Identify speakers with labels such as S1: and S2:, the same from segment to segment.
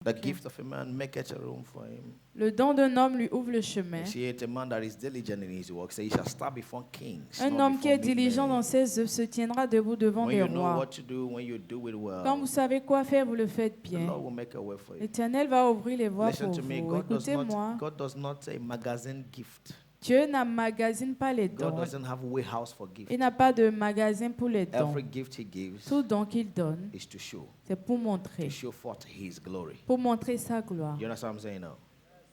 S1: The gift of a man maketh room for him.
S2: Le don d'un homme lui ouvre le chemin.
S1: You see, it's a man that is diligent in his work. So he shall stand before kings.
S2: Un
S1: not
S2: homme qui
S1: before
S2: est diligent
S1: men.
S2: dans ses œuvres se tiendra debout devant
S1: When
S2: les
S1: you know
S2: rois.
S1: what to do, when you do it well,
S2: Quand vous savez quoi faire, vous le faites
S1: the
S2: bien.
S1: Lord will make a way for you.
S2: L'Éternel va ouvrir les voies
S1: Listen
S2: pour
S1: to me.
S2: vous.
S1: God
S2: Écoutez-moi.
S1: does not say magazine gift.
S2: Dieu n'emmagasine pas les
S1: God
S2: dons.
S1: doesn't have a warehouse for gift.
S2: Il n'a pas de magasin pour les dons.
S1: Every gift he gives
S2: Tout don qu'il donne,
S1: is to show
S2: c'est pour montrer.
S1: forth his glory.
S2: Pour montrer sa gloire.
S1: You understand what I'm saying now?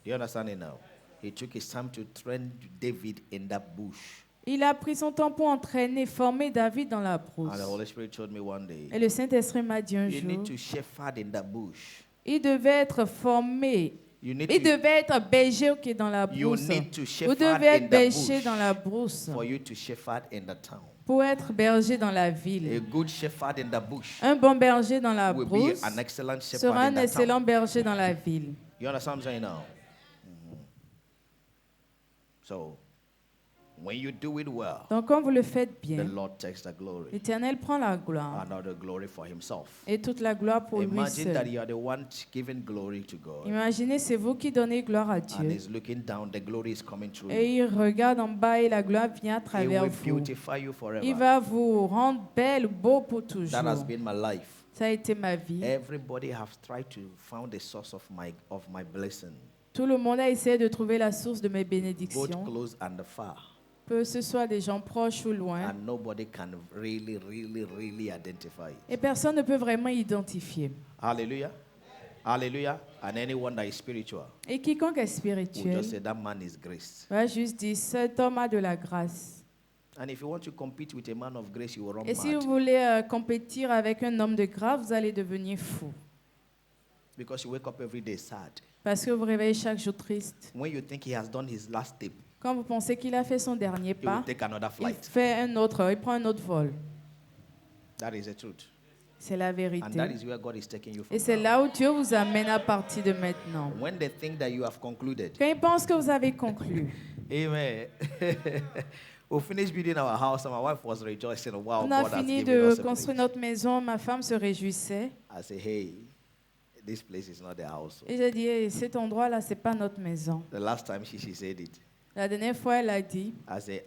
S1: Do you understand it now? He took his time to train David in that bush.
S2: Il a pris son temps pour entraîner, former David dans la brousse.
S1: And the Holy Spirit told me one day,
S2: Et le Saint-Esprit m'a dit un
S1: you
S2: jour,
S1: need to shepherd in that bush.
S2: il devait être formé.
S1: You need
S2: Il
S1: to,
S2: devait être berger dans la
S1: you
S2: brousse.
S1: need to
S2: Vous
S1: shepherd
S2: devez
S1: in
S2: être
S1: that
S2: berger
S1: bush
S2: dans la brousse
S1: for you to shepherd in the town.
S2: pour être berger dans la
S1: A
S2: ville.
S1: good shepherd in the bush
S2: Un bon berger dans la
S1: will be
S2: brousse
S1: an excellent shepherd
S2: sera
S1: in
S2: un
S1: that
S2: excellent
S1: town.
S2: berger dans la ville.
S1: You understand what I'm saying now? So, when you do it well,
S2: Donc quand vous le faites
S1: the
S2: bien,
S1: Lord takes the glory
S2: l'Éternel prend la gloire
S1: and all the glory for himself.
S2: et toute la gloire pour lui
S1: Imagine that
S2: seul.
S1: you are the one giving glory to God,
S2: Imaginez, c'est vous qui donnez gloire à
S1: and
S2: Dieu.
S1: He's looking down, the glory is coming through
S2: Et
S1: you.
S2: il regarde en bas et la gloire vient à
S1: He
S2: travers
S1: will
S2: vous.
S1: beautify you
S2: Il
S1: forever.
S2: va vous rendre belle, beau pour
S1: That
S2: toujours.
S1: has been my life.
S2: Ça a été ma vie.
S1: Everybody has tried to find the source of my blessing,
S2: Tout le monde a essayé de trouver la source de mes
S1: both
S2: bénédictions,
S1: close and far,
S2: que ce soit des gens proches ou loin.
S1: and nobody can really identify it.
S2: Et personne ne peut vraiment identifier.
S1: Hallelujah. Hallelujah. And anyone that is spiritual
S2: Et quiconque est
S1: will
S2: spirituel
S1: just say that man is graced.
S2: va juste dire, cet homme a de la grâce.
S1: And if you want to compete with a man of grace, you will run
S2: Et si vous
S1: mad.
S2: voulez compétir avec un homme de grâce, vous allez devenir fou.
S1: Because you wake up every day sad.
S2: Parce que vous vous réveillez chaque jour triste.
S1: When you think he has done his last step,
S2: Quand vous pensez qu'il a fait son dernier
S1: he will
S2: pas,
S1: take another
S2: il
S1: flight.
S2: fait un autre, il prend un autre vol.
S1: That is the truth.
S2: C'est la
S1: And that
S2: vérité.
S1: is where God is taking you
S2: Et
S1: from
S2: c'est
S1: now.
S2: là où Dieu vous amène à partir de maintenant.
S1: When they think that you have concluded,
S2: Quand il pense que vous avez conclu,
S1: amen. We finished building our house and my wife was rejoicing. Wow,
S2: on a
S1: God has
S2: fini
S1: given
S2: de
S1: us a
S2: construire
S1: place.
S2: notre maison, ma femme se réjouissait.
S1: I say, hey, this place is not the house.
S2: Et j'ai dit, hey, cet endroit-là, c'est pas notre maison.
S1: The last time she said it,
S2: La dernière fois, elle a dit,
S1: I said,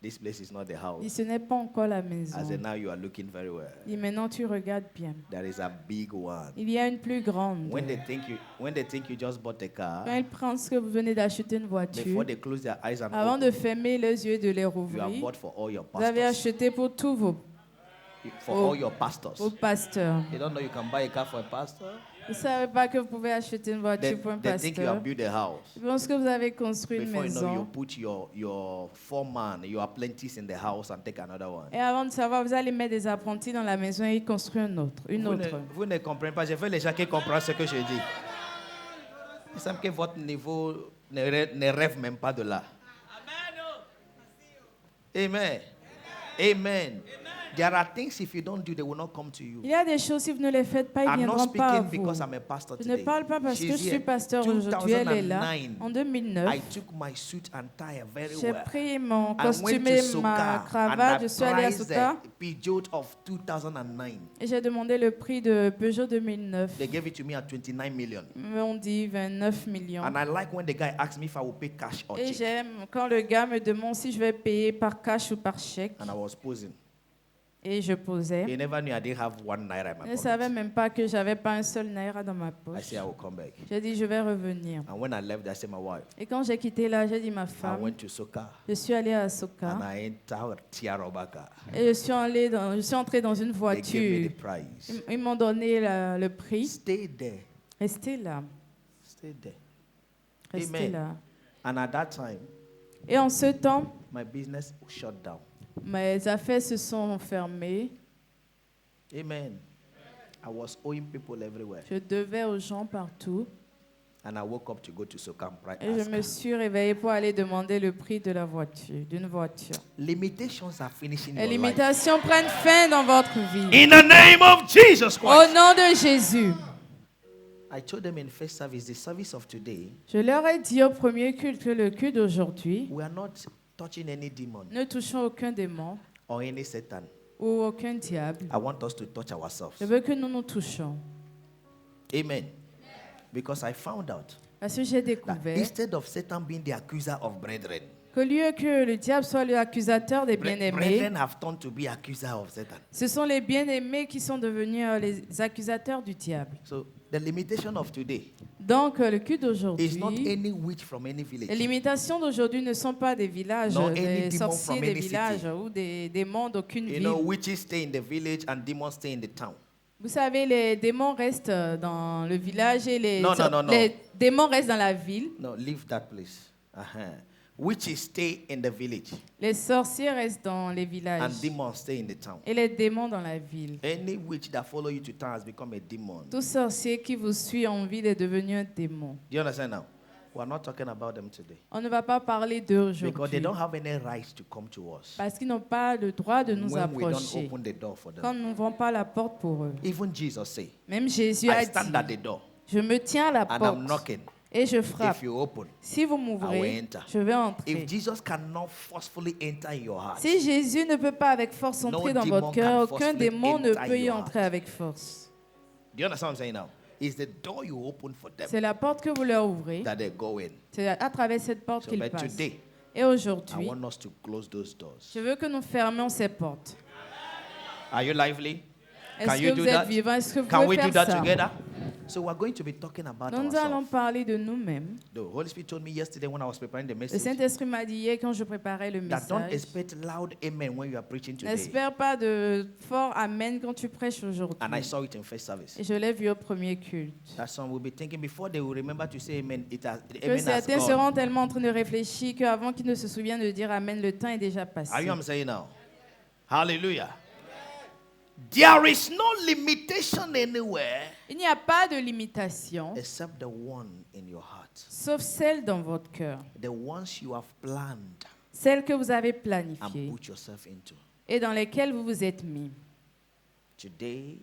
S1: this place is not the
S2: dit,
S1: house.
S2: ce n'est pas encore la maison.
S1: I said, now you are looking very well.
S2: Dit, maintenant tu regardes bien.
S1: There is a big one.
S2: Il y a une plus grande.
S1: When they think you just bought a car,
S2: Quand ils pensent que vous venez d'acheter une voiture,
S1: before they close their eyes and
S2: avant de
S1: open,
S2: fermer les yeux et de les
S1: you have
S2: rouvrir,
S1: bought for all your
S2: vous avez
S1: pastors.
S2: acheté pour tous vos
S1: For all your pastors.
S2: pasteurs.
S1: They don't know you can buy a car for a pastor.
S2: Vous ne savez pas que vous pouvez acheter une voiture pour un
S1: They think you
S2: pasteur.
S1: have built a house.
S2: Je pense que vous avez construit une
S1: Before you know, you
S2: maison.
S1: put your foreman, your apprentice in the house and take another one.
S2: Et avant de savoir, vous allez mettre des apprentis dans la maison et construire une autre.
S1: Vous ne comprenez pas. Je veux les gens qui comprennent ce que je dis. Il semble que votre niveau ne rêve même pas de là. Amen. Amen. There are things if you don't do, they will not come to you.
S2: Il y a des choses, si vous ne les faites pas, ils ne
S1: I'm not
S2: viendront pas à
S1: speaking
S2: vous.
S1: because I'm a pastor
S2: Je ne
S1: today.
S2: parle pas parce que je
S1: She's
S2: suis
S1: here.
S2: pasteur aujourd'hui. Elle est là.
S1: 2009,
S2: En 2009,
S1: I took my suit and tie very
S2: j'ai
S1: well.
S2: pris mon
S1: I went
S2: costume
S1: to
S2: et
S1: Soka
S2: ma
S1: and
S2: cravate. Je
S1: I
S2: suis allée à
S1: priced
S2: Soka
S1: the Peugeot of 2009.
S2: et j'ai demandé le prix de Peugeot 2009.
S1: They gave it to me at 29 million.
S2: Ils m'ont dit 29 millions.
S1: And I like when the guy asks me if I will pay cash or
S2: Et
S1: check.
S2: j'aime quand le gars me demande si je vais payer par cash ou par chèque.
S1: And I was posing.
S2: Et je posais.
S1: He never knew I didn't have 1 naira in my
S2: Je ne savais
S1: pocket.
S2: même pas que j'avais pas un seul naira dans ma
S1: I
S2: poche.
S1: said I will come back.
S2: J'ai dit, je vais revenir.
S1: And when I left, I said my wife.
S2: Et quand j'ai quitté là, j'ai dit ma
S1: I
S2: femme,
S1: went to Soka
S2: je suis allée à Soka
S1: and I entered Tiarobaka.
S2: et je suis entrée dans une
S1: They gave me
S2: voiture.
S1: the price.
S2: Ils m'ont donné le prix.
S1: Stay there.
S2: Restez là.
S1: Stay there.
S2: Restez
S1: Amen.
S2: là.
S1: And at that time,
S2: Et en ce temps,
S1: my business shut down.
S2: mes affaires se sont fermées.
S1: Amen. I was owing people everywhere.
S2: Je devais aux gens partout.
S1: And I woke up to go to Soka and pray.
S2: Et je me suis réveillée pour aller demander le prix de la voiture, d'une voiture.
S1: Limitations are finishing
S2: Les
S1: your life.
S2: limitations prennent fin dans votre vie.
S1: In the name of Jesus
S2: Au
S1: Christ.
S2: nom de Jésus.
S1: I told them in first service, the service of today,
S2: Je leur ai dit au premier culte que le culte d'aujourd'hui,
S1: we are not touching any demon
S2: ne touchons aucun démon
S1: or any Satan.
S2: ou aucun diable.
S1: I want us to touch ourselves.
S2: Je veux que nous nous touchions.
S1: Amen. Because I found out
S2: Parce que j'ai
S1: that
S2: découvert
S1: instead of Satan being the accuser of brethren,
S2: qu'au lieu que le diable soit l'accusateur des bien-aimés,
S1: brethren have turned to be accuser of Satan.
S2: ce sont les bien-aimés qui sont devenus les accusateurs du diable.
S1: So the limitation of today
S2: Donc, le culte
S1: is not
S2: d'aujourd'hui,
S1: any witch from any village.
S2: les limitations d'aujourd'hui ne sont pas des villages,
S1: No, any
S2: des
S1: demon
S2: sorciers
S1: from
S2: des
S1: any city.
S2: villages ou des démons d'aucune
S1: You
S2: ville.
S1: know, witches stay in the village and demons stay in the town.
S2: Vous savez, les démons restent dans le village et les
S1: Non.
S2: démons restent dans la ville.
S1: No, leave that place. Witches stay in the village
S2: Les sorciers restent dans les villages
S1: and demons stay in the town.
S2: et les démons dans la ville.
S1: Any witch that follow you to town has become a demon.
S2: Tout sorcier qui vous suit en ville est devenu un démon.
S1: Do you understand now? We are not talking about them today.
S2: On ne va pas parler d'eux
S1: Because they
S2: aujourd'hui
S1: don't have any right to come to us
S2: parce qu'ils n'ont pas le droit de nous
S1: when we don't
S2: approcher
S1: open the door for them.
S2: quand nous n'ouvrons pas la porte pour eux.
S1: Even Jesus said,
S2: Même Jésus
S1: I
S2: a
S1: stand at
S2: dit,
S1: the door
S2: je me tiens à la
S1: and I'm
S2: porte
S1: knocking.
S2: et je frappe.
S1: If you open,
S2: Si vous
S1: I will
S2: m'ouvrez,
S1: enter.
S2: je vais entrer.
S1: If Jesus cannot forcefully enter in your heart,
S2: Si Jésus ne peut pas avec force
S1: No
S2: entrer dans
S1: demon
S2: votre
S1: can
S2: cœur, aucun
S1: forcefully
S2: démon ne
S1: enter
S2: peut y
S1: your
S2: entrer
S1: heart.
S2: avec force.
S1: do you understand what I'm saying now? It's the door you open for them
S2: C'est la porte que vous leur ouvrez.
S1: that they go in.
S2: C'est à travers cette porte
S1: So,
S2: qu'ils
S1: but
S2: passent.
S1: today,
S2: Et
S1: I
S2: aujourd'hui,
S1: want us to close those doors.
S2: je veux que nous fermions ces portes.
S1: Are you lively? Can
S2: Est-ce
S1: you
S2: que
S1: do
S2: vous êtes
S1: that?
S2: vivants? Est-ce que vous
S1: Can we
S2: pouvez
S1: do
S2: faire
S1: that
S2: ça?
S1: together? So we're going to be talking about
S2: Nous allons
S1: ourselves.
S2: parler de nous-mêmes.
S1: The Holy Spirit told me yesterday when I was preparing the
S2: Le
S1: message
S2: Saint-Esprit m'a dit hier quand je préparais le
S1: that don't
S2: message,
S1: expect loud amen when you are preaching today.
S2: n'espère pas de fort amen quand tu prêches aujourd'hui.
S1: And I saw it in first service.
S2: Et je l'ai vu au premier culte.
S1: That some will be thinking before they will remember to say amen. The
S2: Que
S1: amen has
S2: certains
S1: gone.
S2: seront tellement en train de réfléchir qu'avant qu'ils ne se souviennent de dire amen, le temps est déjà passé.
S1: Are you what I'm saying now? Hallelujah. There is no limitation anywhere
S2: Il n'y a pas de limitation,
S1: except the one in your heart.
S2: sauf celle dans votre cœur,
S1: The ones you have planned
S2: celle que vous avez
S1: and
S2: planifiée
S1: put yourself into.
S2: et dans lesquelles vous vous êtes mis.
S1: Today,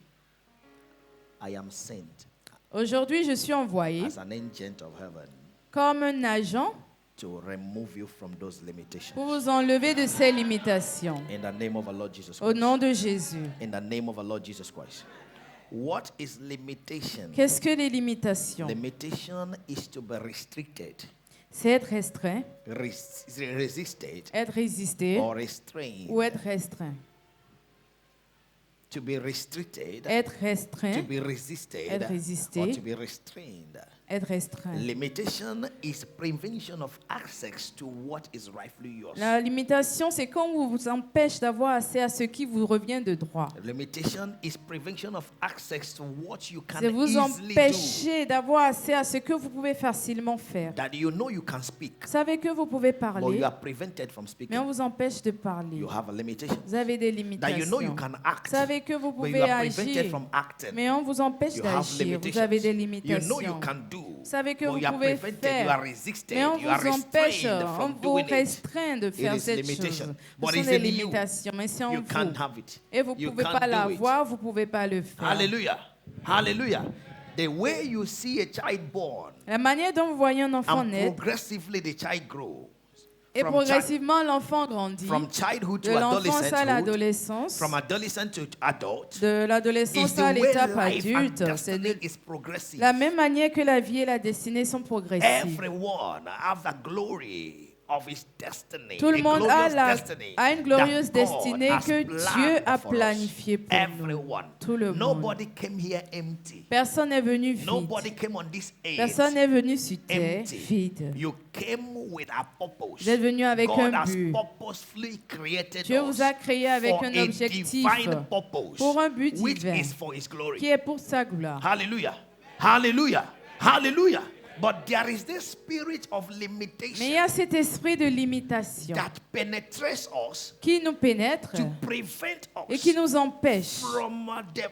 S1: I am sent
S2: Aujourd'hui, je suis envoyé
S1: as an agent of heaven
S2: comme un agent
S1: to remove you from those limitations.
S2: pour vous enlever de ces limitations.
S1: In the name of our Lord Jesus
S2: Au
S1: Christ.
S2: nom de Jésus.
S1: In the name of our Lord Jesus Christ. What is limitation?
S2: Qu'est-ce que les limitations?
S1: Limitation is to be restricted,
S2: C'est être restreint,
S1: resisted,
S2: être résisté
S1: or restrained.
S2: ou être restreint.
S1: To be restricted,
S2: Être
S1: to
S2: restreint,
S1: be resisted,
S2: être résisté,
S1: or to be restrained.
S2: être restreint.
S1: Limitation is prevention of access to what is rightfully yours.
S2: La limitation, c'est quand on vous empêche d'avoir accès à ce qui vous revient de droit.
S1: Limitation is prevention of access to what you can
S2: C'est vous
S1: easily do.
S2: empêcher d'avoir accès à ce que vous pouvez facilement faire.
S1: That you know you can speak,
S2: Vous savez que vous pouvez
S1: but
S2: parler,
S1: you are prevented from
S2: mais
S1: speaking.
S2: on vous empêche de parler.
S1: You have a limitation.
S2: Vous avez des
S1: That you know you
S2: limitations.
S1: can
S2: Vous
S1: act,
S2: savez que vous
S1: but you
S2: pouvez
S1: are prevented
S2: agir,
S1: from acting.
S2: mais on vous empêche
S1: You have
S2: d'agir. Vous avez des
S1: limitations. You know you
S2: limitations.
S1: can do,
S2: Vous savez que
S1: but
S2: vous
S1: you are
S2: pouvez
S1: prevented, you are
S2: faire,
S1: resisted,
S2: mais on
S1: you are
S2: vous empêche,
S1: restrained
S2: on
S1: from
S2: vous
S1: doing it.
S2: restreint de faire
S1: is
S2: cette
S1: limitation.
S2: chose.
S1: But
S2: Ce sont
S1: it's
S2: des
S1: in you.
S2: limitations, mais c'est en
S1: You can't
S2: vous.
S1: have it.
S2: Et vous ne
S1: You
S2: pouvez
S1: can't
S2: pas
S1: do it.
S2: l'avoir, vous ne pouvez pas le faire.
S1: Hallelujah. Hallelujah. The way you see a child born
S2: La manière dont vous voyez un enfant
S1: and
S2: naître,
S1: progressively the child grows.
S2: et
S1: From
S2: progressivement l'enfant grandit,
S1: From childhood
S2: de
S1: to
S2: l'enfance à
S1: adolescenthood,
S2: l'adolescence,
S1: from adolescent to adult,
S2: de
S1: is
S2: l'adolescence
S1: the
S2: à
S1: way
S2: l'étape
S1: life and
S2: adulte. C'est
S1: destiny
S2: de
S1: is progressive.
S2: la même manière que la vie et la destinée sont progressives.
S1: Everyone have the glory of his destiny.
S2: Tout le
S1: a
S2: monde a,
S1: glorious destiny
S2: a une glorieuse
S1: that God
S2: destinée
S1: has
S2: que
S1: planned
S2: Dieu a
S1: for us.
S2: planifiée pour nous.
S1: Everyone.
S2: Tout le monde.
S1: Nobody came here empty.
S2: Personne n'est venu vide.
S1: Nobody came on this earth
S2: Personne n'est venu sur terre
S1: empty.
S2: vide.
S1: You came with a purpose.
S2: Vous êtes venu avec
S1: God
S2: un
S1: has
S2: but.
S1: purposefully created
S2: Dieu
S1: us
S2: vous a créé avec
S1: for
S2: un
S1: a
S2: objectif,
S1: divine purpose,
S2: pour un but
S1: which
S2: divin,
S1: is for His glory.
S2: qui est pour sa gloire.
S1: Hallelujah. Hallelujah. Hallelujah. But there is this spirit of
S2: Mais il y
S1: limitation
S2: a cet esprit de limitation
S1: that penetrates us
S2: qui nous pénètre
S1: to prevent
S2: et
S1: us
S2: qui nous empêche,
S1: from the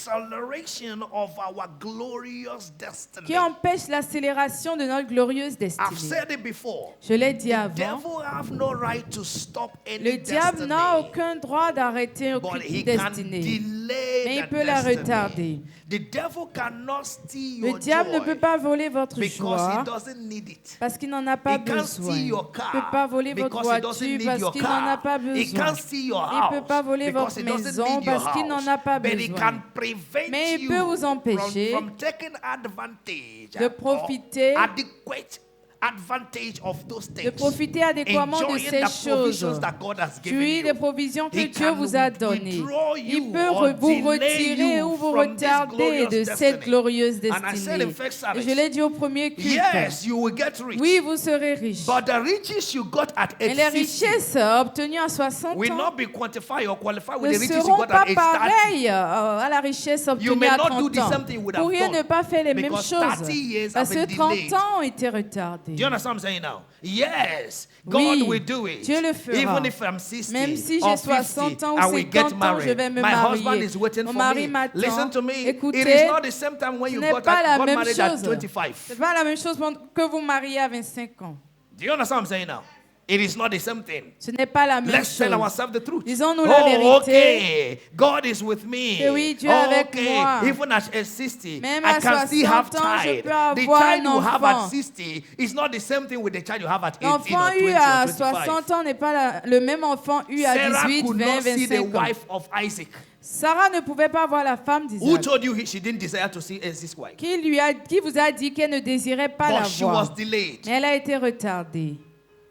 S1: acceleration of our glorious destiny.
S2: qui empêche l'accélération de notre glorieuse
S1: I've
S2: destinée.
S1: said it before.
S2: Je l'ai dit
S1: The
S2: avant.
S1: devil have no right to stop any
S2: Le diable n'a
S1: destiny,
S2: aucun droit d'arrêter
S1: but
S2: aucune
S1: he can
S2: destinée.
S1: delay
S2: Mais il
S1: the
S2: peut la
S1: destiny.
S2: retarder.
S1: The devil cannot steal
S2: Le
S1: your
S2: diable ne
S1: joy
S2: peut pas voler votre
S1: because
S2: joie
S1: he doesn't need it.
S2: parce qu'il n'en a pas
S1: He can't
S2: besoin.
S1: steal your
S2: Il ne peut
S1: car
S2: pas voler votre
S1: because he doesn't
S2: voiture
S1: need
S2: parce
S1: your
S2: qu'il n'en a
S1: car.
S2: pas
S1: He
S2: besoin.
S1: can't steal your
S2: Il ne peut pas
S1: house
S2: voler
S1: because
S2: votre
S1: he doesn't
S2: maison
S1: need your
S2: parce qu'il n'en
S1: house.
S2: a pas
S1: But he
S2: besoin.
S1: can prevent
S2: Mais il
S1: you
S2: peut vous empêcher
S1: from taking advantage
S2: de profiter
S1: or adequate advantage of those things.
S2: de profiter adéquatement de
S1: Enjoying
S2: ces
S1: the
S2: choses.
S1: provisions that God has given
S2: Jouir des
S1: you.
S2: provisions que
S1: He
S2: Dieu
S1: can
S2: vous a données.
S1: withdraw you
S2: Il peut
S1: or
S2: vous
S1: delay
S2: retirer
S1: you
S2: ou vous
S1: from this
S2: retarder
S1: glorious
S2: de
S1: destiny.
S2: cette glorieuse
S1: And I said in
S2: destinée.
S1: first
S2: Et
S1: service,
S2: je l'ai dit au premier culte.
S1: yes, you will get rich.
S2: Oui, vous serez riche.
S1: But the riches you got at
S2: Mais les
S1: 60
S2: richesses obtenues à 60
S1: will
S2: ans
S1: not be quantified or qualified with
S2: ne
S1: the riches you
S2: seront
S1: got
S2: pas
S1: at age 30.
S2: pareilles à la richesse
S1: You
S2: obtenue
S1: may
S2: à
S1: not do
S2: 30
S1: the
S2: ans.
S1: same thing you would have
S2: Vous pourriez
S1: done
S2: ne pas faire les mêmes
S1: because
S2: choses
S1: 30 years
S2: parce
S1: have
S2: que
S1: been
S2: 30
S1: delayed.
S2: ans ont été retardés.
S1: Do you understand what I'm saying now? Yes, God
S2: Oui,
S1: will do it.
S2: Dieu le fera.
S1: Even if I'm 60
S2: Même si
S1: or
S2: j'ai
S1: 50,
S2: 60 ans ou
S1: I will get
S2: 50 ans, je
S1: married.
S2: vais me
S1: My husband
S2: marier.
S1: is waiting
S2: Mon
S1: for
S2: mari
S1: me.
S2: m'attend.
S1: Listen to me.
S2: Écoutez,
S1: it is not the same time when
S2: Ce
S1: you
S2: n'est
S1: got,
S2: pas la
S1: got
S2: même
S1: married at
S2: chose.
S1: 25.
S2: C'est pas la même chose que vous mariez à 25 ans.
S1: Do you understand what I'm saying now? It is not the same thing.
S2: Ce n'est pas la même
S1: Let's tell
S2: chose.
S1: ourselves the truth.
S2: Disons-nous la vérité.
S1: Okay. God is with me.
S2: Que oui, Dieu est avec
S1: okay.
S2: moi.
S1: Even at 60,
S2: Même
S1: I
S2: à
S1: can still have
S2: 60 ans, je
S1: child.
S2: peux
S1: The
S2: avoir
S1: child
S2: un
S1: you have at
S2: enfant.
S1: 60 is not the same thing with the child you have at 18
S2: L'enfant
S1: or 20
S2: eu
S1: or
S2: à
S1: 25.
S2: 60 ans n'est pas le même enfant eu à
S1: Sarah
S2: 18,
S1: could
S2: 20,
S1: not see the
S2: 25 ans.
S1: wife of Isaac.
S2: Sarah ne pouvait pas voir la femme
S1: Who
S2: d'Isaac.
S1: told you she didn't desire to see Isaac's wife?
S2: Qui vous a dit qu'elle ne désirait pas la
S1: But she was
S2: voir?
S1: delayed.
S2: Mais elle a été retardée.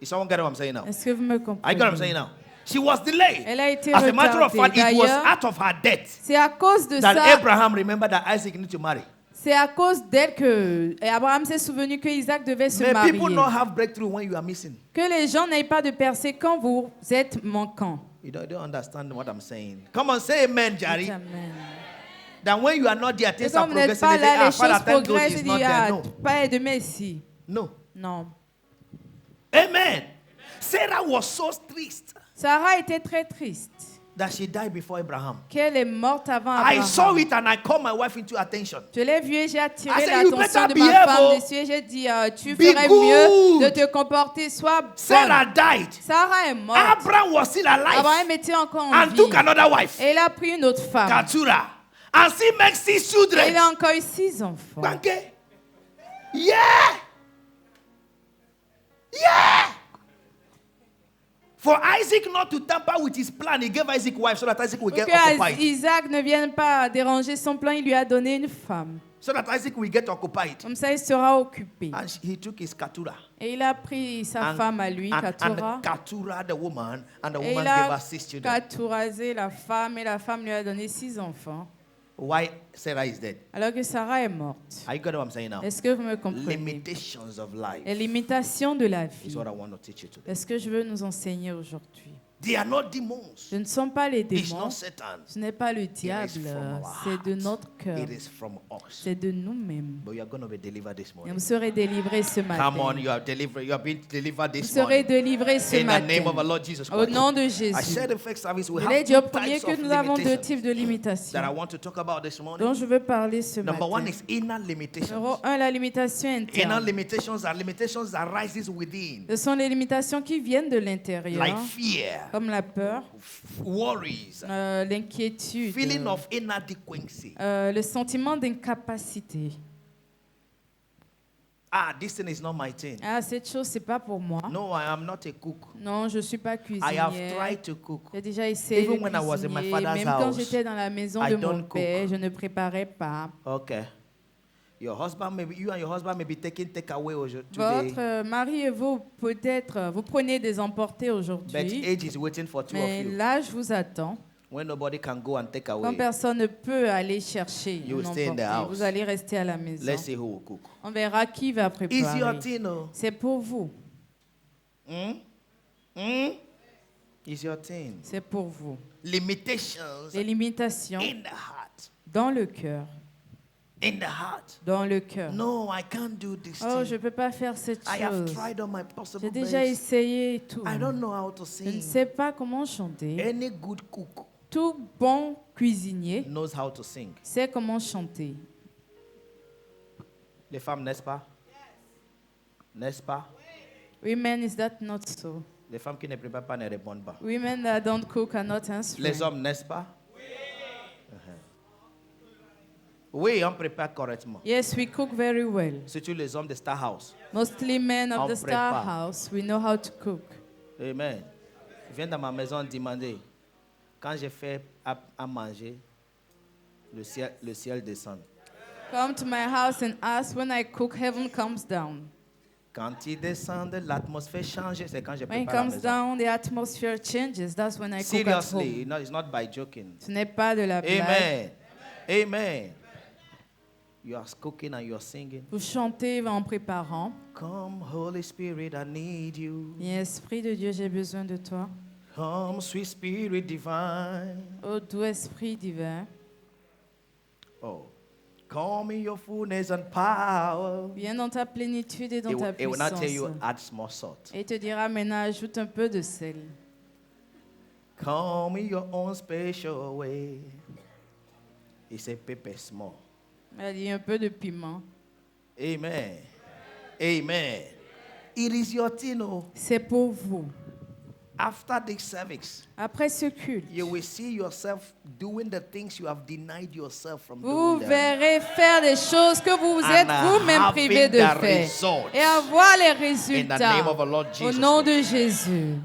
S1: Is someone get what I'm saying now?
S2: Est-ce que vous me
S1: I get what I'm saying
S2: comprenez?
S1: now. She was delayed.
S2: Elle a été
S1: As a matter of fact,
S2: retardée.
S1: it was
S2: D'ailleurs,
S1: out of her death
S2: c'est à cause de
S1: that
S2: ça,
S1: Abraham remembered that Isaac needed to marry.
S2: c'est à cause d'elle que Abraham s'est souvenu que Isaac devait se
S1: May
S2: marier.
S1: people not have breakthrough when you are missing.
S2: Que les gens n'aient pas de percée quand vous êtes manquant.
S1: You don't understand what I'm saying. Come on, say amen, Jari.
S2: Amen.
S1: That when you are not there,
S2: Et
S1: things are
S2: quand vous n'êtes
S1: progressing.
S2: pas
S1: They say,
S2: là, les
S1: Father,
S2: choses
S1: thank God
S2: progressent.
S1: he's
S2: Il
S1: not
S2: dit,
S1: there. No.
S2: pas de Messie.
S1: No.
S2: Non.
S1: Amen. Sarah was so triste
S2: Sarah était très triste
S1: that she died before Abraham.
S2: qu'elle est morte avant
S1: I saw
S2: Abraham.
S1: it and I called my wife into attention.
S2: Je l'ai vu et j'ai
S1: I
S2: attiré
S1: said, "You
S2: l'attention
S1: better
S2: de ma
S1: behave,
S2: femme
S1: oh.
S2: dessus et j'ai dit, tu
S1: Be
S2: ferais
S1: good.
S2: mieux de te comporter, sois
S1: Sarah
S2: bonne.
S1: died.
S2: Sarah est morte.
S1: Abraham was still alive
S2: Abraham était encore en
S1: and
S2: vie.
S1: took another wife,
S2: Et il a pris une autre femme.
S1: Katura, and she makes 6
S2: Et il
S1: children.
S2: a encore eu 6 enfants.
S1: Banke. Yeah. Yeah. For Isaac not to tamper with his plan, he gave Isaac wife so that Isaac will
S2: Pour
S1: get
S2: que
S1: occupied.
S2: Isaac ne vienne pas déranger son plan, il lui a donné une femme.
S1: So that Isaac will get occupied.
S2: Comme ça, il sera occupé.
S1: And he took his Katura.
S2: Et il a pris sa femme à lui, Katura.
S1: And Katura, the woman, and the
S2: Et
S1: woman
S2: il
S1: gave
S2: a
S1: her 6 children.
S2: Katurasé la femme et la femme lui a donné 6 enfants.
S1: Why Sarah is dead?
S2: Alors que Sarah est morte.
S1: Are you getting what I'm saying now?
S2: Est-ce que vous me comprenez?
S1: Limitations of life
S2: Les limitations de la
S1: is
S2: vie.
S1: what I want to teach you today.
S2: Est-ce que je veux nous enseigner aujourd'hui?
S1: They are not demons.
S2: Ce ne sont pas les
S1: It's
S2: démons.
S1: not Satan.
S2: Ce n'est pas le
S1: It is
S2: diable.
S1: from our
S2: C'est de
S1: heart.
S2: notre cœur.
S1: It is from us.
S2: C'est de nous-mêmes.
S1: But you are going to be delivered this
S2: Et
S1: morning.
S2: vous serez délivrés ce
S1: Come on,
S2: matin.
S1: you are delivered. You are being delivered
S2: Vous
S1: this
S2: serez
S1: morning.
S2: délivrés ce
S1: In the name of our
S2: matin.
S1: Lord Jesus
S2: Au
S1: Christ.
S2: nom de
S1: I
S2: Jésus.
S1: said in first service we
S2: Je l'ai
S1: have
S2: dit au
S1: two
S2: premier
S1: types of
S2: que nous avons 2
S1: limitations
S2: types de
S1: that I
S2: limitations
S1: want to talk about this morning.
S2: dont je veux parler ce
S1: Number one
S2: matin.
S1: is inner limitations.
S2: Numéro 1, la limitation
S1: Inner
S2: interne.
S1: limitations are limitations that rises within,
S2: Ce sont les limitations qui viennent de l'intérieur,
S1: like fear,
S2: comme la peur,
S1: worries,
S2: l'inquiétude,
S1: feeling of inadequacy.
S2: le sentiment d'incapacité.
S1: This thing is not my thing.
S2: Ah, cette chose, c'est pas pour moi.
S1: No, I am not a cook.
S2: Non, je suis pas
S1: I have
S2: cuisinière.
S1: tried to cook.
S2: J'ai déjà essayé
S1: Even
S2: de
S1: when I was in my
S2: cuisiner.
S1: father's
S2: Même quand
S1: house,
S2: j'étais dans la maison
S1: I
S2: de mon
S1: don't cook.
S2: père, je ne préparais pas.
S1: Okay. Your husband, maybe you and your husband may be taking takeaway today,
S2: Votre mari et vous, peut-être, vous prenez des emportés
S1: but
S2: aujourd'hui,
S1: age is waiting for two
S2: mais
S1: of you.
S2: l'âge vous attend.
S1: When nobody can go and take
S2: Quand
S1: away,
S2: personne ne peut aller chercher
S1: You will
S2: un
S1: stay in the
S2: emporté,
S1: house.
S2: vous allez rester à la maison.
S1: let's see who will cook.
S2: On verra qui va
S1: It's your
S2: préparer.
S1: thing, oh.
S2: C'est pour vous.
S1: It's your thing.
S2: C'est pour vous.
S1: Limitations
S2: Les limitations
S1: in the heart.
S2: dans le cœur.
S1: In the heart.
S2: Dans le cœur.
S1: No, I can't do this
S2: Oh,
S1: thing.
S2: je ne peux pas faire cette
S1: I have
S2: chose.
S1: tried on my possible
S2: J'ai déjà
S1: best.
S2: essayé tout.
S1: I don't know how to
S2: Je ne
S1: sing.
S2: sais pas comment chanter.
S1: Any good cook
S2: Tout bon cuisinier
S1: knows how to sing.
S2: sait comment chanter.
S1: Les femmes, n'est-ce pas? N'est-ce pas?
S2: Women, is that not so?
S1: Les femmes qui ne préparent pas ne répondent pas.
S2: Women that don't cook are not
S1: Les
S2: answering.
S1: hommes, n'est-ce pas? Oui, on prépare correctement.
S2: Yes, we cook very well.
S1: Surtout les hommes de Star House.
S2: Mostly men of
S1: On
S2: the Star
S1: prépare.
S2: House, we know how to cook.
S1: Amen. Viens dans ma maison demander. Quand j'ai fait à manger, le ciel descend.
S2: Come to my house and ask, when I cook, heaven comes down.
S1: Quand il descend, l'atmosphère change. C'est quand je
S2: When it
S1: prépare la
S2: comes
S1: maison.
S2: down, the atmosphere changes. That's when I cook at
S1: Seriously,
S2: home.
S1: no, it's not by joking.
S2: Ce n'est pas de la blague.
S1: Amen. Amen. You are cooking and you are singing.
S2: Vous chantez en préparant.
S1: Come, Holy Spirit, I need you.
S2: Et Esprit de Dieu, j'ai besoin de toi.
S1: Come, sweet Spirit divine.
S2: Ô doux Esprit divin,
S1: Oh, come in your fullness and power.
S2: viens dans ta plénitude et dans ta
S1: It will not tell you
S2: puissance.
S1: add small salt.
S2: Et il te dira, maintenant, ajoute un peu de sel.
S1: Come in your own special way. He said, pepper small.
S2: Elle dit un peu de piment.
S1: Amen. Amen. It is your thing, oh.
S2: C'est pour vous.
S1: After this service,
S2: Après ce culte,
S1: you will see yourself doing the things you have denied yourself from
S2: vous
S1: doing. them.
S2: verrez faire des choses que vous vous êtes
S1: And
S2: vous-même
S1: having
S2: privé de
S1: the
S2: faire.
S1: results.
S2: Et avoir les
S1: In the
S2: résultats.
S1: name of the Lord
S2: Au
S1: Jesus.
S2: nom de Jésus.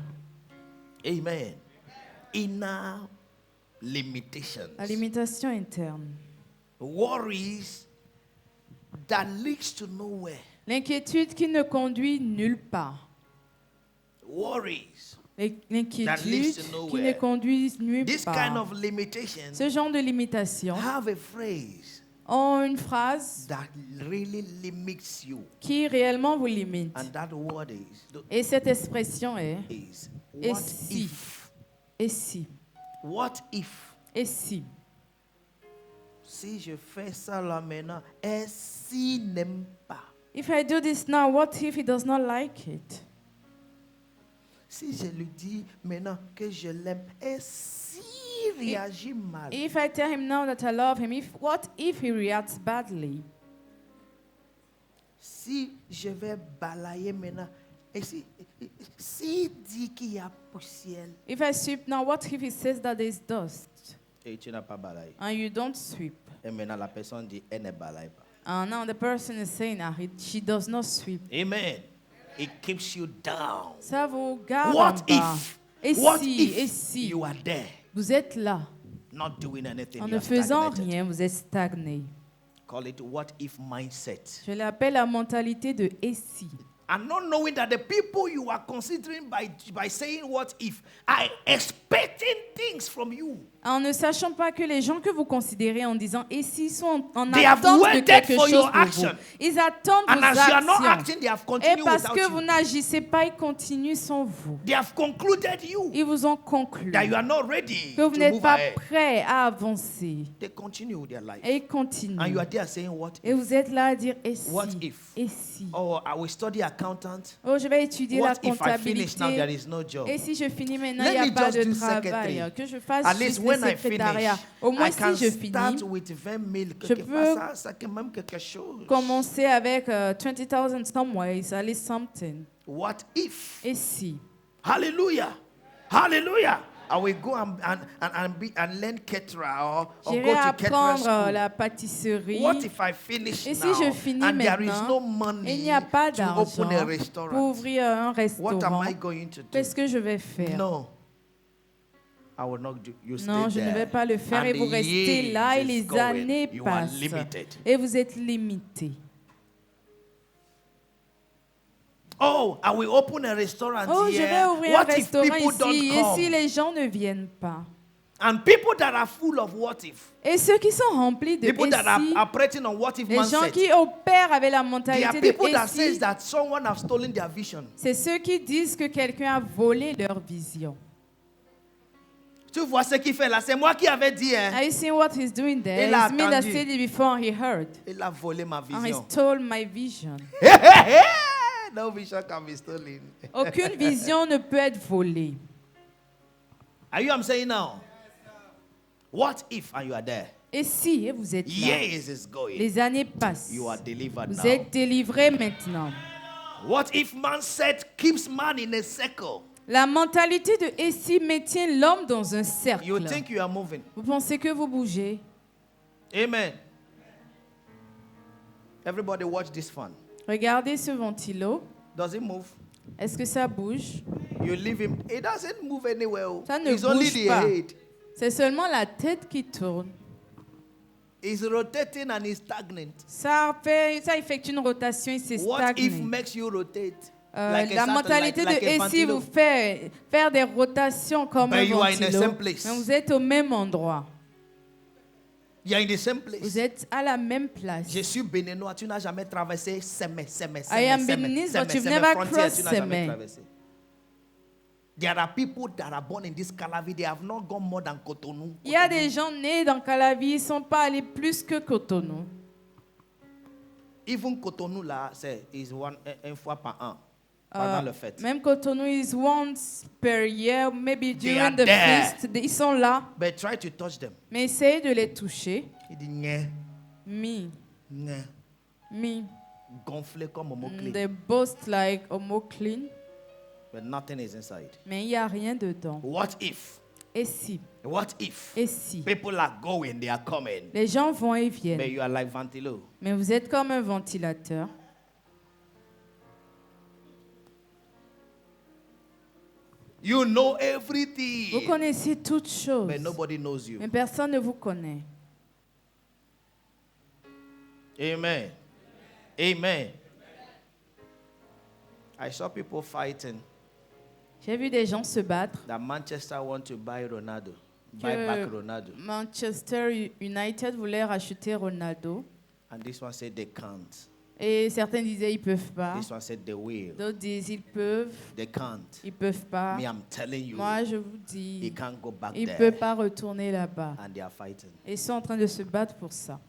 S1: Amen. Inner limitations.
S2: La limitation interne.
S1: Worries that leads to nowhere.
S2: L'inquiétude qui ne conduit nulle part.
S1: Worries.
S2: L'inquiétude
S1: to
S2: qui
S1: nowhere.
S2: ne conduit nulle
S1: This
S2: part.
S1: kind of limitations
S2: Ce genre de limitation
S1: have a phrase
S2: ont une phrase
S1: that really limits you.
S2: qui réellement vous limite.
S1: And that word
S2: Et cette expression est
S1: what
S2: si.
S1: if?
S2: et si.
S1: What if?
S2: Et si.
S1: Si je fais ça là maintenant, et s'il n'aime pas?
S2: If I do this now, what if he does not like it?
S1: Si je lui dis maintenant que je l'aime, et s'il réagit mal?
S2: If I tell him now that I love him, what if he reacts badly?
S1: Si je vais balayer maintenant, et s'il dit qu'il y a poussière,
S2: If I sweep now, what if he says that there is dust
S1: et tu n'as pas balayé,
S2: and you don't sweep?
S1: et maintenant la personne dit, elle ne balaye pas.
S2: And now the person is saying that she does not sweep.
S1: Amen. It keeps you down.
S2: Ça vous garde en
S1: What
S2: bas.
S1: if?
S2: Et
S1: What
S2: si, et
S1: if
S2: si
S1: you are there,
S2: vous êtes là,
S1: not doing anything?
S2: en
S1: You
S2: ne
S1: are
S2: faisant
S1: stagnated.
S2: rien, vous êtes stagné.
S1: Call it what if mindset.
S2: Je l'appelle la mentalité de et si.
S1: And not knowing that the people you are considering by saying what if are expecting things from you.
S2: En ne sachant pas que les gens que vous considérez en disant et s'ils sont en
S1: They have
S2: attente de
S1: waited
S2: quelque
S1: for
S2: chose
S1: your
S2: pour
S1: action.
S2: vous. Ils attendent
S1: And
S2: vos
S1: as you are not
S2: actions.
S1: acting, they have
S2: Et
S1: continued
S2: parce
S1: without
S2: que vous
S1: you.
S2: n'agissez pas, ils continuent sans vous.
S1: They have concluded you
S2: Ils vous ont conclu
S1: that you are not ready
S2: que vous
S1: to
S2: n'êtes
S1: move
S2: pas
S1: ahead.
S2: prêt à avancer.
S1: They continue with their life.
S2: Et ils continuent.
S1: And you are there saying what
S2: Et vous êtes là à dire et si.
S1: What if?
S2: Et si.
S1: Oh, I will study accountant.
S2: Oh, je vais étudier la
S1: What if I finish now, there
S2: comptabilité.
S1: is no job?
S2: Et si je finis maintenant,
S1: Let
S2: il n'y a
S1: me
S2: pas
S1: just
S2: de
S1: do secretary.
S2: travail. Que je fasse
S1: At
S2: juste
S1: least
S2: le
S1: when I
S2: secrétariat.
S1: finish,
S2: Au moins,
S1: I
S2: si
S1: can
S2: je
S1: start
S2: finis,
S1: with 20 000.
S2: je peux
S1: Ça, ça fait même quelque chose.
S2: commencer avec 20,000 some ways, at least something.
S1: What if?
S2: Et si?
S1: Hallelujah. Hallelujah. I will go and learn Ketra or go
S2: J'irai
S1: to Ketra
S2: apprendre
S1: school.
S2: la pâtisserie.
S1: What if I finish
S2: Et si
S1: now
S2: je finis
S1: and there is no
S2: maintenant, et il
S1: money
S2: n'y a pas
S1: to open a
S2: d'argent pour
S1: restaurant?
S2: ouvrir un
S1: What am
S2: restaurant,
S1: I going to do?
S2: qu'est-ce que je vais faire?
S1: No. I will not do. You
S2: Non,
S1: stay
S2: je ne
S1: there.
S2: vais pas le faire
S1: And
S2: et vous
S1: the
S2: restez
S1: years
S2: là et
S1: is
S2: les
S1: going.
S2: années
S1: You are
S2: passent
S1: limited.
S2: et vous êtes limité.
S1: Oh, I will open a restaurant
S2: Oh, je
S1: here.
S2: vais ouvrir un
S1: What if
S2: restaurant
S1: people don't
S2: ici et si
S1: come?
S2: les gens ne viennent pas?
S1: And people that are full of what if,
S2: Et ceux qui sont remplis de
S1: people that are
S2: et si,
S1: operating on what if
S2: les gens
S1: mindset,
S2: qui opèrent avec la
S1: they are
S2: mentalité
S1: people
S2: de
S1: that
S2: et
S1: says
S2: si,
S1: that someone have stolen their vision.
S2: c'est ceux qui disent que quelqu'un a volé leur vision.
S1: Tu vois ce qu'il fait là? C'est moi qui avais dit, hein?
S2: Are you seeing what he's doing there?
S1: Il a
S2: It's me that
S1: attendu.
S2: said it before he heard.
S1: Il a volé ma
S2: And he
S1: vision.
S2: stole my vision.
S1: No vision can be stolen.
S2: Aucune vision ne peut être volée.
S1: Are you I'm saying now? What if and you are there?
S2: Et si et vous êtes là,
S1: Years is going.
S2: les années passent,
S1: You are delivered
S2: vous
S1: now.
S2: êtes délivré maintenant.
S1: What if mindset keeps man in a circle?
S2: La mentalité de et si maintient l'homme dans un cercle.
S1: You think you are moving.
S2: Vous pensez que vous bougez?
S1: Amen. Everybody watch this fan.
S2: Regardez ce ventilo.
S1: Does it move?
S2: Est-ce que ça bouge?
S1: You leave him. It doesn't move anywhere.
S2: Ça ne
S1: It's only
S2: bouge
S1: the
S2: pas.
S1: head.
S2: C'est seulement la tête qui tourne.
S1: It's rotating and it's stagnant.
S2: Ça effectue une rotation et c'est
S1: What if
S2: stagné.
S1: makes you rotate?
S2: La
S1: Saturn,
S2: mentalité
S1: like
S2: de
S1: a
S2: et si
S1: ventilo?
S2: vous faire des rotations comme
S1: But
S2: un
S1: you are in the
S2: ventilo,
S1: same place.
S2: mais vous êtes au même endroit.
S1: You are in the same place.
S2: Vous êtes à la même place.
S1: Je suis béninois, tu n'as jamais traversé Semé.
S2: I am Beninese, but you've never crossed
S1: tu n'as jamais
S2: Semé.
S1: traversé. There are people that are born in this Calavi, they have not gone more than Cotonou.
S2: Il y a des gens nés dans Calavi, ils ne sont pas allés plus que Cotonou.
S1: Even Cotonou là, c'est une fois par an, pendant le fête.
S2: Même Cotonou is once per year, maybe
S1: They are
S2: during the
S1: there.
S2: feast. Ils sont là,
S1: But try to touch them.
S2: mais essayez de les toucher.
S1: Il dit nye,
S2: Me,
S1: nye, gonflé comme un mot-clé.
S2: they boast like Homo clean,
S1: But nothing is inside.
S2: mais il n'y a rien dedans.
S1: What if?
S2: Et si?
S1: What if?
S2: Et si?
S1: People are going, they are coming.
S2: Les gens vont et
S1: But
S2: viennent,
S1: you are like ventilo.
S2: mais vous êtes comme un ventilateur.
S1: You know
S2: Vous
S1: everything.
S2: connaissez toutes choses,
S1: But nobody knows you.
S2: mais personne ne vous connaît.
S1: Amen. Amen. I saw people fighting
S2: J'ai vu des gens se battre.
S1: that Manchester want to buy Ronaldo.
S2: Que
S1: Buy back Ronaldo.
S2: Manchester United voulait racheter Ronaldo.
S1: And this one said they can't.
S2: Et certains disaient ils peuvent pas.
S1: This one said they will.
S2: D'autres disent ils peuvent.
S1: They can't.
S2: Ils peuvent pas.
S1: Me, I'm telling you,
S2: Moi, je vous
S1: he
S2: dis,
S1: can't go back
S2: il ne
S1: there.
S2: peut pas retourner là-bas.
S1: And they are fighting.
S2: Et ils sont en train de se battre pour ça.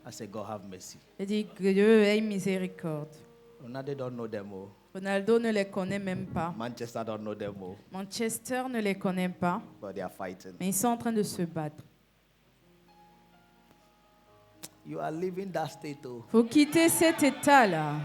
S1: I said, God have mercy.
S2: J'ai dit que Dieu ait miséricorde.
S1: Ronaldo don't know them all.
S2: Ronaldo ne les connaît même pas.
S1: Manchester don't know them all.
S2: Manchester ne les connaît pas.
S1: But they are fighting.
S2: Mais ils sont en train de se battre.
S1: You are leaving that state, oh.
S2: Faut quitter cet état-là.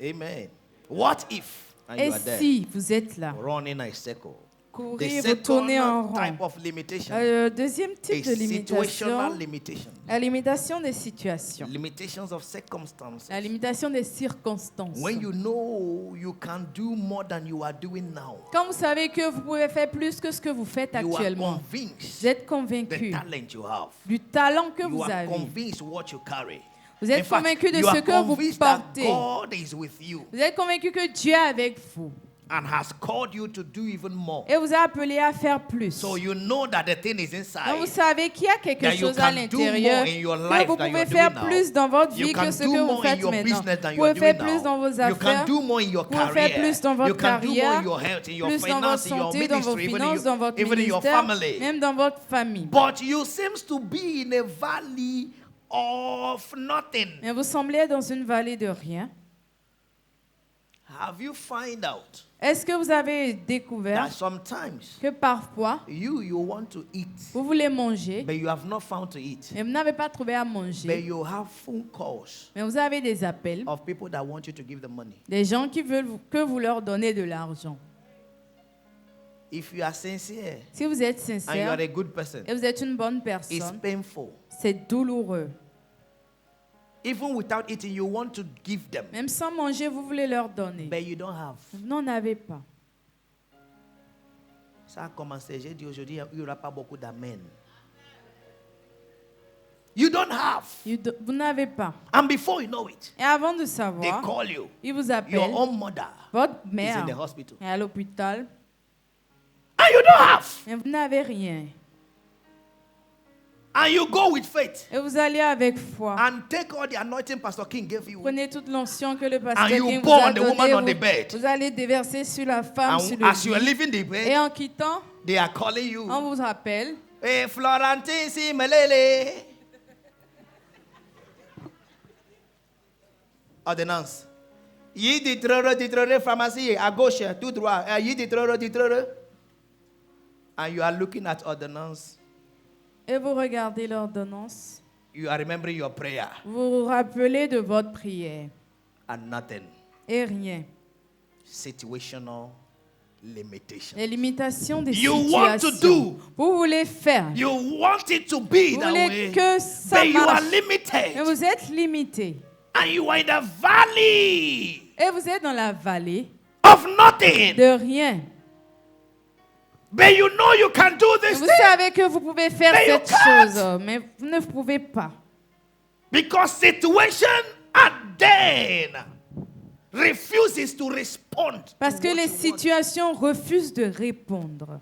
S1: Amen. What if? And
S2: Et
S1: you are there.
S2: si vous êtes là,
S1: Running a circle. The
S2: courir, vous tournez en
S1: second
S2: rond.
S1: type of limitation
S2: Deuxième type
S1: is
S2: de
S1: situational
S2: limitation,
S1: limitation.
S2: la limitation des situations.
S1: Limitations of circumstances.
S2: La limitation des circonstances.
S1: When you know you can do more than you are doing now,
S2: Quand vous savez que vous pouvez faire plus que ce que vous faites
S1: you are
S2: actuellement,
S1: convinced
S2: vous êtes
S1: the
S2: convaincu
S1: talent you have.
S2: du talent que
S1: You
S2: vous
S1: are
S2: avez.
S1: convinced what you carry.
S2: Vous
S1: In
S2: êtes
S1: fact,
S2: convaincu de
S1: you
S2: ce
S1: are
S2: que vous
S1: convinced that
S2: portez.
S1: God is with you
S2: Vous êtes convaincu que Dieu est avec vous
S1: and has called you to do even more.
S2: et vous a appelé à faire plus.
S1: So you know that the thing is
S2: Donc
S1: inside.
S2: vous savez qu'il y a quelque
S1: That you
S2: chose à
S1: can do
S2: l'intérieur,
S1: more in your
S2: que
S1: life
S2: vous
S1: than
S2: pouvez
S1: you're
S2: faire
S1: doing now.
S2: plus dans votre
S1: You
S2: vie
S1: can
S2: que ce
S1: do
S2: que vous
S1: more in
S2: faites
S1: your
S2: maintenant.
S1: business than
S2: Vous
S1: you're
S2: pouvez faire
S1: doing
S2: plus dans
S1: now.
S2: vos
S1: You can
S2: affaires,
S1: do more in your
S2: vous pouvez faire
S1: career.
S2: plus dans
S1: You
S2: votre
S1: can do more in
S2: carrière,
S1: your health, in your
S2: plus dans votre
S1: finance, in your
S2: santé, dans vos
S1: ministry, even
S2: finances, dans votre
S1: in your
S2: ministère,
S1: family.
S2: même dans votre famille.
S1: But you seems to be in a valley of nothing.
S2: Mais vous semblez être dans une vallée de rien.
S1: Have you find out
S2: Est-ce que vous avez découvert
S1: that sometimes
S2: que parfois,
S1: you want to eat,
S2: vous voulez manger,
S1: but you have not found to eat,
S2: mais vous n'avez pas trouvé à
S1: but
S2: manger,
S1: you have phone calls
S2: mais vous avez des appels,
S1: of people that want you to give them money.
S2: des gens qui veulent que vous leur donnez de l'argent.
S1: If you are sincere
S2: Si vous êtes
S1: and you
S2: sincère
S1: are a good person,
S2: et vous êtes une bonne
S1: it's
S2: personne,
S1: painful.
S2: c'est douloureux.
S1: Even without eating, you want to give them,
S2: Même sans manger, vous voulez leur donner.
S1: but you don't have.
S2: Vous n'en avez pas.
S1: Ça a commencé. J'ai dit aujourd'hui, il n'y aura pas beaucoup d'amen. You don't have.
S2: Vous n'avez pas.
S1: And before you know it,
S2: Et avant de
S1: they
S2: savoir,
S1: call you.
S2: ils vous
S1: Your
S2: appellent.
S1: own mother
S2: Votre
S1: is in
S2: mère
S1: the hospital.
S2: est à l'hôpital.
S1: And you don't have.
S2: Mais vous n'avez rien.
S1: And you go with faith.
S2: Et vous allez avec foi.
S1: And take all the anointing Pastor King gave you.
S2: Prenez toute l'onction que le
S1: And
S2: pasteur
S1: you
S2: King vous
S1: pour
S2: a
S1: on the woman on the
S2: donnée.
S1: bed.
S2: Vous allez déverser sur la femme, sur
S1: And
S2: le
S1: as you are
S2: lit.
S1: leaving the
S2: Et
S1: bed,
S2: en quittant,
S1: they are calling you.
S2: on vous appelle.
S1: Hey, Florentine Simelele. Ordonnance. Yi ditrere, pharmacie, à gauche, tout droit. Yi ditrere. And you are looking at ordonnance.
S2: Et vous regardez l'ordonnance.
S1: You are remembering your prayer.
S2: Vous vous rappelez de votre prière.
S1: And nothing.
S2: Et rien.
S1: Situational limitation.
S2: Les limitations des
S1: You want to
S2: situations.
S1: do.
S2: Vous voulez faire.
S1: You want it to be
S2: Vous
S1: that
S2: voulez
S1: way.
S2: que ça
S1: But you are
S2: marche. Mais
S1: limited.
S2: vous êtes limité.
S1: And you are in the valley
S2: Et vous êtes dans la vallée
S1: of nothing.
S2: de rien.
S1: But you know you can do
S2: Et
S1: this
S2: vous
S1: thing.
S2: savez que vous pouvez faire
S1: Mais you
S2: cette
S1: can't.
S2: chose, mais vous ne pouvez pas.
S1: Because situation and then refuses to respond.
S2: Parce
S1: to
S2: que
S1: what
S2: les
S1: you want.
S2: situations refusent de répondre.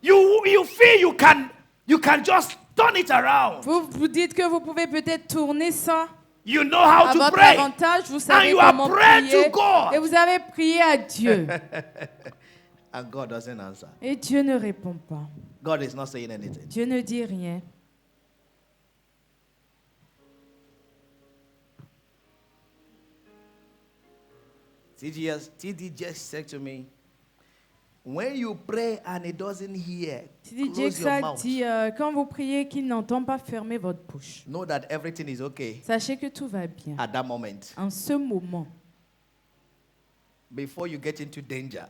S1: You feel you can just turn it around.
S2: Vous vous dites que vous pouvez peut-être tourner ça
S1: You know how
S2: à
S1: to
S2: votre
S1: pray.
S2: avantage. Vous savez
S1: you are
S2: comment
S1: praying
S2: prier.
S1: to God.
S2: Et vous avez prié à Dieu.
S1: And God doesn't answer.
S2: Et Dieu ne répond pas.
S1: God is not saying anything.
S2: Dieu ne dit rien.
S1: TD just said to me, when you pray and it doesn't hear,
S2: TD
S1: close your
S2: Jakes
S1: mouth.
S2: dit, quand vous priez qu'il n'entend pas, fermez votre bouche.
S1: Know that everything is okay
S2: Sachez que tout va bien.
S1: at that moment.
S2: En ce moment,
S1: Before you get into danger,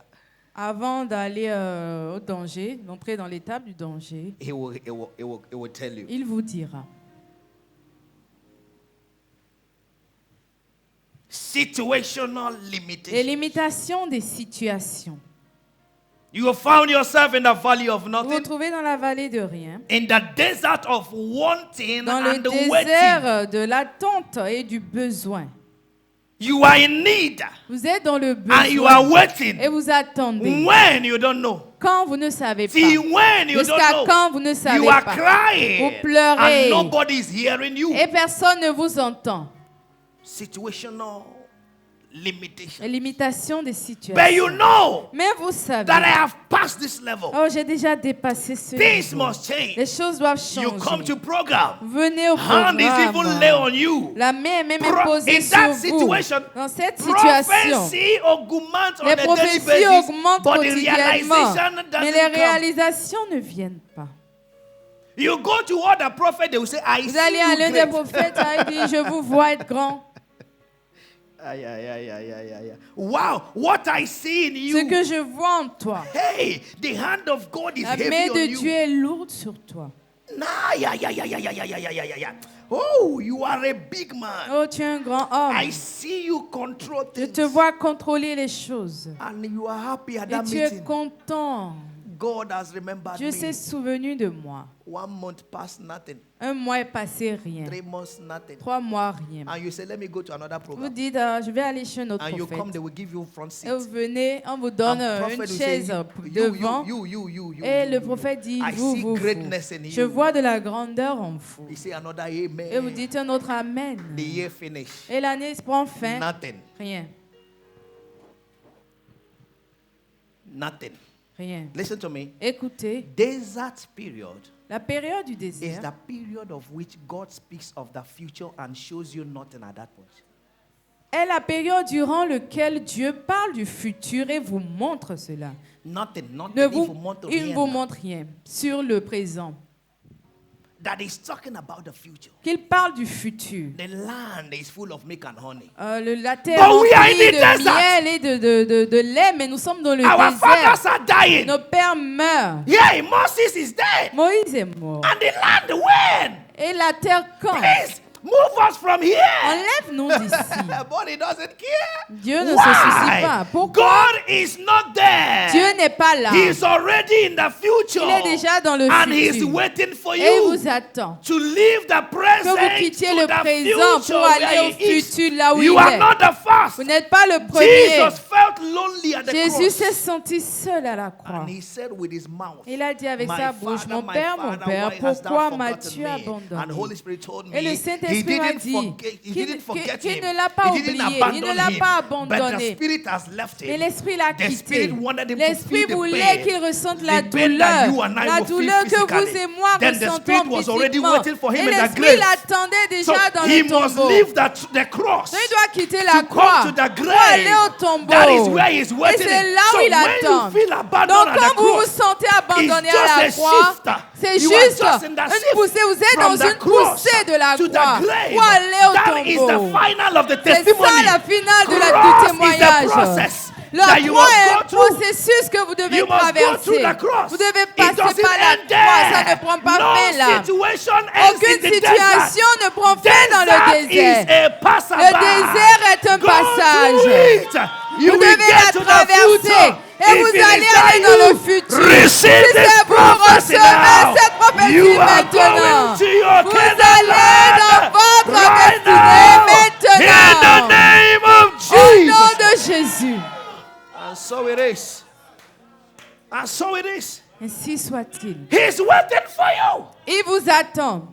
S2: avant d'aller au danger, d'entrer dans l'étape du danger,
S1: he will tell you.
S2: il vous dira.
S1: Situational
S2: Les
S1: limitation.
S2: limitations des situations.
S1: You have found yourself in the valley of
S2: Vous vous
S1: nothing,
S2: trouvez dans la vallée de rien,
S1: in the desert of wanting
S2: dans le
S1: and waiting.
S2: désert de l'attente et du besoin.
S1: You are in need
S2: Vous êtes dans le
S1: and you are
S2: besoin
S1: waiting.
S2: et vous attendez.
S1: When you don't know.
S2: Quand vous ne savez pas.
S1: See, when you don't
S2: Jusqu'à
S1: know.
S2: quand vous ne savez
S1: You are
S2: pas.
S1: crying
S2: Vous pleurez.
S1: and nobody is hearing you.
S2: Et personne ne vous entend.
S1: Situational limitation.
S2: Les limitations des
S1: But
S2: situations.
S1: you know
S2: Mais vous savez.
S1: that I have passed this level.
S2: Oh, j'ai déjà dépassé ce
S1: Things
S2: niveau.
S1: must change.
S2: Les choses doivent
S1: You come
S2: changer.
S1: to program.
S2: Venez au
S1: Hand is even lay
S2: programme.
S1: on you.
S2: La main est même
S1: Pro-
S2: posée
S1: in
S2: sur
S1: that
S2: vous.
S1: situation,
S2: Dans cette situation,
S1: Prophecy augments on
S2: les
S1: a daily
S2: prophéties
S1: basis,
S2: augmentent
S1: but the
S2: quotidiennement.
S1: realization
S2: Mais
S1: doesn't
S2: les
S1: come.
S2: réalisations ne viennent pas.
S1: You go to other prophet, they will say, I
S2: Vous
S1: see
S2: allez à
S1: you
S2: l'un des
S1: great.
S2: prophètes et il dit, je vous vois être grand.
S1: Aïe, aïe, aïe, aïe, aïe, aïe. Wow, what I see in
S2: Ce
S1: you.
S2: que je vois en toi.
S1: Hey, the hand of God is
S2: La
S1: heavy
S2: main
S1: on
S2: de
S1: you.
S2: Dieu est lourde sur toi.
S1: Nah, yeah, yeah, yeah, yeah, yeah, yeah, yeah, yeah, yeah, yeah. Oh, you are a big man.
S2: Oh, tu es un grand homme.
S1: I see you control
S2: Je
S1: things.
S2: te vois contrôler les choses.
S1: And you are happy at
S2: Et
S1: that
S2: tu es
S1: meeting.
S2: content.
S1: God has remembered
S2: Dieu s'est
S1: me.
S2: souvenu de moi.
S1: 1 month past nothing.
S2: Un mois est passé, rien.
S1: 3 months nothing.
S2: 3 mois, rien.
S1: And you say, let me go to another
S2: Vous
S1: program.
S2: dites, je vais aller chez notre
S1: And you come,
S2: prophète.
S1: they will give you front seat.
S2: Et vous venez, on vous donne
S1: And prophet
S2: une
S1: will say,
S2: chaise devant.
S1: you,
S2: Et le
S1: you.
S2: prophète dit,
S1: I
S2: vous,
S1: see
S2: vous,
S1: greatness in
S2: vous.
S1: you.
S2: Je vois de la grandeur en vous.
S1: You say another
S2: Et vous
S1: amen.
S2: dites un autre amen.
S1: The year finish.
S2: Et l'année prend fin.
S1: Nothing.
S2: Rien.
S1: Nothing.
S2: Rien.
S1: Listen to me.
S2: Écoutez,
S1: Desert period
S2: la période du
S1: is
S2: désert
S1: the period of which God speaks of the future and shows you nothing at that point.
S2: est la période durant laquelle Dieu parle du futur et vous montre cela.
S1: Nothing, nothing.
S2: Ne
S1: Il
S2: vous,
S1: vous montre
S2: il ne
S1: rien.
S2: vous montre rien sur le présent.
S1: That is talking about the future.
S2: Qu'il parle du futur.
S1: The land is full of milk and honey.
S2: La terre
S1: But we are in
S2: remplie
S1: the
S2: de
S1: desert.
S2: miel et de lait, mais nous sommes dans le
S1: Our fathers
S2: désert.
S1: are dying.
S2: Nos pères meurent.
S1: Yeah, Moses is dead.
S2: Moïse est mort.
S1: And the land when?
S2: Et la terre quand?
S1: Please move us from here.
S2: Enlève-nous d'ici.
S1: But he doesn't care.
S2: Dieu ne se soucie pas.
S1: Why?
S2: Pourquoi?
S1: God is not there.
S2: Dieu n'est pas là.
S1: He is already in the future.
S2: Il est déjà dans le
S1: And he is
S2: futur.
S1: waiting for
S2: Et il
S1: you
S2: vous attend.
S1: to leave the
S2: Que
S1: present
S2: vous quittiez
S1: to
S2: le
S1: the
S2: présent
S1: future
S2: pour aller
S1: where
S2: au
S1: he is.
S2: futur là où
S1: You
S2: il
S1: are
S2: est.
S1: not the first.
S2: Vous n'êtes pas le premier.
S1: Jesus felt lonely at the
S2: Jésus
S1: cross.
S2: s'est senti seul à la croix.
S1: And he said with his mouth,
S2: Il a dit avec
S1: My
S2: sa bouche,
S1: Father,
S2: mon
S1: my
S2: Père,
S1: Father,
S2: why
S1: hast thou
S2: pourquoi
S1: forgotten
S2: m'as-tu
S1: me? And
S2: abandonné?
S1: Holy Spirit told me
S2: Et le
S1: he
S2: Saint-Esprit m'a
S1: didn't
S2: dit
S1: forget
S2: qu'il
S1: him.
S2: ne l'a pas
S1: He didn't
S2: oublié, il ne
S1: abandon
S2: l'a
S1: him.
S2: pas
S1: But the
S2: abandonné.
S1: Spirit has left
S2: Mais
S1: him.
S2: l'Esprit l'a
S1: The
S2: quitté.
S1: Spirit wanted him to
S2: L'Esprit
S1: feel the
S2: voulait
S1: pain.
S2: qu'il ressente la
S1: The pain that you
S2: douleur.
S1: and I
S2: La
S1: will feel
S2: douleur que vous
S1: physically.
S2: et moi
S1: Then the
S2: ressentons
S1: Spirit was already
S2: physiquement.
S1: waiting for him
S2: Et
S1: in the
S2: l'Esprit
S1: grave.
S2: l'attendait
S1: So
S2: déjà dans
S1: he
S2: le
S1: must
S2: tombeau.
S1: leave the cross.
S2: Donc il doit quitter la
S1: to
S2: croix
S1: come to the
S2: pour aller au
S1: grave.
S2: tombeau.
S1: That is where he's
S2: Et
S1: waiting.
S2: c'est là
S1: So
S2: où il
S1: when
S2: attend.
S1: you feel abandoned
S2: Donc
S1: at the
S2: quand vous vous
S1: cross,
S2: sentez abandonné
S1: it's
S2: à la
S1: just a
S2: croix,
S1: shift.
S2: c'est
S1: You are
S2: juste
S1: just in the
S2: une
S1: shift
S2: poussée. Vous êtes
S1: from
S2: dans
S1: the
S2: une
S1: cross
S2: poussée de la
S1: to the
S2: croix
S1: grave.
S2: pour aller au
S1: That is the
S2: tombeau.
S1: final of the
S2: C'est
S1: testimony.
S2: ça la finale du
S1: Cross is the
S2: témoignage.
S1: process.
S2: La
S1: you
S2: croix
S1: must
S2: est
S1: go
S2: un
S1: through.
S2: processus que vous devez
S1: You must go
S2: traverser.
S1: through the cross.
S2: Vous devez
S1: It
S2: passer
S1: doesn't
S2: par la
S1: end
S2: croix. Ça
S1: there.
S2: ne prend pas
S1: No
S2: fin là.
S1: situation ends
S2: Aucune
S1: in the
S2: situation
S1: desert.
S2: ne prend fin dans le désert.
S1: Is a passerby.
S2: Le désert est un
S1: Go
S2: passage.
S1: through it. You
S2: Vous
S1: will
S2: devez
S1: get
S2: la
S1: to the
S2: traverser
S1: future.
S2: et
S1: If
S2: vous
S1: it is
S2: allez
S1: that
S2: aller dans le
S1: you
S2: futur.
S1: receive
S2: Si
S1: this
S2: c'est vous
S1: prophecy
S2: recevez
S1: now,
S2: cette prophétie
S1: you are
S2: maintenant,
S1: going to your
S2: vous allez dans votre
S1: right
S2: destinée
S1: now. In the
S2: maintenant.
S1: name of
S2: Au nom
S1: Jesus.
S2: de Jésus.
S1: And so it is. And so it is.
S2: Ainsi soit-il.
S1: He's waiting for you.
S2: Il vous attend.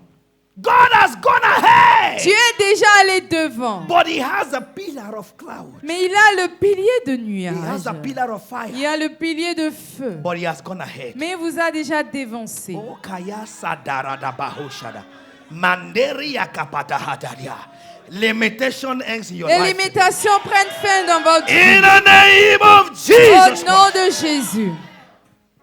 S1: God has gone ahead.
S2: Tu es déjà allé devant.
S1: But he has a pillar of cloud.
S2: Mais il a le pilier de
S1: He has
S2: nuage.
S1: a pillar of fire.
S2: Il a le pilier de feu.
S1: But he has gone ahead.
S2: Mais il vous a déjà dévancé.
S1: Oh, kaya sadara da bahoshada. Manderi yakapata hadaria. Limitation ends in your
S2: Les
S1: life.
S2: limitations prennent fin dans votre
S1: In
S2: vie.
S1: the name of
S2: Au
S1: Jesus.
S2: nom de Jésus.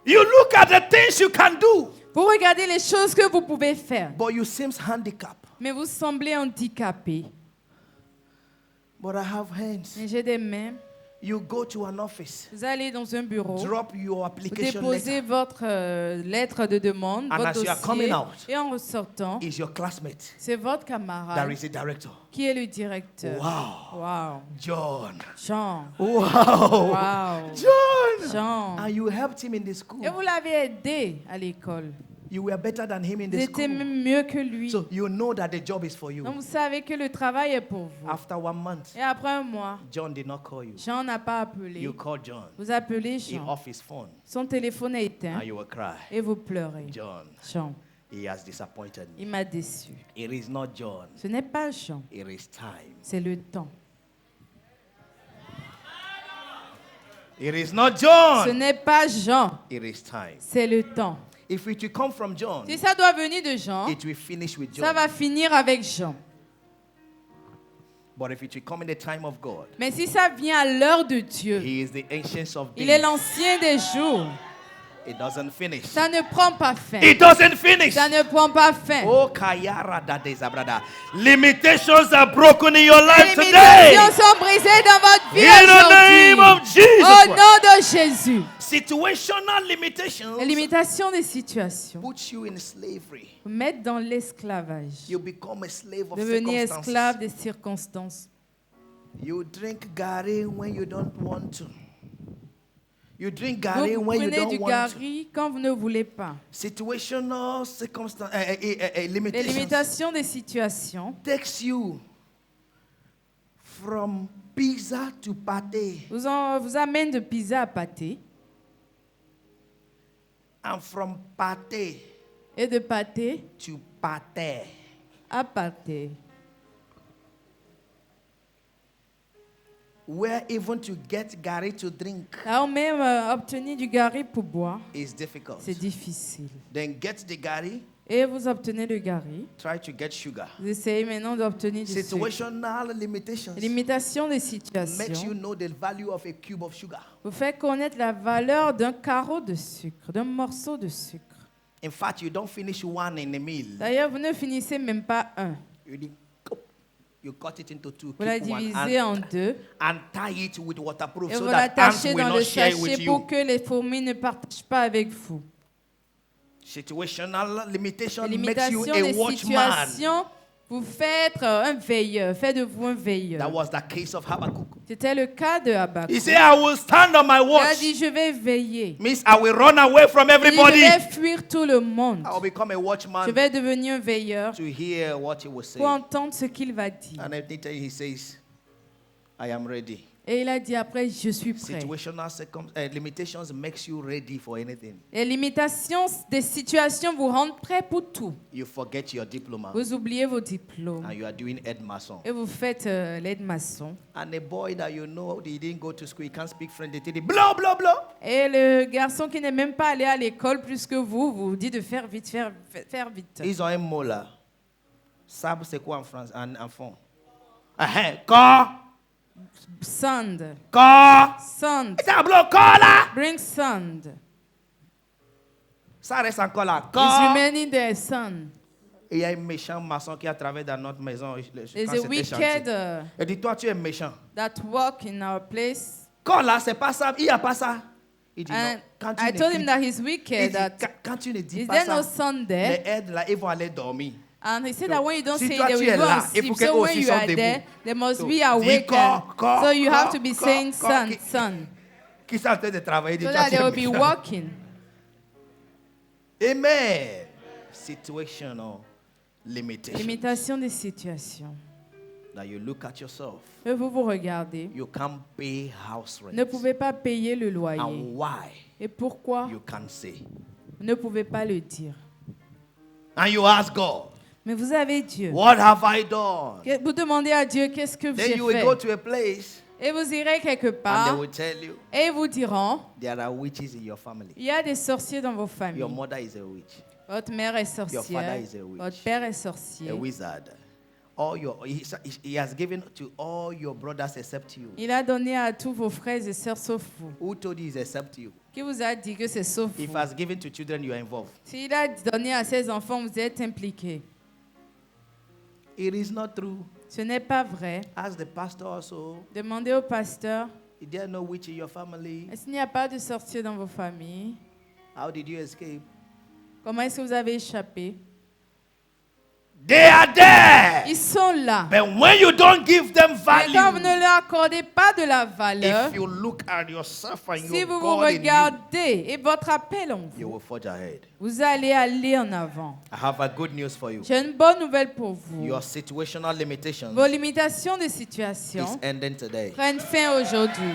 S1: You look at the things you can do,
S2: Vous regardez les choses que vous pouvez faire.
S1: but you seem handicapped.
S2: Mais vous semblez handicapé.
S1: But I have hands.
S2: Mais j'ai des mains.
S1: You go to an office,
S2: Vous allez dans un bureau.
S1: drop your
S2: Vous
S1: application
S2: déposez
S1: letter.
S2: votre lettre de demande,
S1: And
S2: votre
S1: as you are coming
S2: dossier.
S1: out,
S2: Et en ressortant,
S1: Is your classmate
S2: c'est votre
S1: that
S2: camarade
S1: is the director.
S2: qui est le directeur.
S1: Wow.
S2: Wow.
S1: John.
S2: Jean.
S1: Wow.
S2: Wow.
S1: John.
S2: Jean.
S1: And you helped him in the
S2: Et
S1: school.
S2: vous l'avez aidé à l'école.
S1: You were better than him in
S2: Vous
S1: the
S2: étiez
S1: school.
S2: même mieux que lui.
S1: So you know that the job is for you.
S2: Donc vous savez que le travail est pour vous.
S1: After 1 month,
S2: Et après un mois,
S1: John did not call you.
S2: Jean n'a pas appelé.
S1: You called John.
S2: Vous appelez
S1: He
S2: Jean.
S1: off his phone.
S2: Son téléphone est éteint
S1: And you will cry.
S2: et vous pleurez.
S1: John,
S2: Jean,
S1: he has disappointed me.
S2: il m'a déçu.
S1: It is not John.
S2: Ce n'est pas Jean,
S1: It is time.
S2: c'est le temps.
S1: It is not
S2: Ce
S1: John.
S2: n'est pas Jean,
S1: It is time.
S2: c'est le temps.
S1: If it will come from John,
S2: Si ça doit venir de Jean,
S1: it will finish with
S2: ça
S1: John.
S2: va finir avec Jean.
S1: But if it will come in the time of God,
S2: Mais si ça vient à l'heure de Dieu,
S1: he is the ancient of
S2: il est
S1: days.
S2: l'ancien des jours.
S1: It doesn't finish.
S2: Ça ne prend pas fin.
S1: It doesn't finish.
S2: Ça ne prend pas fin.
S1: Oh, Kayara Dadeza, brother. Limitations are broken in your
S2: Les
S1: life today.
S2: limitations sont brisées dans votre vie
S1: In the name of
S2: aujourd'hui.
S1: Jesus
S2: Au
S1: Christ.
S2: nom de Jésus.
S1: Situational limitations
S2: Les limitations des situations
S1: put you in slavery.
S2: vous mettent dans l'esclavage.
S1: You become a slave of
S2: Devenir
S1: circumstances.
S2: esclave des circonstances.
S1: You drink gari when you don't want to. You drink
S2: Vous,
S1: gari
S2: vous
S1: when you
S2: prenez du
S1: don't want to.
S2: gari quand vous ne voulez pas.
S1: Situational circumstances,
S2: Les
S1: limitations
S2: limitations des situations
S1: takes you from pizza to pâté,
S2: vous amènent de pizza à pâté
S1: and from pâté
S2: et de pâté
S1: to pâté.
S2: à pâté.
S1: Where even to get gari to drink
S2: Là où même obtenir du gari pour boire,
S1: is difficult.
S2: c'est difficile.
S1: Then get the gari,
S2: Et vous obtenez le gari.
S1: try to get sugar.
S2: Vous essayez maintenant d'obtenir du sucre.
S1: Situational limitations
S2: Limitation des
S1: makes you
S2: situations
S1: know the value of a cube of sugar.
S2: vous fait connaître la valeur d'un carreau de sucre, d'un morceau de sucre.
S1: In fact, you don't finish one in a meal.
S2: D'ailleurs, vous ne finissez même pas un.
S1: You cut it into two,
S2: Vous la
S1: keep one,
S2: divisez en deux
S1: and tie it with waterproof
S2: et
S1: so
S2: vous
S1: that ants
S2: l'attachez
S1: will
S2: dans
S1: not
S2: le
S1: share it with
S2: sachet pour
S1: you.
S2: que les fourmis ne partagent pas avec vous.
S1: Situational limitation
S2: Les
S1: makes you
S2: limitations
S1: a
S2: des
S1: watchman.
S2: situations vous faites un veilleur, fait de vous un
S1: That
S2: veilleur.
S1: was the case of Habakkuk.
S2: C'était le cas de
S1: He
S2: Habakkuk.
S1: said, I will stand on my
S2: Il a
S1: watch.
S2: dit, je vais veiller.
S1: Means I will run away from
S2: Il dit,
S1: everybody.
S2: je vais fuir tout le monde.
S1: I will become a
S2: Je
S1: watchman
S2: vais devenir un veilleur
S1: to hear what he will say.
S2: pour entendre ce qu'il va dire.
S1: And every time he says, I am ready.
S2: Et il a dit après, je suis prêt.
S1: Situational limitations makes you ready for anything.
S2: Les limitations des situations vous rendent prêt pour tout.
S1: You forget your diploma
S2: Vous oubliez vos diplômes
S1: and you are doing head mason.
S2: et vous faites l'aide-maçon.
S1: And a boy that you know, he didn't go to school, he can't speak French, they tell him, blah, blah, blah.
S2: Et le garçon qui n'est même pas allé à l'école plus que vous dit de faire vite, faire vite.
S1: Ils ont un mot là. Sable, c'est quoi en France, en fond? Corps.
S2: Sand.
S1: Corps.
S2: Sand.
S1: C'est un bloc, corps là.
S2: Bring sand.
S1: Ça reste encore là.
S2: Is
S1: Corps.
S2: remaining there, sand.
S1: Et il y a un méchant maçon qui a travaillé dans notre maison.
S2: There's a wicked
S1: Et dis-toi, tu es méchant.
S2: that walk in our place.
S1: Quand là, c'est pas ça, il n'y a pas ça. Il dit non.
S2: And
S1: Quand tu
S2: I
S1: ne
S2: told
S1: dis-
S2: him that he's
S1: il
S2: wicked,
S1: dit,
S2: that
S1: quand tu ne dis
S2: is
S1: pas
S2: there
S1: ça,
S2: no sun there?
S1: les aides là, ils vont aller dormir.
S2: And he said that when you don't
S1: Si
S2: say
S1: toi,
S2: it, they
S1: tu
S2: will
S1: es
S2: go
S1: là,
S2: and
S1: il faut
S2: sleep.
S1: qu'eux
S2: So when
S1: aussi
S2: you
S1: sont
S2: are there,
S1: debout.
S2: they must
S1: So,
S2: be awake.
S1: dis
S2: So you have to be
S1: co-
S2: saying
S1: co-
S2: sun,
S1: qui-
S2: sun.
S1: Qui sont en train de travailler.
S2: So
S1: dis,
S2: that
S1: toi,
S2: they
S1: tu
S2: will
S1: es
S2: be
S1: méchant.
S2: walking.
S1: Amen. Situational limitations.
S2: Limitation des situations.
S1: Now you look at yourself.
S2: Et vous vous regardez.
S1: You can't pay house rent.
S2: Ne pouvez pas payer le loyer.
S1: And why?
S2: Et pourquoi?
S1: You can't say.
S2: Vous ne pouvez pas le dire.
S1: And you ask God,
S2: Mais vous avez Dieu.
S1: what have I done?
S2: Vous demandez à Dieu qu'est-ce que
S1: Then
S2: j'ai
S1: you will go
S2: fait.
S1: to a place
S2: Et vous irez quelque
S1: and they
S2: part
S1: will tell you
S2: et ils vous diront,
S1: there are witches in your family.
S2: il y a des sorciers dans vos familles.
S1: Your mother is a witch,
S2: Votre mère est
S1: father
S2: sorcière.
S1: is a witch.
S2: Votre père est sorcier.
S1: a wizard. He has given to all your brothers except you.
S2: Il a donné à tous vos frères et sœurs sauf vous.
S1: Who told you it's except you?
S2: Qui vous a dit que c'est sauf
S1: If
S2: vous?
S1: has given to children, you are involved.
S2: S'il a donné à ses enfants, vous êtes impliqués.
S1: It is not true.
S2: Ce n'est pas vrai.
S1: Ask the pastor also.
S2: Demandez au pasteur,
S1: Is there no witch in your family?
S2: est-ce qu'il n'y a pas de sorcier dans vos familles?
S1: How did you escape?
S2: Comment est-ce que vous avez échappé?
S1: They are there.
S2: Ils sont là.
S1: But when you don't give them
S2: Mais quand vous
S1: value,
S2: ne leur accordez pas de la valeur,
S1: if you look at yourself and
S2: si
S1: your
S2: vous vous
S1: God in you,
S2: regardez et votre appel en
S1: you
S2: vous,
S1: will forge ahead.
S2: vous allez aller en avant.
S1: I have a good news for you.
S2: J'ai une bonne nouvelle pour vous.
S1: Your situational limitations
S2: Vos limitations de
S1: is
S2: situation
S1: ending today.
S2: prennent fin aujourd'hui.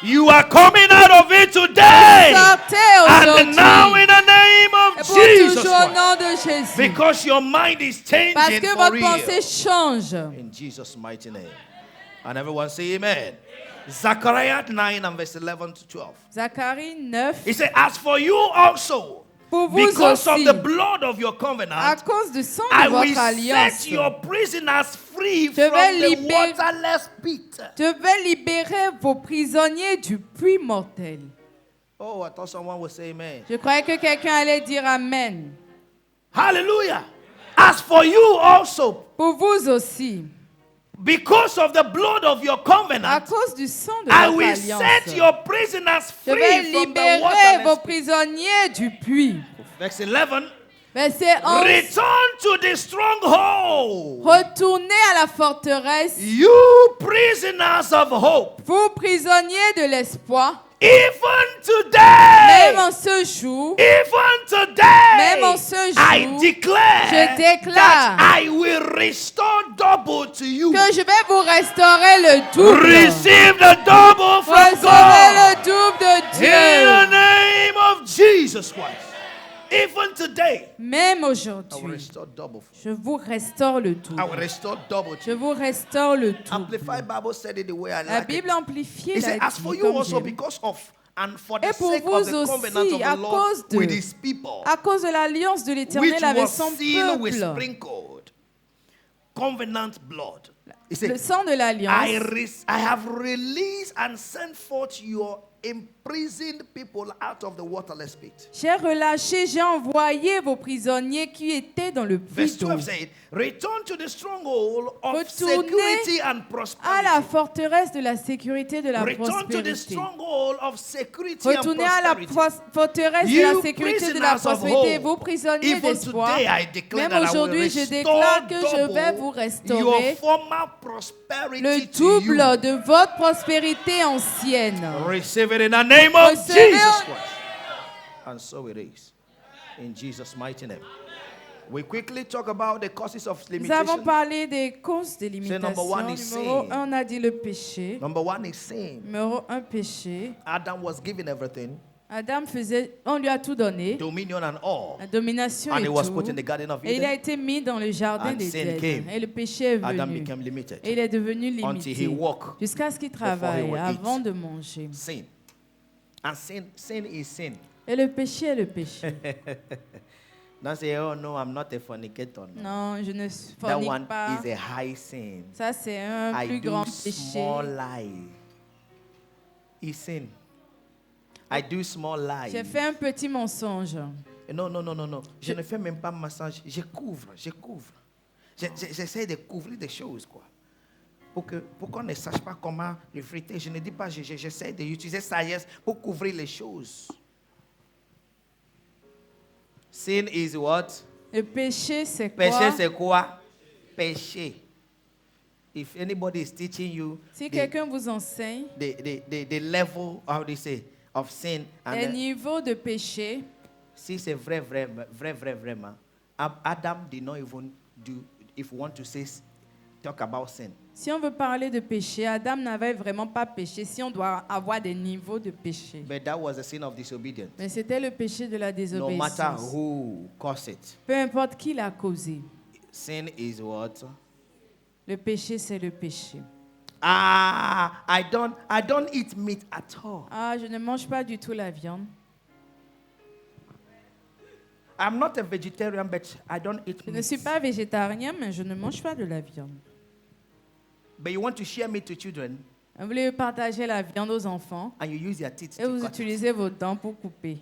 S1: You are coming out of it today.
S2: Sortez
S1: And now
S2: aujourd'hui.
S1: in the name
S2: Et
S1: of
S2: pour
S1: Jesus
S2: toujours au
S1: Christ.
S2: nom de Jésus.
S1: Because your mind is
S2: Parce
S1: changing
S2: que
S1: for
S2: votre pensée
S1: real.
S2: change.
S1: In Jesus' mighty name. And everyone say amen. Zechariah 9 and verse 11 to 12.
S2: Zacharie 9.
S1: He said, as for you also,
S2: Pour vous
S1: because of
S2: aussi,
S1: the blood of your
S2: à
S1: covenant,
S2: cause du sang
S1: I
S2: de
S1: will
S2: votre alliance,
S1: set your prisoners free
S2: Je vais
S1: from the
S2: libérer-
S1: waterless pit.
S2: je vais libérer vos prisonniers du puits mortel.
S1: Oh, I thought someone would say amen.
S2: Je croyais que quelqu'un allait dire Amen.
S1: Hallelujah. As for you also,
S2: Pour vous aussi,
S1: because of the blood of your
S2: à
S1: covenant,
S2: cause du sang de
S1: I
S2: votre
S1: will
S2: alliance,
S1: set your prisoners
S2: je vais
S1: free from the
S2: libérer
S1: waterless
S2: vos
S1: pit.
S2: prisonniers du puits.
S1: Verse 11.
S2: Verset 11.
S1: Return to the stronghold.
S2: Retournez à la forteresse,
S1: You prisoners of hope.
S2: vous prisonniers de l'espoir.
S1: Even today.
S2: Même en ce jour,
S1: Even today.
S2: Même en ce jour,
S1: I declare
S2: je déclare
S1: that I will restore double to you.
S2: que je vais vous restaurer le double.
S1: Receive the double from
S2: Recevez
S1: God.
S2: le double de
S1: In
S2: Dieu.
S1: the name of Jesus Christ. Even today,
S2: Même
S1: I will
S2: aujourd'hui,
S1: restore double.
S2: je vous restore le
S1: I
S2: double.
S1: will restore double to
S2: Je
S1: you.
S2: vous restore le double.
S1: Amplified Bible said it the way I
S2: La
S1: like
S2: Bible
S1: it.
S2: amplifiée
S1: He
S2: l'a
S1: said, as for
S2: dit
S1: you
S2: comme
S1: also,
S2: j'aime.
S1: because of and for
S2: Et
S1: the
S2: pour
S1: sake
S2: vous
S1: of the
S2: aussi,
S1: covenant of
S2: à
S1: the Lord
S2: cause de-
S1: with his people,
S2: À cause de l'alliance de l'Éternel
S1: which
S2: avec
S1: was
S2: son
S1: sealed with
S2: peuple,
S1: sprinkled covenant blood. He
S2: le
S1: said,
S2: sang de l'alliance,
S1: I have released and sent forth your imprisoned people out of the waterless pit.
S2: j'ai relâché, j'ai envoyé vos prisonniers qui étaient dans le puits
S1: Verse
S2: d'eau
S1: 12 said, return to the stronghold of
S2: Retournez
S1: security and
S2: à la
S1: prosperity.
S2: forteresse de la sécurité de la
S1: Return to the
S2: prospérité.
S1: stronghold of security and
S2: Retournez à la
S1: prosperity.
S2: forteresse de la
S1: You
S2: sécurité de la
S1: prisoners of
S2: prospérité,
S1: hope.
S2: vous prisonniers
S1: Even
S2: d'espoir.
S1: today I declare
S2: Même
S1: that I will
S2: aujourd'hui, je
S1: restore
S2: déclare que je
S1: double
S2: vais vous
S1: your
S2: restaurer
S1: former prosperity
S2: le
S1: to you.
S2: double de votre prospérité ancienne.
S1: Receive it in the name of
S2: Recevez-
S1: Jesus Christ. And so it is. In Jesus' mighty name. We quickly talk about the causes of
S2: Nous avons
S1: limitation.
S2: parlé des causes des
S1: number one
S2: limitations.
S1: is
S2: Numéro
S1: sin.
S2: 1, on a dit le péché.
S1: Number one is sin.
S2: Numéro 1, péché.
S1: Adam was given everything,
S2: Adam faisait, on lui a tout donné,
S1: dominion and all.
S2: la domination
S1: And
S2: et
S1: he was
S2: tout.
S1: put in the Garden of
S2: Et il a
S1: Eden.
S2: été mis dans le jardin
S1: And sin
S2: d'Éden.
S1: came.
S2: Et le péché est
S1: Adam
S2: venu.
S1: became limited.
S2: Et il est devenu
S1: Until he
S2: limité.
S1: walked
S2: Jusqu'à ce qu'il
S1: before he
S2: travaille
S1: would eat.
S2: avant de manger.
S1: Sin. And sin is sin.
S2: Et le péché est le péché.
S1: Don't say, oh no, I'm not a fornicator. No.
S2: Non, je ne
S1: That one
S2: fornique pas.
S1: is a high sin.
S2: Ça, c'est un
S1: I
S2: plus
S1: do
S2: grand péché.
S1: small lie. Is sin. I do small lie.
S2: J'ai fait un petit mensonge.
S1: Non. Je ne fais même pas massage. Je couvre. J'essaie de couvrir des choses, quoi. pour qu'on ne sache pas comment refléter. Je ne dis pas, j'essaie d'utiliser sagesse pour couvrir les choses. Sin is what?
S2: Le péché, c'est quoi?
S1: Péché, c'est quoi? Péché. If anybody is teaching you
S2: Si quelqu'un vous enseigne
S1: the level, how do you say, of sin, and
S2: les niveaux de péché,
S1: si c'est vraiment, Adam did not even do, if you want to say, talk about sin.
S2: si on veut parler de péché, Adam n'avait vraiment pas péché. Si on doit avoir des niveaux de péché.
S1: But that was the sin of disobedience.
S2: Mais c'était le péché de la
S1: No matter
S2: désobéissance.
S1: who caused it.
S2: Peu importe qui l'a causé.
S1: Sin is what?
S2: Le péché, c'est le péché.
S1: I don't eat meat at all.
S2: Ah, je ne mange pas du tout la viande.
S1: I'm not a vegetarian, but I don't eat
S2: Je ne
S1: meat.
S2: suis pas végétarien, mais je ne mange pas de la viande.
S1: But you want to share meat to children,
S2: Vous voulez partager la viande aux enfants
S1: and you use your teeth
S2: et
S1: to
S2: vous
S1: cut it.
S2: utilisez vos dents pour couper.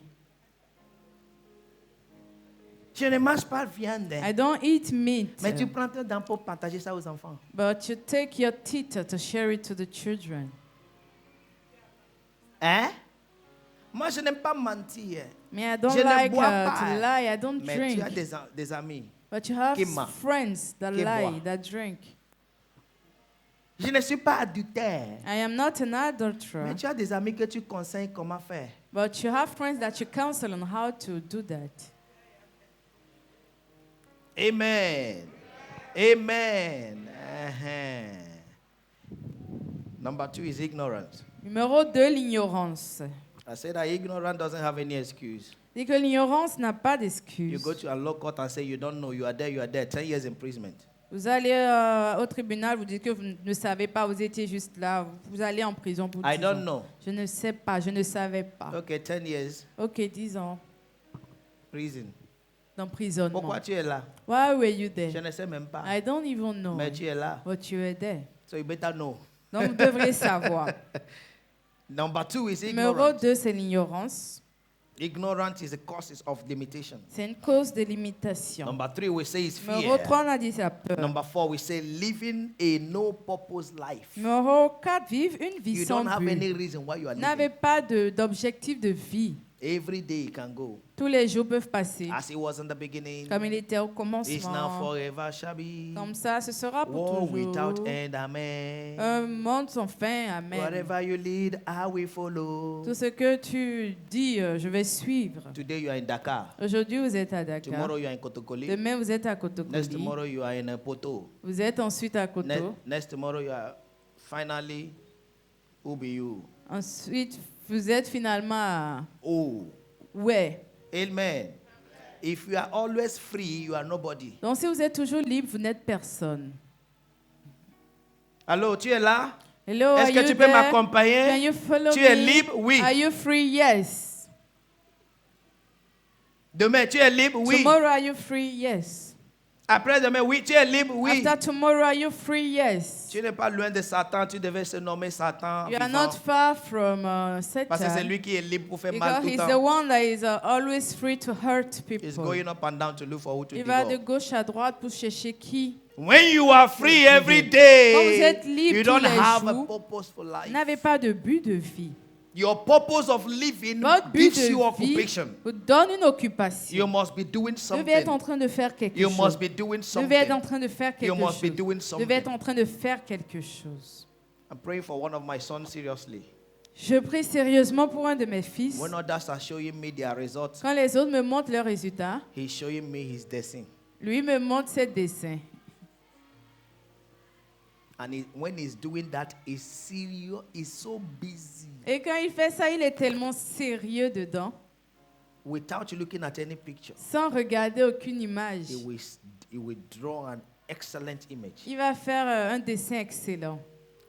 S1: Je ne mange pas de viande.
S2: I don't eat meat,
S1: Mais tu prends tes dents pour partager ça aux enfants.
S2: but you take your teeth to share it to the children.
S1: Hein? Moi, je n'aime pas mentir.
S2: Me, I don't
S1: Je ne
S2: like
S1: bois pas,
S2: to lie. I don't
S1: Mais tu
S2: drink.
S1: as des amis.
S2: But you have
S1: qui ment,
S2: friends that
S1: qui
S2: lie,
S1: boit.
S2: that drink.
S1: Je ne suis pas adultère.
S2: I am not an
S1: Mais
S2: adulterer.
S1: tu as des amis que tu conseilles comment faire.
S2: But you have friends that you counsel on how to do that.
S1: Amen. Amen. Uh-huh. Number 2 is ignorance.
S2: Numéro 2, l'ignorance.
S1: I said that ignorance doesn't have any excuse.
S2: C'est que l'ignorance n'a pas
S1: You
S2: d'excuse.
S1: go to a law court and say you don't know, you are there, 10 years imprisonment.
S2: Vous allez au tribunal, vous dites que vous ne savez pas, vous étiez juste là. Vous allez en prison pour 10
S1: I don't
S2: ans.
S1: know.
S2: Je ne sais pas, je ne savais pas.
S1: Okay, 10 years
S2: Ok, 10 ans
S1: prison.
S2: d'emprisonnement.
S1: Pourquoi tu es là?
S2: Why were you
S1: Je
S2: there?
S1: ne sais même pas.
S2: I don't even know.
S1: Mais tu es là.
S2: But you were there.
S1: So you better know.
S2: Donc vous devriez savoir.
S1: Number 2 is
S2: Numéro
S1: ignorance.
S2: 2, c'est l'ignorance.
S1: Ignorance is a cause of limitation.
S2: C'est une cause de limitation.
S1: Number 3 we say is
S2: Numéro
S1: fear.
S2: 3, on a dit c'est la peur.
S1: Number 4 we say living a no purpose life.
S2: Numéro 4, vivre une vie
S1: You
S2: sans
S1: don't have
S2: but.
S1: any reason why you are
S2: N'avez
S1: living.
S2: pas d'objectif de vie.
S1: Every day it can go.
S2: Tous les jours peuvent passer.
S1: As it was in the beginning,
S2: Comme il était au
S1: it's now
S2: commencement.
S1: forever shall be.
S2: Comme ça, ce sera pour
S1: War
S2: toujours.
S1: without end, amen.
S2: Un monde sans fin. Amen.
S1: Whatever you lead, I will follow.
S2: Tout ce que tu dis, je vais suivre.
S1: Today you are in Dakar.
S2: Aujourd'hui, vous êtes à Dakar.
S1: Tomorrow you are in Kotokoli.
S2: Demain, vous êtes à
S1: Next
S2: Kotokoli.
S1: tomorrow you are in Poto.
S2: Vous êtes ensuite à Koto.
S1: Next tomorrow you are finally Ubiu.
S2: Ensuite, vous êtes finalement à...
S1: Oh,
S2: Ouais.
S1: amen. If you are always free, you are nobody.
S2: Donc, si vous êtes toujours libre, vous n'êtes personne.
S1: Allô, tu es là?
S2: Hello,
S1: Est-ce
S2: are
S1: que
S2: you
S1: tu peux
S2: there? Can
S1: m'accompagner?
S2: you follow
S1: Tu
S2: me?
S1: es libre? Oui.
S2: Are you free? Yes.
S1: Demain, tu es libre? Oui.
S2: Tomorrow, are you free? Yes.
S1: Après demain, oui. Tu es libre? Oui.
S2: After tomorrow, are you free? Yes.
S1: Tu n'es pas loin de Satan, tu devais se nommer Satan.
S2: You are
S1: vivant.
S2: not far from
S1: Parce que c'est
S2: Satan.
S1: lui qui est libre pour faire mal
S2: Because
S1: tout le
S2: he's the
S1: temps.
S2: one that is always free to hurt people.
S1: He's going up and down to look for who to
S2: Il va de
S1: devour.
S2: gauche à droite pour chercher qui.
S1: When you are free every
S2: Quand vous
S1: day,
S2: êtes libre
S1: you
S2: tous
S1: don't
S2: les
S1: have a
S2: jours,
S1: purposeful
S2: Vous
S1: life.
S2: n'avez pas de but de vie.
S1: Your purpose of living
S2: Votre but
S1: gives you
S2: de vie
S1: occupation.
S2: vous donne une occupation.
S1: You must be doing
S2: Vous devez être en
S1: something.
S2: train de faire quelque
S1: You
S2: chose.
S1: must be doing
S2: Vous devez être en
S1: something.
S2: train de faire
S1: You
S2: quelque
S1: must be
S2: chose.
S1: doing
S2: Vous devez être
S1: something.
S2: en train de faire quelque chose.
S1: I'm praying for one of my sons seriously.
S2: Je prie sérieusement pour un de mes fils.
S1: When others are showing me their results,
S2: Quand les autres me montrent leurs résultats,
S1: he's showing me his destin.
S2: lui me montre ses dessins.
S1: And when he's doing that, he's serious, he's so busy.
S2: Et quand il fait ça, il est tellement sérieux dedans,
S1: Without looking at any picture,
S2: sans regarder aucune image.
S1: he will draw an excellent image.
S2: Il va faire un dessin excellent.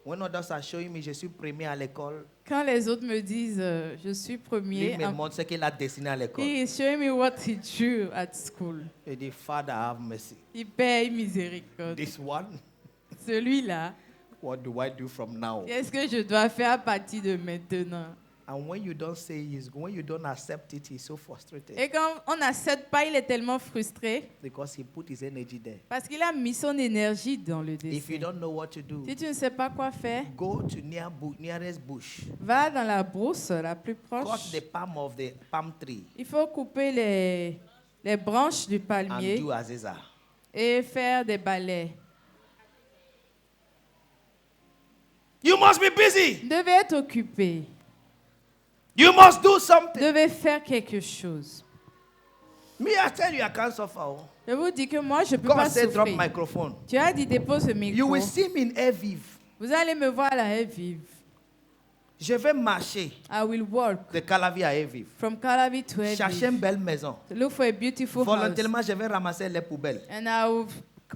S1: When others are showing me, je suis premier à l'école,
S2: Quand les autres me disent je suis
S1: lui
S2: premier,
S1: me montre ce qu'il a dessiné à l'école.
S2: he is showing me what he drew at school.
S1: Et dit, Father, have mercy.
S2: Il paye miséricorde.
S1: This one,
S2: Celui-là,
S1: what do I do from now?
S2: qu'est-ce que je dois faire à partir de maintenant?
S1: And when you don't say when you don't accept it, he's so frustrated.
S2: Et quand on n'accepte pas, il est tellement frustré
S1: Because he put his energy there.
S2: parce qu'il a mis son énergie dans le
S1: If you
S2: dessin.
S1: don't know what to do,
S2: Si tu ne sais pas quoi faire,
S1: go to nearest bush.
S2: va dans la brousse la plus
S1: Cut
S2: proche.
S1: the palm of the palm tree
S2: Il faut couper les branches du
S1: and
S2: palmier
S1: do Aziza.
S2: et faire des balais.
S1: You must be busy.
S2: Vous devez être occupé.
S1: You must do
S2: Vous
S1: something.
S2: devez faire quelque chose.
S1: Me, I tell you, I can't suffer. Oh.
S2: Je vous dis que moi, je ne peux
S1: God
S2: pas
S1: said, drop
S2: souffrir.
S1: microphone.
S2: Tu as dit dépose ce
S1: You
S2: micro.
S1: will see me in air vive.
S2: Vous allez me voir à la haie vive.
S1: Je vais marcher
S2: I will walk
S1: de Calavi à air vive.
S2: from Calavi to haie
S1: Chercher une
S2: vive.
S1: belle maison.
S2: Look for a beautiful house.
S1: Volontairement, je vais ramasser les poubelles.
S2: And I will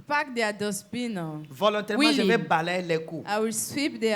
S2: pack their dustbin.
S1: Volontairement, je
S2: Willing.
S1: vais balayer les coups.
S2: I will sweep
S1: Les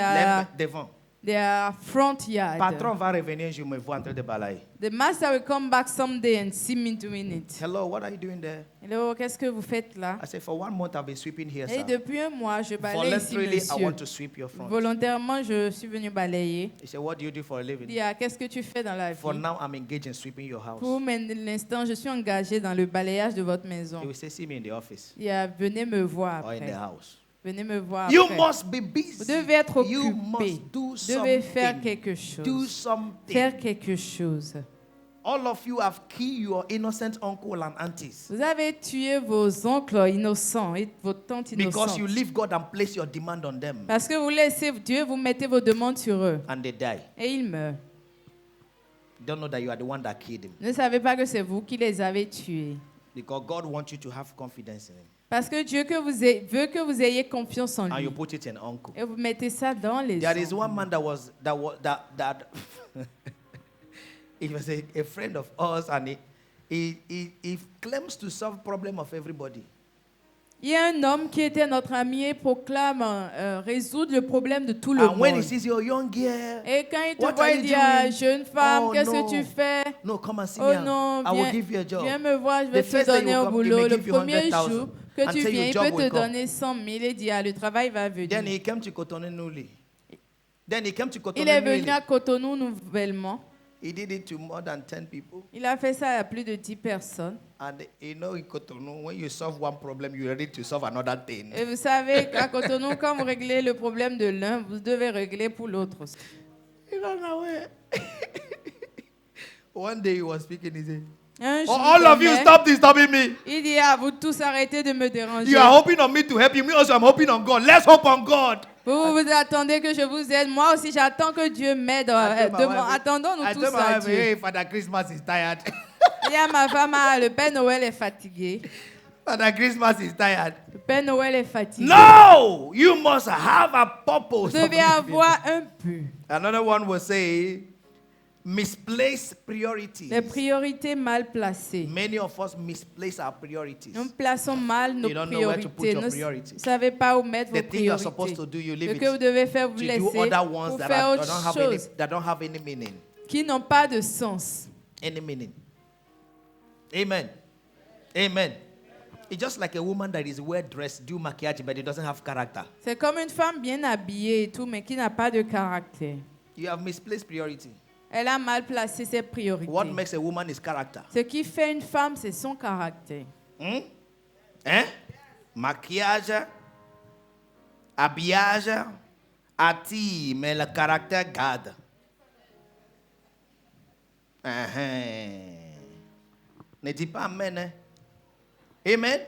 S1: devant.
S2: their front yard.
S1: Patron va revenir, je me vois en train de balayer.
S2: The master will come back someday and see me doing it.
S1: Hello, what are you doing there?
S2: Hello, qu'est-ce que vous faites là?
S1: I said, for 1 month, I've been sweeping here,
S2: Et
S1: sir.
S2: depuis un mois, je balaye ici,
S1: Voluntarily, I
S2: monsieur.
S1: want to sweep your front.
S2: Volontairement, je suis venu balayer.
S1: He said, what do you do for a
S2: Il
S1: living?
S2: dit, ah, qu'est-ce que tu fais dans la
S1: For
S2: vie?
S1: now, I'm engaged in sweeping your house.
S2: Pour l'instant, je suis engagé dans le balayage de votre maison.
S1: He will say, see me in the office
S2: Il a, venez me voir
S1: or in the
S2: après.
S1: house.
S2: Venez me voir
S1: You
S2: après.
S1: must be
S2: Vous
S1: busy.
S2: devez être
S1: You
S2: occupé.
S1: must do
S2: Vous devez faire
S1: something.
S2: quelque
S1: Do
S2: chose.
S1: something.
S2: Faire quelque chose.
S1: All of you have killed your innocent uncle and aunties
S2: Vous avez tué vos oncles innocents et vos tantes
S1: because
S2: innocentes.
S1: you leave God and place your demand on them
S2: Parce que vous laissez Dieu, vous mettez vos demandes sur eux.
S1: and they die.
S2: Et ils meurent.
S1: Don't know that you are the one that killed him
S2: Ne savez pas que c'est vous qui les avez tués.
S1: because God wants you to have confidence in him
S2: Parce que Dieu veut que vous ayez confiance en
S1: and
S2: lui.
S1: you put it in uncle.
S2: Et vous mettez ça dans les
S1: There is
S2: oncles.
S1: one man that he was a friend of ours and he claims to solve problem of everybody.
S2: Il y a un homme qui était notre ami et proclame résoudre le problème de tout le
S1: And when he
S2: monde.
S1: sees your young girl,
S2: Et quand il te
S1: what
S2: voit,
S1: are
S2: il
S1: you
S2: dit, ah,
S1: doing?
S2: jeune femme,
S1: Oh,
S2: qu'est-ce
S1: no.
S2: que tu fais?
S1: No, come and see
S2: Oh
S1: me.
S2: non,
S1: I will
S2: viens,
S1: give you a job.
S2: viens me voir, je vais
S1: The
S2: te
S1: first day
S2: donner
S1: you
S2: un
S1: come,
S2: boulot.
S1: he may
S2: Le
S1: give you
S2: premier
S1: 100,000
S2: jour que
S1: and
S2: tu
S1: say
S2: viens,
S1: your
S2: il
S1: job
S2: peut te
S1: will come.
S2: donner 100 000 et dit, ah, le travail va venir.
S1: Then he came to Cotonou newly.
S2: Il est venu à Cotonou nouvellement.
S1: He did it to more than 10 people.
S2: Il a fait ça à plus de 10 personnes.
S1: And you know, in Cotonou, when you solve one problem, you're ready to solve another thing.
S2: Et vous savez qu'à Cotonou, quand vous réglez le problème de l'un, vous devez régler pour l'autre aussi.
S1: He ran away. One day he was speaking, he said,
S2: Un
S1: oh,
S2: jour
S1: all of you
S2: donné,
S1: stop disturbing me.
S2: il dit, ah, vous tous arrêtez de me déranger.
S1: You are hoping on me to help you. Me also, I'm hoping on God. Let's hope on God.
S2: Vous attendez que je vous aide. Moi aussi, j'attends que Dieu m'aide. Attendons-nous
S1: I
S2: tous
S1: told my
S2: à
S1: wife,
S2: Dieu.
S1: hey, Father Christmas is tired.
S2: Il y a ma femme, ah, le Père Noël est fatigué.
S1: Father Christmas is tired.
S2: Le Père Noël est fatigué.
S1: No, you must have a purpose.
S2: Vous devez avoir un but.
S1: Another one will say, misplaced priorities.
S2: Les priorités mal placées.
S1: Many of us misplace our priorities.
S2: Nous plaçons mal nos
S1: You don't know where to put
S2: priorités.
S1: your
S2: Vous
S1: priorities.
S2: ne savez pas où mettre vos
S1: The thing you're supposed
S2: priorités.
S1: to do, you
S2: Ce
S1: leave
S2: que vous
S1: it
S2: devez faire, vous
S1: to do
S2: laissez
S1: other ones
S2: pour
S1: that
S2: faire autre chose
S1: don't have any meaning.
S2: qui n'ont pas de sens.
S1: Any meaning. Amen. Amen. It's just like a woman that is well dressed, do maquillage, but it doesn't have character.
S2: C'est comme une femme bien habillée et tout, mais qui n'a pas de caractère.
S1: You have misplaced priority.
S2: Elle a mal placé ses priorités.
S1: What makes a woman is character.
S2: Ce qui fait une femme, c'est son caractère.
S1: Hein? Maquillage, habillage, attire, mais le caractère garde. Ne dis pas amen. Hein? Amen.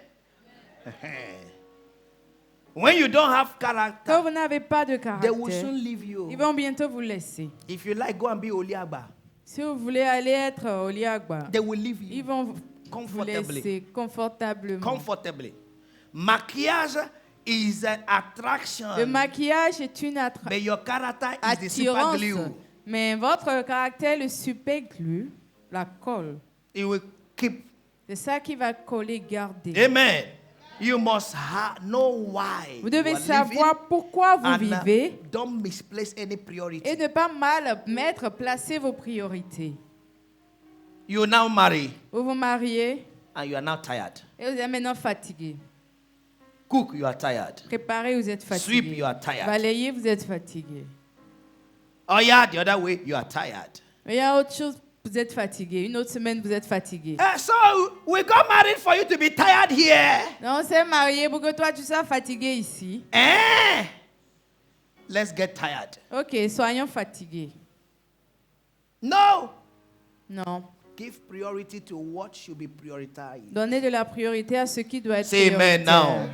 S1: When you don't have
S2: Quand
S1: character,
S2: vous n'avez pas de
S1: they will
S2: caractère,
S1: soon leave you.
S2: ils vont bientôt vous laisser.
S1: If you like, go and be Oliagba.
S2: Si vous voulez aller être au Liagba,
S1: They will leave
S2: ils
S1: you
S2: vont vous
S1: comfortably.
S2: laisser confortablement.
S1: Comfortably. Maquillage is an attraction,
S2: Le maquillage est une
S1: but your character is the super
S2: attirance,
S1: glue.
S2: mais votre caractère, le super glue, la colle.
S1: It will keep.
S2: C'est ça qui va coller, garder.
S1: Amen. You must know why.
S2: Vous devez
S1: you are
S2: savoir
S1: living
S2: pourquoi vous
S1: and
S2: vivez
S1: don't misplace any priority.
S2: et ne pas mal placer vos priorités.
S1: You now marry
S2: Vous vous mariez
S1: and you are now tired.
S2: et vous êtes maintenant fatigué.
S1: Cook, you are tired.
S2: Préparez, vous êtes fatigué.
S1: Sweep, you are tired.
S2: Balayez, vous êtes fatigué.
S1: Oh yeah, the other way, you are tired.
S2: Mais il y a autre chose, vous êtes fatigué. Une autre semaine, vous êtes fatigué.
S1: So we got married for you to be tired here.
S2: Donc, on s'est marié pour que toi, tu sois fatigué ici.
S1: Let's get tired.
S2: Ok, soyons fatigués.
S1: No.
S2: Non.
S1: Give priority to what should be prioritized.
S2: Donnez de la priorité à ce qui doit être
S1: Say amen
S2: prioritaire.
S1: now.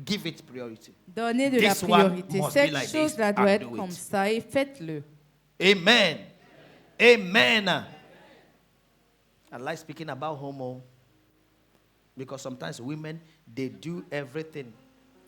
S1: Give it priority.
S2: Donnez de la
S1: This one
S2: priorité.
S1: must
S2: Cette
S1: be like
S2: chose-là
S1: this
S2: doit
S1: and
S2: être
S1: do
S2: comme
S1: it.
S2: ça et faites-le.
S1: Amen. Amen. I like speaking about homo because sometimes women, they do everything.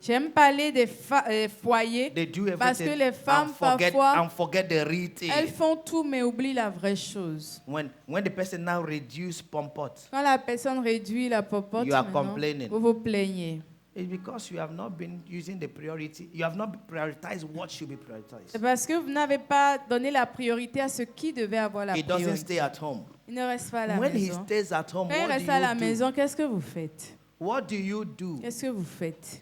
S2: J'aime parler des foyers
S1: They do everything
S2: parce que les femmes,
S1: and
S2: parfois,
S1: forget the real thing.
S2: elles font tout mais oublient la vraie chose.
S1: When the person now reduce pompot,
S2: Quand la personne réduit la popote,
S1: You are
S2: maintenant,
S1: complaining.
S2: vous vous plaignez.
S1: it's because you have not been using the priority. You have not prioritized what should be prioritized.
S2: C'est parce que vous n'avez pas donné la priorité à ce qui devait avoir la
S1: He doesn't
S2: priorité.
S1: stay at home.
S2: Il ne reste pas à la
S1: When he
S2: maison.
S1: stays at home,
S2: Quand il
S1: what
S2: reste
S1: do
S2: à la
S1: you do?
S2: maison, qu'est-ce que vous faites?
S1: What do you do?
S2: Qu'est-ce que vous faites?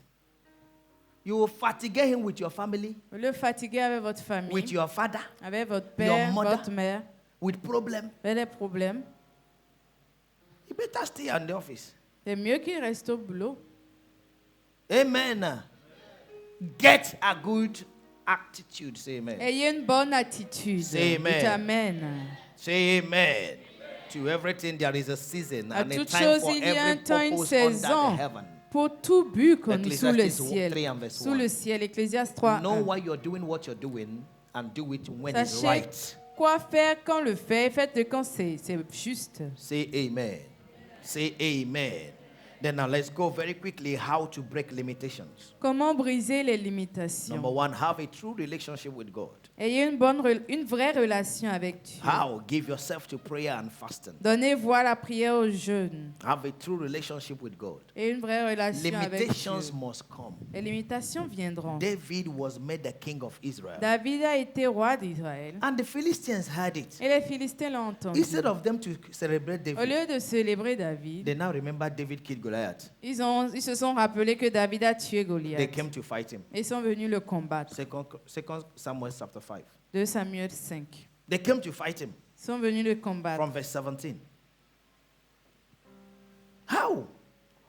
S1: You will fatigue him with your family,
S2: Vous le fatiguez avec votre famille,
S1: with your father,
S2: avec votre père,
S1: mother.
S2: votre mère,
S1: with problem.
S2: avec des problèmes.
S1: You better stay in the office.
S2: C'est mieux qu'il reste au boulot.
S1: Amen. Get a good attitude. Say amen.
S2: Ayez une bonne attitude.
S1: Say amen.
S2: Dites amen.
S1: Say amen. To everything there is a season
S2: À
S1: and a
S2: toute
S1: time
S2: chose,
S1: for
S2: il y a un
S1: every
S2: temps, une
S1: purpose under
S2: saison.
S1: the heaven.
S2: Pour tout but connu sous le
S1: Ecclesiastes 3
S2: ciel.
S1: and verse
S2: Sous
S1: 1.
S2: le ciel, Ecclésiaste 3.
S1: Know
S2: 1.
S1: why you're doing what you're doing and do it when it's
S2: Sachez
S1: right.
S2: quoi faire quand le fait, faites-le quand c'est juste.
S1: Say amen. Say amen. Then now let's go very quickly how to break limitations.
S2: Comment briser les limitations?
S1: Number one, have a true relationship with God.
S2: Ayez une vraie relation avec Dieu.
S1: How? Give yourself to prayer and fasting.
S2: Donnez voix à la prière aux jeunes.
S1: Have a true relationship with God.
S2: Et une vraie relation avec Dieu.
S1: Limitations must come.
S2: Les limitations viendront.
S1: David was made the king of Israel.
S2: David a été roi d'Israël.
S1: And the Philistines heard it.
S2: Et les Philistins l'ont entendu.
S1: Instead of them to celebrate
S2: Au
S1: David,
S2: lieu de célébrer David,
S1: they now remember David killed Goliath.
S2: ils se sont rappelés que David a tué
S1: They
S2: Goliath.
S1: came to fight him.
S2: Et ils sont venus le combattre.
S1: Second Samuel chapter 5.
S2: 2 Samuel 5.
S1: They came to fight him
S2: Ils sont venus le combattre.
S1: from verse 17. How?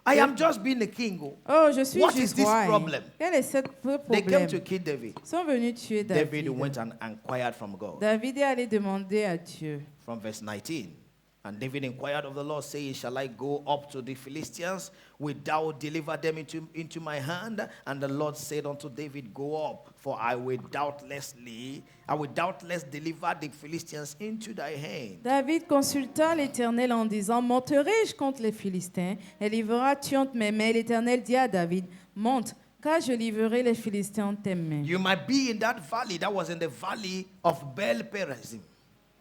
S1: I am just being a king.
S2: Oh, je suis
S1: What is
S2: juste
S1: this
S2: roi.
S1: problem?
S2: Quel est ce
S1: They came
S2: problème?
S1: to kill David.
S2: Ils sont venus tuer
S1: David
S2: David.
S1: went and inquired from God.
S2: David est allé demander à Dieu.
S1: From verse 19. And David inquired of the Lord, saying, Shall I go up to the Philistines? Wilt thou deliver them into my hand? And the Lord said unto David, Go up, for I will doubtless deliver the Philistines into thy hand.
S2: David consulta l'Éternel en disant, monterai-je contre les Philistins? Et livreras-tu entre mes mains? L'Éternel dit à David, monte, car je livrerai les Philistins entre tes mains.
S1: You might be in that valley. That was in the valley of Baal-perazim.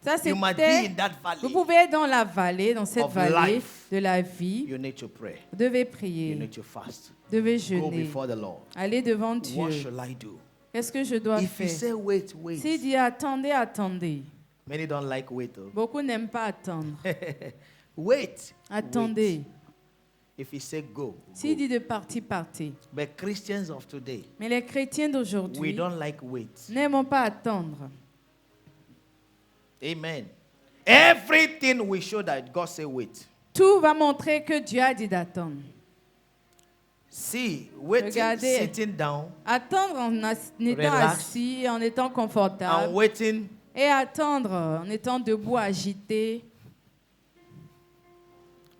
S2: Ça,
S1: You might be in
S2: c'était...
S1: that
S2: Vous
S1: valley.
S2: pouvez être dans la vallée, dans cette
S1: Of
S2: vallée
S1: life.
S2: de la vie.
S1: You need to pray.
S2: Vous devez
S1: You
S2: prier,
S1: need to fast.
S2: vous devez
S1: Go
S2: jeûner,
S1: before the Lord.
S2: aller devant
S1: What
S2: Dieu.
S1: shall I do?
S2: Qu'est-ce que je dois
S1: If you
S2: faire?
S1: say wait,
S2: S'il
S1: wait.
S2: dit attendez, attendez.
S1: Many don't like wait. Oh.
S2: Beaucoup n'aiment pas attendre.
S1: Wait.
S2: Attendez.
S1: Wait. If you say go,
S2: S'il
S1: go.
S2: dit de partir, partez.
S1: But Christians of today,
S2: Mais les chrétiens
S1: we
S2: d'aujourd'hui
S1: don't like wait.
S2: n'aiment pas attendre.
S1: Amen. Everything we show that God say wait.
S2: Tout va montrer que Dieu a dit d'attendre.
S1: See, waiting,
S2: Regardez.
S1: sitting down
S2: Attendre en étant
S1: Relax.
S2: assis, en étant
S1: and
S2: confortable.
S1: waiting.
S2: Et attendre en étant debout, agité.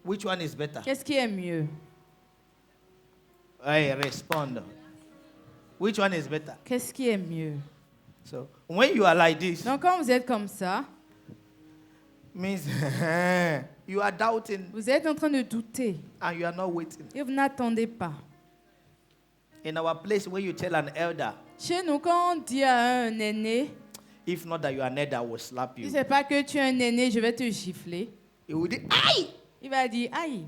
S1: Which one is better?
S2: Qu'est-ce qui est mieux?
S1: I respond. Which one is better?
S2: Qu'est-ce qui est mieux?
S1: So when you are like this,
S2: Donc quand vous êtes comme ça,
S1: means you are doubting
S2: vous êtes en train de douter
S1: and you are not waiting.
S2: et vous n'attendez pas.
S1: In our place, when you tell an elder,
S2: Chez nous, quand on dit à un aîné,
S1: if not that you are an elder, I will slap
S2: si
S1: you.
S2: ce n'est pas que tu es un aîné, je vais te gifler.
S1: He will say, aye.
S2: Il va dire, aïe,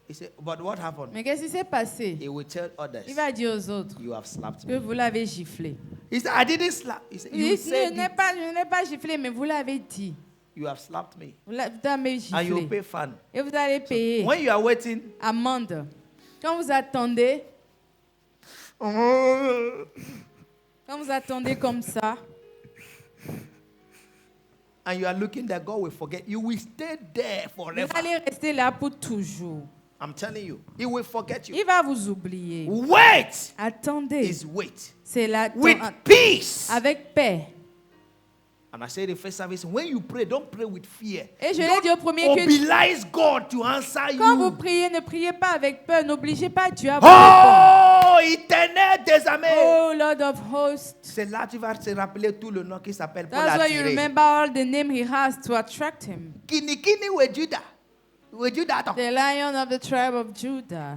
S1: He said, but what happened?
S2: mais qu'est-ce qui s'est passé?
S1: He will tell others,
S2: Il va dire aux autres
S1: you have slapped
S2: que
S1: me.
S2: vous l'avez giflé.
S1: He said, I didn't slap. He said,
S2: Il
S1: you
S2: dit,
S1: said
S2: je ne l'ai pas giflé, mais vous l'avez dit.
S1: you have slapped me.
S2: Vous l'avez
S1: And you
S2: giflé.
S1: pay fine.
S2: Et vous allez payer
S1: When you are waiting,
S2: amende. Quand vous attendez comme ça,
S1: and you are looking that God will forget, you will stay there
S2: Vous
S1: forever.
S2: allez rester là pour toujours.
S1: I'm telling you, He will forget you.
S2: Il va vous oublier.
S1: Wait
S2: Attendez.
S1: is wait
S2: C'est là
S1: with peace.
S2: avec paix.
S1: And I say the first service, when you pray, don't pray with fear.
S2: Et je l'ai dit au premier culte.
S1: Mobilize God to answer
S2: Quand vous
S1: you.
S2: priez, ne priez pas avec peur. N'obligez pas Dieu à vous répondre.
S1: Oh, éternel des armées.
S2: Oh, Lord of hosts.
S1: C'est là que tu vas te rappeler tout le nom qui s'appelle pour
S2: That's why you
S1: l'attirer.
S2: remember all the name he has to attract him.
S1: Kini we Judah. We Judah.
S2: The Lion of the tribe of Judah.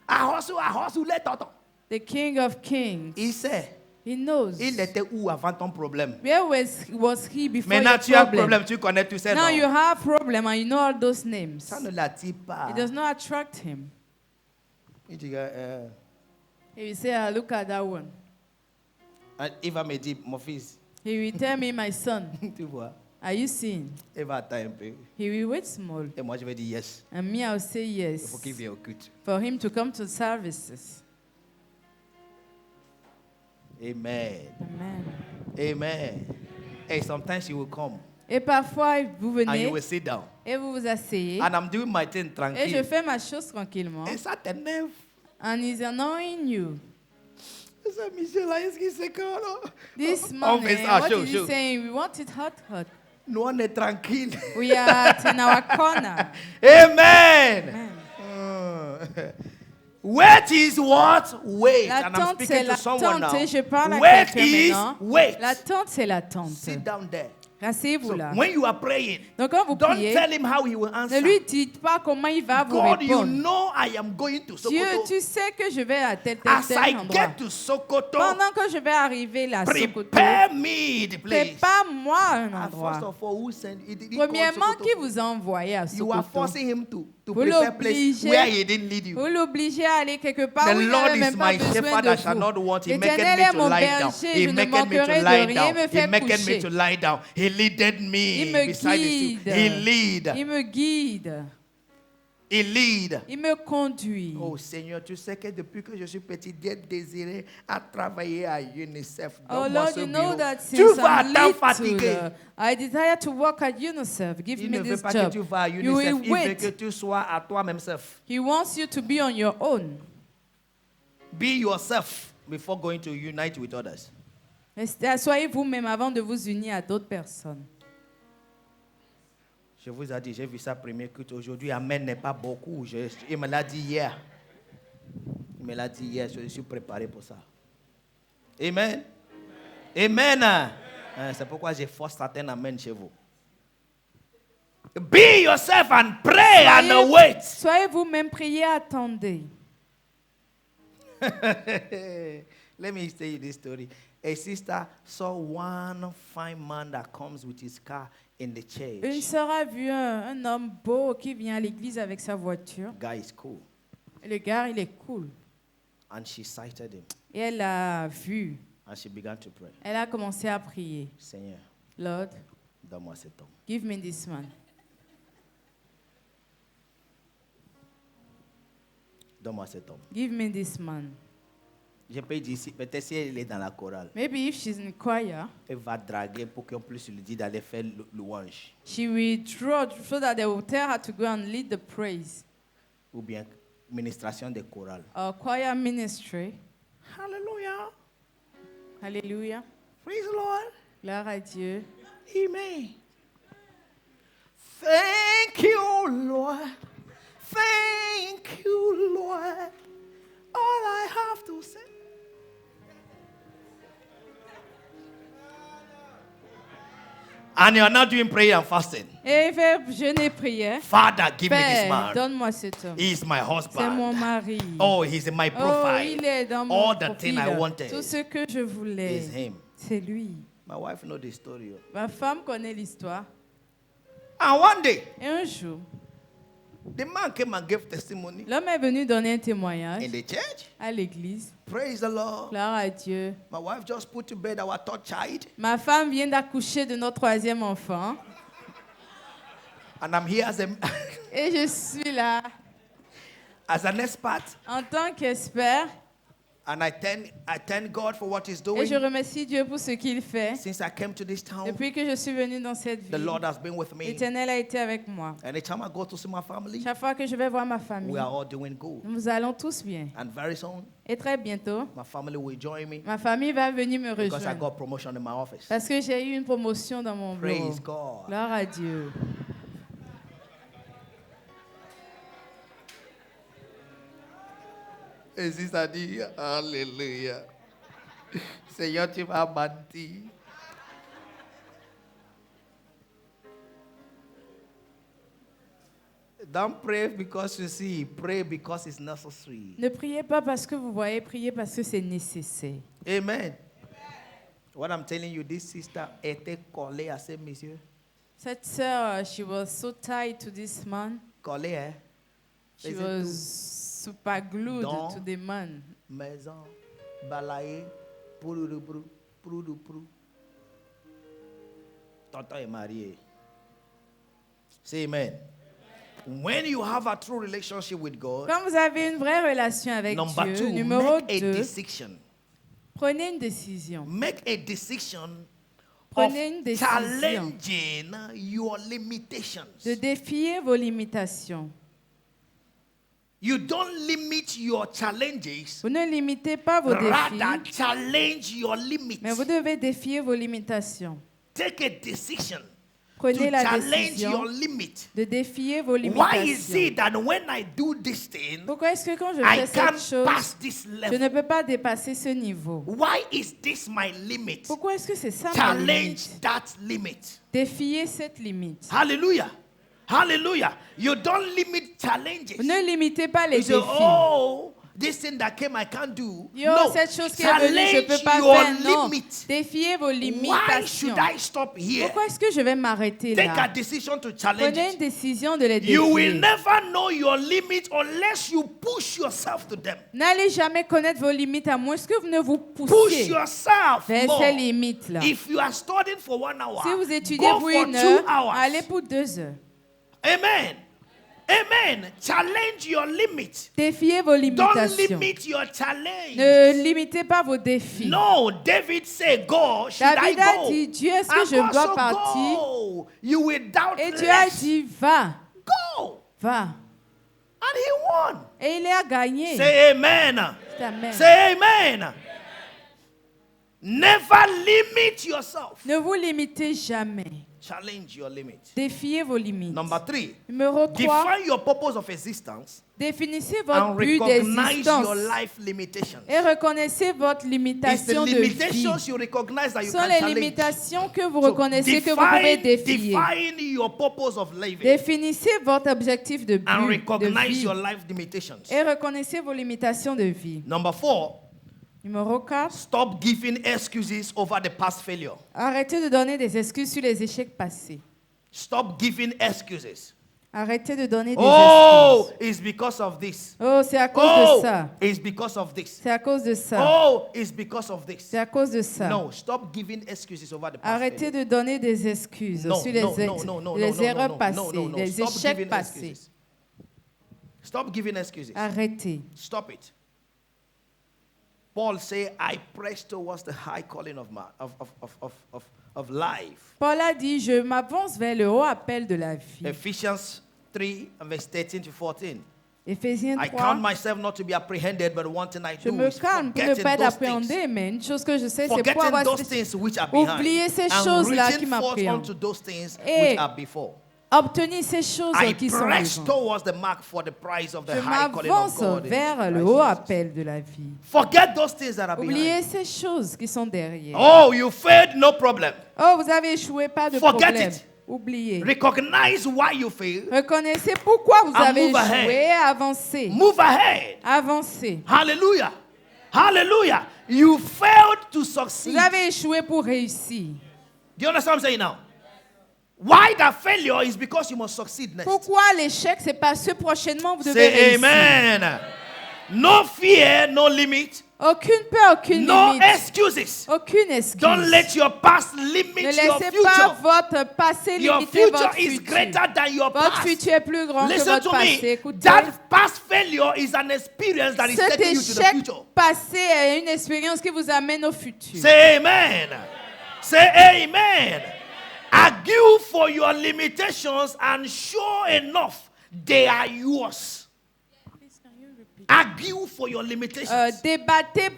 S1: Ahosu, let tonton.
S2: The King of Kings.
S1: Il sait.
S2: He knows.
S1: Il était où avant ton problème?
S2: Where was he before
S1: Maintenant
S2: your
S1: tu as un
S2: problem?
S1: problème, tu connais tous ces
S2: Now you
S1: noms.
S2: have problem and you know all those names.
S1: Ça ne l'attire pas.
S2: It does not attract him.
S1: Il dit,
S2: He will say, look at that one.
S1: il va me dire, mon fils,
S2: He will tell me, my son,
S1: tu vois,
S2: are you seeing?
S1: il va attendre un peu.
S2: He will wait small.
S1: Et moi je vais dire yes.
S2: And me, I'll say
S1: Il faut
S2: yes.
S1: qu'il vienne au culte.
S2: For him to come to services.
S1: Amen.
S2: Amen.
S1: Amen. Hey, sometimes you will come
S2: Et parfois, vous
S1: and you
S2: venez
S1: will sit down.
S2: et vous vous asseyez.
S1: And I'm doing my thing
S2: Et je
S1: tranquille.
S2: fais ma chose tranquillement.
S1: Et ça t'énerve.
S2: And he's annoying you.
S1: Ça, Michel, là, est-ce qu'il sait que là?
S2: This
S1: On
S2: morning,
S1: fait ça,
S2: what
S1: show,
S2: is he
S1: show.
S2: saying? We want it hot, hot.
S1: Nous, on est tranquille.
S2: We are in our corner.
S1: Amen. Wait is what? Wait. And I'm
S2: L'attente, c'est
S1: speaking to someone
S2: l'attente.
S1: now.
S2: Et je parle à
S1: Wait
S2: quelqu'un
S1: is
S2: maintenant.
S1: wait.
S2: L'attente, c'est l'attente.
S1: Sit down there.
S2: Rassez-vous
S1: So
S2: là.
S1: when you are praying,
S2: Donc quand vous
S1: don't
S2: priez,
S1: tell him how he will
S2: ne
S1: answer.
S2: lui dites pas comment il va vous
S1: God, you
S2: répondre.
S1: know I am going to
S2: Dieu,
S1: Sokoto.
S2: tu sais que je vais à tel
S1: As I
S2: endroit.
S1: get to Sokoto,
S2: Pendant que je vais arriver là, Sokoto,
S1: prepare me the place.
S2: prépare-moi un
S1: And first
S2: endroit.
S1: of all, who sent? He didn't call
S2: Premièrement,
S1: Sokoto.
S2: qui vous a envoyé à
S1: You are
S2: Sokoto?
S1: forcing him to
S2: Vous
S1: prepare place
S2: l'obligez.
S1: where he didn't lead you.
S2: Vous l'obligez à aller quelque part
S1: The
S2: où il
S1: Lord
S2: n'avait
S1: is
S2: même pas
S1: my
S2: besoin
S1: shepherd,
S2: de
S1: I shall not
S2: vous.
S1: want. He
S2: L'Éternel
S1: maketh
S2: est
S1: me to
S2: mon
S1: lie down.
S2: berger,
S1: He
S2: je ne
S1: maketh me to
S2: manquerai de
S1: lie
S2: rien,
S1: down.
S2: il me
S1: He
S2: fait
S1: maketh me
S2: coucher.
S1: to lie down. He leaded me
S2: Il me
S1: beside the sea.
S2: guide.
S1: He lead.
S2: Il me guide.
S1: He lead.
S2: Il me conduit.
S1: Oh Seigneur, tu sais que depuis que je suis petit, j'ai désiré à travailler à UNICEF.
S2: Oh
S1: Donne-moi
S2: Lord,
S1: ce
S2: you know
S1: bureau.
S2: that
S1: Tu
S2: since
S1: vas
S2: I'm
S1: t'en fatiguer.
S2: little, I desire to work at UNICEF. Give
S1: Il
S2: me
S1: ne veut
S2: this
S1: pas
S2: job.
S1: que tu vas à
S2: You
S1: UNICEF.
S2: will
S1: Il veut
S2: wait.
S1: que tu sois à toi-même seul.
S2: He wants you to be on your own.
S1: Be yourself before going to unite with others.
S2: Soyez vous-même avant de vous unir à d'autres personnes.
S1: Je vous ai dit, j'ai vu ça premier culte. Aujourd'hui, Amen n'est pas beaucoup. Il me l'a dit hier. Il me l'a dit hier. Je suis préparé pour ça. Amen. Amen. C'est pourquoi j'ai force certains Amen chez vous. Be yourself and pray and wait.
S2: Soyez vous-même, priez, attendez.
S1: Let me tell you this story. A sister saw one fine man that comes with his car in the church.
S2: Une sœur a vu un homme beau qui vient à l'église avec sa voiture.
S1: Guy is cool.
S2: Et le gars, il est cool.
S1: And she sighted him.
S2: Et elle l'a vu.
S1: And she began to pray.
S2: Elle a commencé à prier.
S1: Seigneur,
S2: Lord,
S1: donne-moi cet homme.
S2: give me this man.
S1: Donne-moi cet homme.
S2: Give me this man.
S1: Je peux dire ici, peut-être si elle est dans la chorale,
S2: Maybe if she's in choir,
S1: elle va draguer pour qu'on puisse lui dire d'aller faire louange.
S2: she will draw so that they will tell her to go and lead the praise.
S1: Ou bien ministration de chorale.
S2: Or choir ministry.
S1: Hallelujah.
S2: Alléluia.
S1: Praise the Lord.
S2: Gloire à Dieu.
S1: Amen. Thank you, Lord. Thank you, Lord. All I have to say. And you're not doing prayer and fasting.
S2: Et faire jeûner prière.
S1: Father, give me this
S2: Père,
S1: man.
S2: donne-moi cet homme.
S1: He is my
S2: C'est mon
S1: husband.
S2: mari.
S1: Oh, he's in my
S2: Oh,
S1: profile.
S2: il est dans mon
S1: All the
S2: profil.
S1: thing I wanted
S2: Tout ce que je voulais,
S1: is him.
S2: c'est lui.
S1: My wife knows the story.
S2: Ma femme connaît l'histoire.
S1: And one day,
S2: Et un jour,
S1: the man came and gave testimony
S2: l'homme est venu donner un témoignage
S1: in the church.
S2: à l'église.
S1: Praise the Lord.
S2: Gloire à Dieu.
S1: My wife just put to bed our third child.
S2: Ma femme vient d'accoucher de notre troisième enfant.
S1: And I'm here as,
S2: Et je suis là
S1: as an expert.
S2: en tant qu'expert.
S1: And I thank God for what He's
S2: Et
S1: doing.
S2: je remercie Dieu pour ce qu'il fait.
S1: Since I came to this town,
S2: Depuis que je suis venue dans cette
S1: the
S2: ville,
S1: Lord has been with me.
S2: l'Éternel a été avec moi.
S1: Anytime I go to see my family,
S2: Chaque fois que je vais voir ma famille,
S1: we are all doing good.
S2: nous allons tous bien.
S1: And very soon,
S2: Et très bientôt,
S1: my family will join me
S2: ma famille va venir me
S1: because I
S2: rejoindre.
S1: got promotion in my office.
S2: Parce que j'ai eu une promotion dans mon bureau.
S1: Praise God.
S2: Gloire à Dieu.
S1: Et si ça dit Alléluia. Seigneur, tu m'as menti. Don't pray because you see, pray because it's necessary.
S2: Ne priez pas parce que vous voyez, priez parce que c'est nécessaire.
S1: Amen. What I'm telling you, this sister était collée à ces messieurs.
S2: Cette sœur, she was so tied to this man.
S1: Collée, hein?
S2: She
S1: Is it
S2: was
S1: tout?
S2: super glued
S1: Dans-
S2: to the man.
S1: Maison, balaye, prou. Tonton est marié. Say amen. When you have a true relationship with God,
S2: Quand vous avez une vraie relation avec
S1: number
S2: Dieu,
S1: 2,
S2: numéro
S1: make a
S2: 2,
S1: decision.
S2: prenez une décision.
S1: Make a decision
S2: Prenez une
S1: of
S2: décision
S1: challenging your limitations.
S2: de défier vos limitations.
S1: You don't limit your challenges,
S2: Vous ne limitez pas vos
S1: rather
S2: défis,
S1: challenge your limits.
S2: mais vous devez défier vos limitations.
S1: Take a decision
S2: Prenez
S1: to
S2: la
S1: challenge
S2: décision
S1: your limit.
S2: de défier vos
S1: Why is
S2: limitations.
S1: it that when I do this thing,
S2: Pourquoi est-ce que quand je
S1: I
S2: fais
S1: can't
S2: cette
S1: pass
S2: chose,
S1: this
S2: je
S1: level?
S2: ne peux pas dépasser ce niveau?
S1: Why is this my limit?
S2: Pourquoi est-ce que c'est ça ma
S1: Challenge
S2: limite?
S1: that limit.
S2: Défier cette limite.
S1: Hallelujah. Hallelujah. You don't limit challenges.
S2: Ne limitez pas les
S1: You say,
S2: défis.
S1: oh, this thing that came, I can't do.
S2: Yo,
S1: No.
S2: cette chose qui est venue, je ne peux
S1: Challenge
S2: pas
S1: your
S2: faire. Non.
S1: limit.
S2: Défiez vos
S1: Why
S2: limitations.
S1: should I stop here?
S2: Pourquoi est-ce que je vais m'arrêter
S1: Take a
S2: là?
S1: decision to challenge
S2: Prenez une
S1: it.
S2: décision de les
S1: You will
S2: défier.
S1: never know your limit unless you push yourself to them.
S2: N'allez jamais connaître vos limites à moins que vous ne vous
S1: Push
S2: poussiez
S1: yourself
S2: vers
S1: more.
S2: ces limites-là.
S1: If you are studying for 1 hour,
S2: Si vous étudiez
S1: go
S2: pour
S1: for
S2: 1
S1: 2
S2: heure,
S1: hours.
S2: allez pour 2 heures.
S1: Amen. Amen. Challenge your limit.
S2: Défiez vos
S1: Don't
S2: limitations.
S1: limit your challenge.
S2: Ne limitez pas vos défis.
S1: No, David said, go. Should
S2: David
S1: I
S2: a
S1: go?
S2: dit, Dieu, est-ce que
S1: And
S2: je
S1: God
S2: dois
S1: said,
S2: partir?
S1: go. You will doubt
S2: Et Dieu a
S1: less.
S2: dit, va,
S1: Go.
S2: va.
S1: And he won.
S2: Et il a gagné.
S1: Say amen.
S2: Amen.
S1: Say amen. Never limit yourself.
S2: Ne vous limitez jamais.
S1: Challenge your limit.
S2: Défiez vos limites.
S1: Number 3,
S2: Numéro 3,
S1: define your purpose of existence
S2: définissez votre
S1: and
S2: but
S1: recognize your
S2: d'existence
S1: life limitations.
S2: et reconnaissez votre
S1: It's the
S2: limitation de vie.
S1: limitations you recognize that
S2: Ce
S1: you
S2: sont
S1: can
S2: les
S1: challenge.
S2: limitations que vous
S1: So,
S2: reconnaissez que vous pouvez défier.
S1: define your purpose of living
S2: Définissez votre objectif de
S1: and
S2: but de
S1: recognize
S2: vie
S1: your life limitations.
S2: et reconnaissez vos limitations de vie.
S1: Number 4,
S2: Numéro 4,
S1: stop giving excuses over the past failure.
S2: arrêtez de donner des excuses sur les échecs passés.
S1: Stop giving excuses.
S2: Arrêtez de donner des
S1: Oh,
S2: excuses.
S1: it's because of this.
S2: Oh, c'est à cause
S1: Oh,
S2: de ça.
S1: it's because of this.
S2: C'est à cause de ça.
S1: Oh, it's because of this.
S2: C'est à cause de ça.
S1: No, stop giving excuses over the past
S2: Arrêtez
S1: failure.
S2: de donner des excuses
S1: No,
S2: sur les,
S1: no, no, no, no,
S2: les
S1: no, no,
S2: erreurs
S1: no,
S2: passées,
S1: no, no, no.
S2: les
S1: Stop
S2: échecs
S1: giving
S2: passés.
S1: excuses. Stop giving excuses.
S2: Arrêtez.
S1: Stop it. Paul say, I press towards the high calling of life.
S2: Paul a dit, je m'avance vers le haut appel de la vie.
S1: Ephesians 3 and verse 13 to 14.
S2: Éphésiens
S1: I
S2: 3.
S1: count myself not to be apprehended, but one thing I
S2: Je
S1: do
S2: me
S1: is
S2: calme pour ne
S1: forgetting
S2: pas être
S1: those things.
S2: appréhendé, mais une chose que je sais, c'est pour
S1: Forgetting
S2: avoir
S1: those things which are behind.
S2: oublier ces
S1: And
S2: choses-là qui
S1: reaching forth
S2: m'appréhendent.
S1: unto those things
S2: Et
S1: which are before.
S2: obtenir ces choses
S1: I
S2: qui sont
S1: press
S2: devant.
S1: towards the mark for the prize of the
S2: Je
S1: high calling of
S2: m'avance
S1: God in
S2: vers le
S1: Christ
S2: haut
S1: Jesus.
S2: appel de la vie.
S1: Forget those things that are
S2: Oubliez
S1: behind.
S2: ces choses qui sont derrière.
S1: Oh, you failed, no problem.
S2: Oh, vous avez échoué, pas de
S1: Forget
S2: problème.
S1: it.
S2: Oubliez.
S1: Recognize why you failed.
S2: Reconnaissez pourquoi vous
S1: And
S2: avez
S1: move ahead.
S2: échoué et avancez.
S1: Move ahead.
S2: Avancez.
S1: Hallelujah. Hallelujah. You failed to succeed.
S2: Vous avez échoué pour réussir.
S1: Do you understand what I'm saying now? Why that failure is because you must succeed next.
S2: Pourquoi l'échec? C'est parce que prochainement vous devez
S1: Say
S2: réussir.
S1: amen. No fear, no limit.
S2: Aucune peur, aucune
S1: No
S2: limite.
S1: excuses.
S2: Aucune excuse.
S1: Don't let your past
S2: Ne
S1: limit your
S2: laissez pas
S1: future.
S2: votre passé
S1: Your
S2: limiter
S1: future
S2: votre
S1: is
S2: futur.
S1: greater than your
S2: Votre
S1: past.
S2: futur est plus grand que
S1: Listen
S2: votre
S1: to
S2: passé.
S1: me.
S2: Écoutez,
S1: That past failure is an experience that is
S2: cet
S1: taking you to the
S2: échec
S1: future.
S2: passé est une expérience qui vous amène au futur.
S1: Say amen. Say amen. Argue for your limitations, and sure enough, they are yours. Argue for your limitations.
S2: Débattez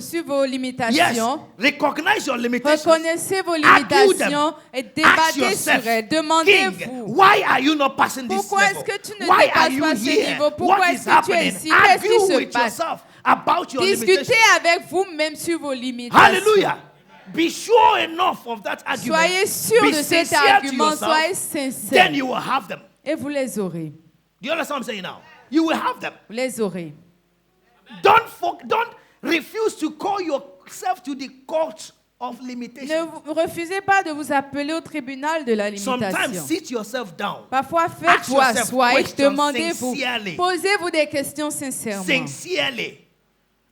S2: sur vos
S1: Yes.
S2: limitations.
S1: Recognize your limitations.
S2: Reconnaissez vos
S1: Argue them.
S2: limitations et
S1: Ask
S2: débattez
S1: yourself,
S2: sur elles.
S1: King,
S2: Demandez-vous.
S1: why are you not passing this
S2: Pourquoi
S1: level?
S2: est-ce que tu ne
S1: Why are
S2: dépasses
S1: you
S2: pas ce
S1: here?
S2: niveau? Pourquoi
S1: What
S2: est-ce
S1: is
S2: que tu es
S1: happening?
S2: ici? Qu'est-ce qui
S1: Argue
S2: se
S1: with
S2: passe?
S1: yourself about your
S2: Discutez
S1: limitations.
S2: avec vous-même sur vos limitations.
S1: Hallelujah. Be sure enough of that argument.
S2: Soyez sûr
S1: Be
S2: de cet
S1: sincere to
S2: argument.
S1: yourself.
S2: Soyez
S1: Then
S2: sincère.
S1: you will have them.
S2: Et vous les aurez.
S1: Do you understand what I'm saying now? You will have them.
S2: Vous les aurez.
S1: Don't refuse to call yourself to the court of
S2: Ne
S1: limitation.
S2: refusez pas de vous appeler au tribunal de la
S1: Sometimes
S2: limitation.
S1: sit yourself down.
S2: Parfois,
S1: Ask
S2: faites-vous
S1: yourself
S2: asseoir et
S1: questions
S2: demandez-vous.
S1: sincerely.
S2: Posez-vous des questions sincèrement.
S1: Sincerely.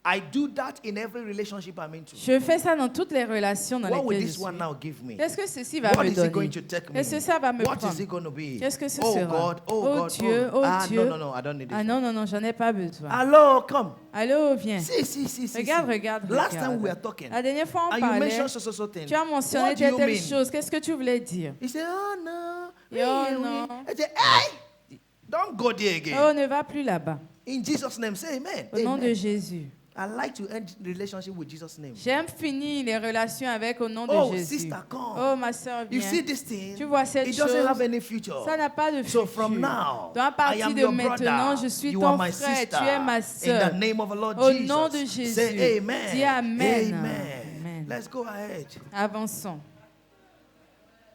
S1: I do that in every relationship I'm into.
S2: Je fais ça dans toutes les relations dans
S1: What will
S2: lesquelles je
S1: this one
S2: suis.
S1: now give me?
S2: Qu'est-ce que ceci va
S1: What
S2: me
S1: is it going
S2: donner?
S1: to take me?
S2: Qu'est-ce que ça va me
S1: What
S2: prendre?
S1: is it going to be?
S2: Qu'est-ce que ce
S1: Oh
S2: sera?
S1: God, oh
S2: Oh
S1: God,
S2: Dieu,
S1: oh.
S2: oh
S1: Ah,
S2: Dieu.
S1: no, I don't need this.
S2: Ah non, non, non, j'en ai pas besoin.
S1: Hello, come.
S2: Allô, viens.
S1: See.
S2: Regarde, regarde,
S1: Last
S2: regarde.
S1: time we were talking,
S2: La dernière fois, on
S1: and you
S2: parlait.
S1: mentioned so thing.
S2: Tu as mentionné
S1: What do you
S2: telle
S1: mean?
S2: chose. Qu'est-ce que tu voulais dire?
S1: He said, oh no.
S2: Oh, no.
S1: I said, hey, don't go there again.
S2: Oh, ne va plus là-bas.
S1: In Jesus' name, say amen.
S2: Au nom de
S1: Amen.
S2: Jésus.
S1: I like to end relationship with Jesus' name.
S2: J'aime finir les relations avec au nom de
S1: Oh,
S2: Jésus.
S1: sister, come.
S2: Oh, ma soeur,
S1: You
S2: viens.
S1: see this thing?
S2: Tu vois cette
S1: It doesn't have
S2: chose?
S1: any future.
S2: Ça n'a pas de
S1: So
S2: futur.
S1: from now,
S2: Donc à
S1: I
S2: partir
S1: am
S2: de
S1: your
S2: maintenant,
S1: brother.
S2: je suis
S1: You
S2: ton
S1: are my
S2: frère,
S1: sister.
S2: tu es ma
S1: In
S2: soeur.
S1: the name of the Lord
S2: Au
S1: Jesus.
S2: nom de Jésus.
S1: Say amen.
S2: Dis amen.
S1: Amen.
S2: Amen.
S1: Let's go ahead.
S2: Avançons.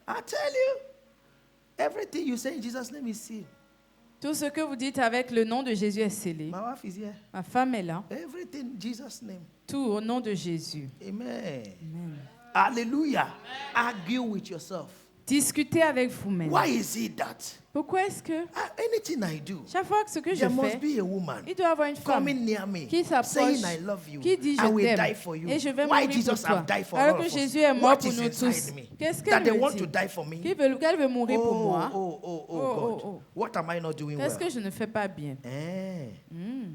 S1: I tell you, everything you say in Jesus' name is sealed.
S2: Tout ce que vous dites avec le nom de Jésus est scellé.
S1: My wife is here.
S2: Ma femme est là.
S1: Everything in Jesus' name.
S2: Tout au nom de Jésus.
S1: Amen.
S2: Amen.
S1: Hallelujah. Argue with yourself.
S2: Discutez avec vous-même.
S1: Why is it that
S2: Pourquoi est-ce que
S1: anything I do,
S2: chaque fois que ce que je
S1: there must
S2: fais,
S1: be a woman
S2: il doit y avoir une femme
S1: coming near me,
S2: qui s'approche,
S1: saying I love you,
S2: qui dit
S1: I
S2: je
S1: will die
S2: t'aime
S1: for you.
S2: et je vais
S1: Why
S2: mourir
S1: Jesus
S2: pour toi.
S1: have died for
S2: Alors
S1: all
S2: que
S1: of
S2: Jésus
S1: us?
S2: est mort
S1: What
S2: pour
S1: is
S2: nous
S1: inside
S2: tous.
S1: me
S2: Qu'est-ce
S1: that
S2: qu'elle
S1: they
S2: me
S1: want
S2: dit?
S1: to die for me?
S2: Qu'elle veut mourir pour moi.
S1: Oh, God.
S2: oh.
S1: What am I not doing well?
S2: Qu'est-ce que je ne fais pas bien?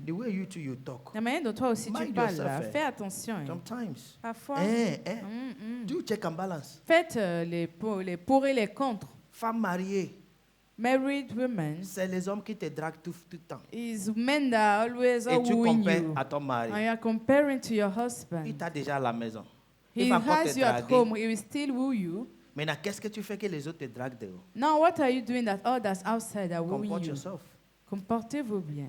S1: The way you two you talk.
S2: La manière dont toi aussi tu
S1: Mind
S2: parles
S1: yourself,
S2: là,
S1: eh.
S2: fais attention. Hein.
S1: Sometimes.
S2: Parfois,
S1: Do check and balance.
S2: faites les pour et les contre.
S1: Femme mariée,
S2: Married women
S1: c'est les hommes qui te draguent tout le temps.
S2: is men that are always
S1: Et tu
S2: wooing
S1: compares
S2: you.
S1: à ton mari.
S2: And you are comparing to your
S1: Il
S2: husband.
S1: t'a déjà à la maison.
S2: He
S1: Il va encore
S2: has
S1: te
S2: you at
S1: draguer.
S2: home. He will still woo you.
S1: Maintenant, qu'est-ce que tu fais que les autres te draguent dehors?
S2: Now, what are you doing that others outside are wooing
S1: Comporte
S2: you?
S1: yourself.
S2: Comportez-vous bien.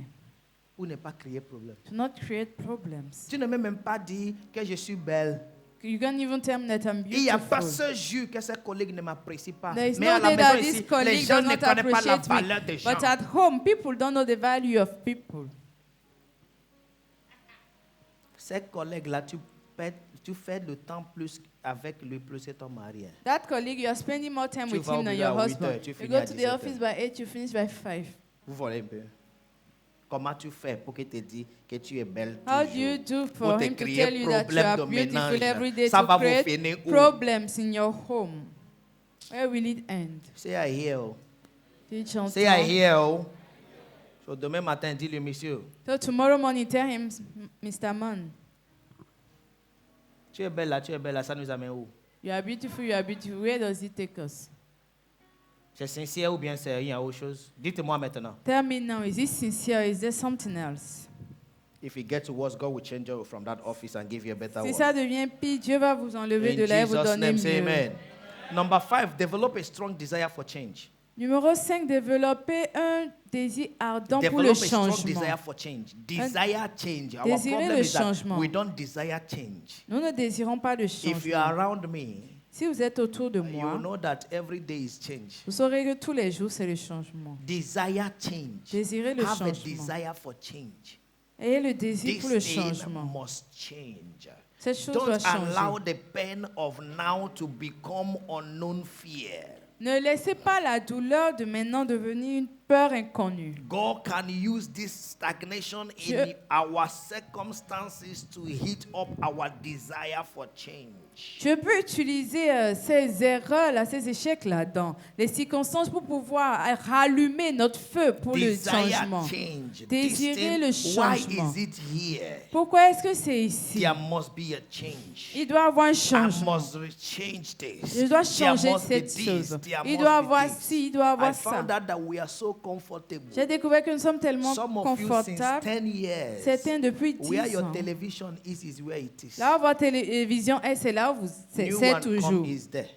S1: Pour ne pas créer problème.
S2: Do not create problems.
S1: Tu ne peux même pas dire que je suis belle.
S2: You can't even tell me that I'm
S1: Il n'y a pas
S2: beautiful.
S1: ce jour que ses collègues ne m'apprécient pas.
S2: There is
S1: Mais
S2: no
S1: à la
S2: day
S1: maison
S2: that
S1: ici,
S2: this
S1: les
S2: colleague
S1: gens
S2: does
S1: ne
S2: not
S1: connaissent pas la
S2: appreciate
S1: valeur
S2: me.
S1: des gens.
S2: But at home, people don't know the value of people.
S1: Ces collègues-là, tu fais le temps plus avec lui, plus c'est ton mari. Hein.
S2: That colleague, you are spending more time
S1: Tu
S2: with
S1: vas au
S2: him than
S1: bureau
S2: your
S1: à 8
S2: husband.
S1: heures, tu
S2: You
S1: finis
S2: go
S1: à
S2: to the
S1: 17
S2: office by 8, you finish by 5.
S1: Vous volez un peu. Comment tu fais pour qu'il te dise que tu es belle
S2: How
S1: toujours?
S2: do you do
S1: Pour
S2: for
S1: te
S2: him to
S1: créer
S2: tell you that you
S1: problème
S2: are
S1: de
S2: beautiful
S1: ménage.
S2: every day
S1: Ça
S2: to
S1: va vous
S2: create
S1: finir où?
S2: problems in your home? Where will it end?
S1: Say I hear.
S2: Tu
S1: Say I
S2: chantes.
S1: hear. So demain matin, dis-le monsieur.
S2: So tomorrow morning, tell him, Mr. Man,
S1: Tu es belle là, ça nous amène où?
S2: you are beautiful, you are beautiful. Where does it take us?
S1: C'est sincère ou bien c'est rien autre chose? Dites-moi maintenant.
S2: Tell me now, is it sincere or is there something else?
S1: If it gets worse, God will change you from that office and give you a better
S2: Si
S1: one.
S2: ça devient pire, Dieu va vous enlever
S1: In
S2: de là et vous
S1: Jesus'
S2: donner
S1: name, say
S2: mieux.
S1: amen. Number 5, develop a strong desire for change.
S2: Numéro 5, développer un désir ardent pour le
S1: Develop a strong
S2: changement.
S1: desire for change. Desire change. Our
S2: Désirer
S1: problem
S2: le
S1: is that
S2: changement.
S1: we don't desire change.
S2: Nous ne désirons pas de
S1: If you are
S2: changement.
S1: around me,
S2: Si vous êtes autour de
S1: you
S2: moi,
S1: know that every day is change.
S2: vous saurez que tous les jours, c'est le changement.
S1: Desire change.
S2: Désirez le
S1: Have a
S2: changement.
S1: desire for change.
S2: Ayez le désir pour le
S1: This thing
S2: changement.
S1: must change.
S2: Cette chose doit
S1: Don't allow
S2: changer.
S1: the pain of now to become unknown fear.
S2: Ne laissez pas la douleur de maintenant devenir une peur inconnue.
S1: God can use this stagnation
S2: Dieu-
S1: in our circumstances to heat up our desire for change.
S2: Je peux utiliser ces erreurs-là, ces échecs-là dans les circonstances pour pouvoir rallumer notre feu pour le
S1: Desire
S2: changement.
S1: change.
S2: Désirer le
S1: This thing, why
S2: changement.
S1: is it here?
S2: Pourquoi est-ce que c'est ici?
S1: There must be a change.
S2: Il doit y avoir un
S1: I
S2: changement.
S1: must change this.
S2: Je dois
S1: There
S2: changer
S1: must be
S2: cette
S1: this.
S2: chose.
S1: There
S2: Il
S1: must
S2: doit y
S1: be
S2: avoir
S1: this.
S2: ci, il doit y
S1: I
S2: avoir ça.
S1: found out that we are so comfortable.
S2: J'ai découvert que nous sommes tellement
S1: Some of you since
S2: confortables.
S1: 10 years.
S2: Certains depuis 10
S1: Where your
S2: ans.
S1: television is where it is.
S2: Là où votre télévision est, c'est là où
S1: New
S2: c'est
S1: one
S2: toujours.
S1: come is there.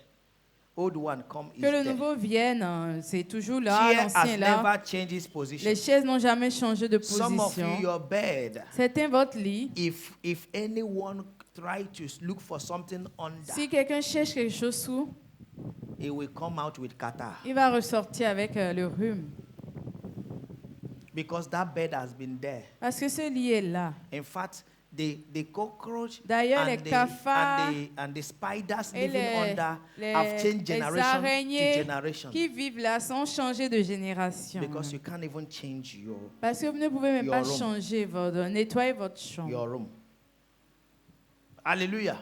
S1: Old one come is
S2: Que le
S1: there.
S2: nouveau vienne, c'est toujours là,
S1: Chair
S2: l'ancien
S1: has
S2: est là.
S1: never changed its position.
S2: Les chaises n'ont jamais changé de
S1: Some of you,
S2: position.
S1: your bed,
S2: Certains, votre lit.
S1: if anyone try to look for something under,
S2: Si quelqu'un cherche quelque chose sous,
S1: it will come out with catarrh.
S2: il va ressortir avec le rhume.
S1: Because that bed has been there.
S2: Parce que ce lit est là.
S1: In fact, the cockroach
S2: D'ailleurs, les
S1: and
S2: cafards
S1: and the spiders
S2: et
S1: living under
S2: les
S1: have changed generation to
S2: araignées
S1: generation.
S2: qui vivent là sont changés de génération.
S1: Because you can't even change
S2: Parce que vous ne pouvez même
S1: your
S2: pas
S1: room.
S2: changer nettoyer votre chambre.
S1: your room. Hallelujah.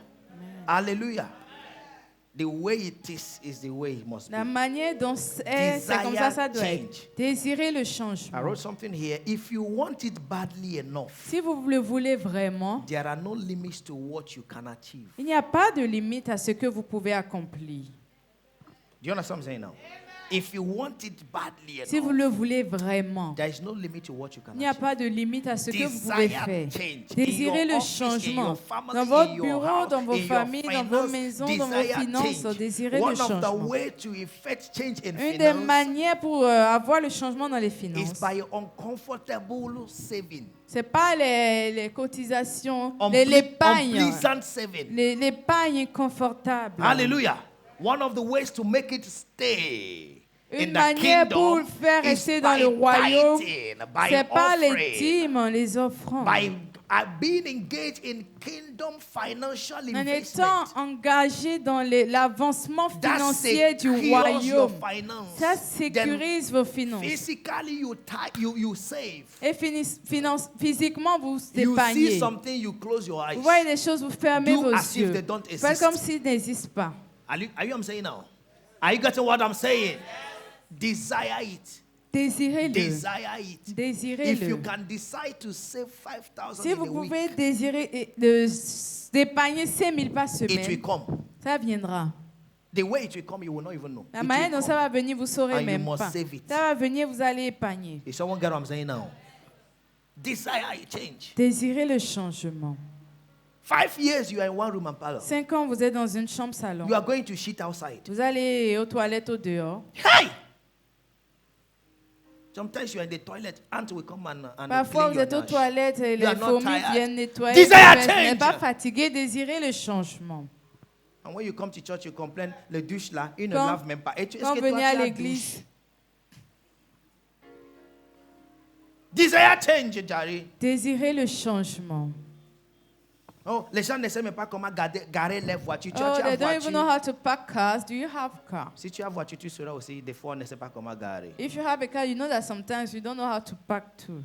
S1: Hallelujah. The way it is the way it must be.
S2: La manière dont c'est comme ça doit être.
S1: Change.
S2: Désirer le
S1: I
S2: changement.
S1: wrote something here. If you want it badly enough,
S2: Si vous le voulez vraiment,
S1: there are no limits to what you can achieve.
S2: il n'y a pas de limite à ce que vous pouvez accomplir.
S1: Do you understand what I'm saying now? If you want it badly
S2: Si vous
S1: enough,
S2: le voulez vraiment,
S1: there is no limit to what you can
S2: il n'y a
S1: achieve.
S2: pas de limite à ce que vous pouvez
S1: Desire
S2: faire.
S1: change.
S2: Désirez
S1: In your
S2: le
S1: office, in
S2: changement
S1: your family,
S2: dans
S1: in
S2: votre
S1: your
S2: bureau,
S1: house,
S2: dans vos
S1: in your
S2: familles, dans vos
S1: finance,
S2: maisons, dans vos
S1: desire
S2: finances.
S1: change.
S2: Désirez le
S1: One of the
S2: changement.
S1: way to effect change in
S2: Une des
S1: finance
S2: manières pour avoir le changement dans les
S1: is
S2: finances,
S1: by uncomfortable saving.
S2: c'est pas les cotisations,
S1: Unple-
S2: l'épargne,
S1: unpleasant saving.
S2: l'épargne inconfortable.
S1: Hallelujah. One of the ways to make it stay
S2: Une
S1: in the
S2: manière pour
S1: kingdom
S2: faire
S1: is
S2: rester dans
S1: by
S2: le royaume,
S1: tithing, by
S2: c'est pas les
S1: offering,
S2: dîmes, les offrandes.
S1: by being engaged in kingdom financial
S2: En
S1: investment.
S2: étant engagé dans l'avancement
S1: That
S2: financier du
S1: secures your
S2: royaume,
S1: finance.
S2: ça
S1: Then
S2: sécurise vos finances.
S1: physically you save.
S2: Et physiquement, vous
S1: You see
S2: épargnez.
S1: something, you close your eyes.
S2: Vous voyez des choses, vous fermez
S1: Do
S2: vos
S1: as if
S2: yeux.
S1: they don't
S2: Faites
S1: exist.
S2: comme s'ils n'existent pas.
S1: Are you I'm saying now? Are you getting what I'm saying? Desire it.
S2: Désirez-le.
S1: Desire it. If you
S2: Désirez-le.
S1: can decide to save 5,000
S2: Si
S1: in
S2: vous
S1: a week,
S2: pouvez désirer d'épargner 5 000 par
S1: it will
S2: semaine,
S1: come.
S2: ça viendra.
S1: The way it will come, you will not even know.
S2: La
S1: It
S2: manière
S1: will
S2: dont ça
S1: come.
S2: va venir, vous ne saurez
S1: And you
S2: même
S1: must
S2: pas.
S1: save it.
S2: Ça va venir, vous allez épargner.
S1: Is someone get what I'm saying now? Desire it change.
S2: Désirez le changement.
S1: 5 years you are in one room and parlor.
S2: 5 ans, vous êtes dans une chambre salon.
S1: You are going to shit outside.
S2: Vous allez aux toilettes au dehors.
S1: Hey! Sometimes you are in the toilet, ant will come and
S2: Parfois,
S1: clean
S2: vous
S1: your
S2: êtes aux
S1: dash.
S2: toilettes et
S1: You
S2: les
S1: are not
S2: fourmis
S1: tired.
S2: viennent nettoyer.
S1: Desire
S2: Vous n'êtes
S1: change.
S2: pas fatigué, désirez le changement.
S1: And when you come to church, you complain, le douche là, il ne
S2: Quand-
S1: lave même pas. Et est-ce
S2: Quand
S1: que
S2: vous venez
S1: toi,
S2: à
S1: tu as
S2: l'église,
S1: douche? Desire change, Jerry.
S2: désirez le changement.
S1: Oh, les gens ne savent même pas comment garer les voitures. Tu
S2: Oh,
S1: as
S2: they don't even know
S1: voiture.
S2: how to park cars. Do you have car?
S1: Si tu as voiture, tu sauras aussi, des fois, on ne sait pas comment garer.
S2: If you have a car, you know that sometimes you don't know how to park too.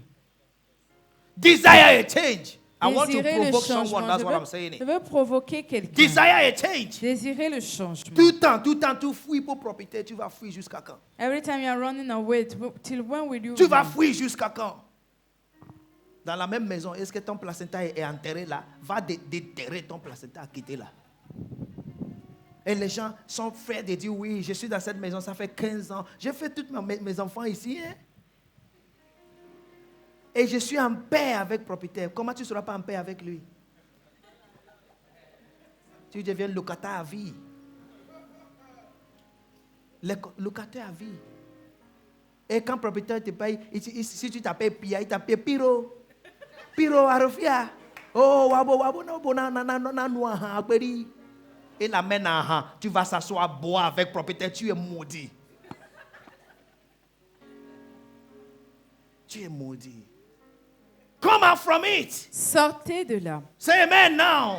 S1: Desire a change. I want to
S2: Désirez le
S1: provoke someone,
S2: changement.
S1: that's
S2: Je
S1: what I'm
S2: veux,
S1: saying.
S2: je veux provoquer quelqu'un.
S1: Desire a change.
S2: Désirez le changement.
S1: Tout le temps, tu fuis pour profiter. Tu vas fuir jusqu'à quand?
S2: Every time you are running away, till when will you
S1: Tu vas
S2: run?
S1: fuir jusqu'à quand? Dans la même maison, est-ce que ton placenta est enterré là? Va déterrer ton placenta, quitter là. Et les gens sont fiers de dire, oui, je suis dans cette maison, ça fait 15 ans. J'ai fait tous mes enfants ici. Hein? Et je suis en paix avec le propriétaire. Comment tu ne seras pas en paix avec lui? Tu deviens locataire à vie. Locataire à vie. Et quand le propriétaire te paye, si tu t'appelles Pia, il t'appelle Piro. Piro Arofia. Oh, wabo, no, bonana, akberi. Et la main, tu vas s'asseoir, boire avec le propriétaire, tu es maudit. Tu es maudit. Come out from it.
S2: Sortez de là.
S1: Say amen now.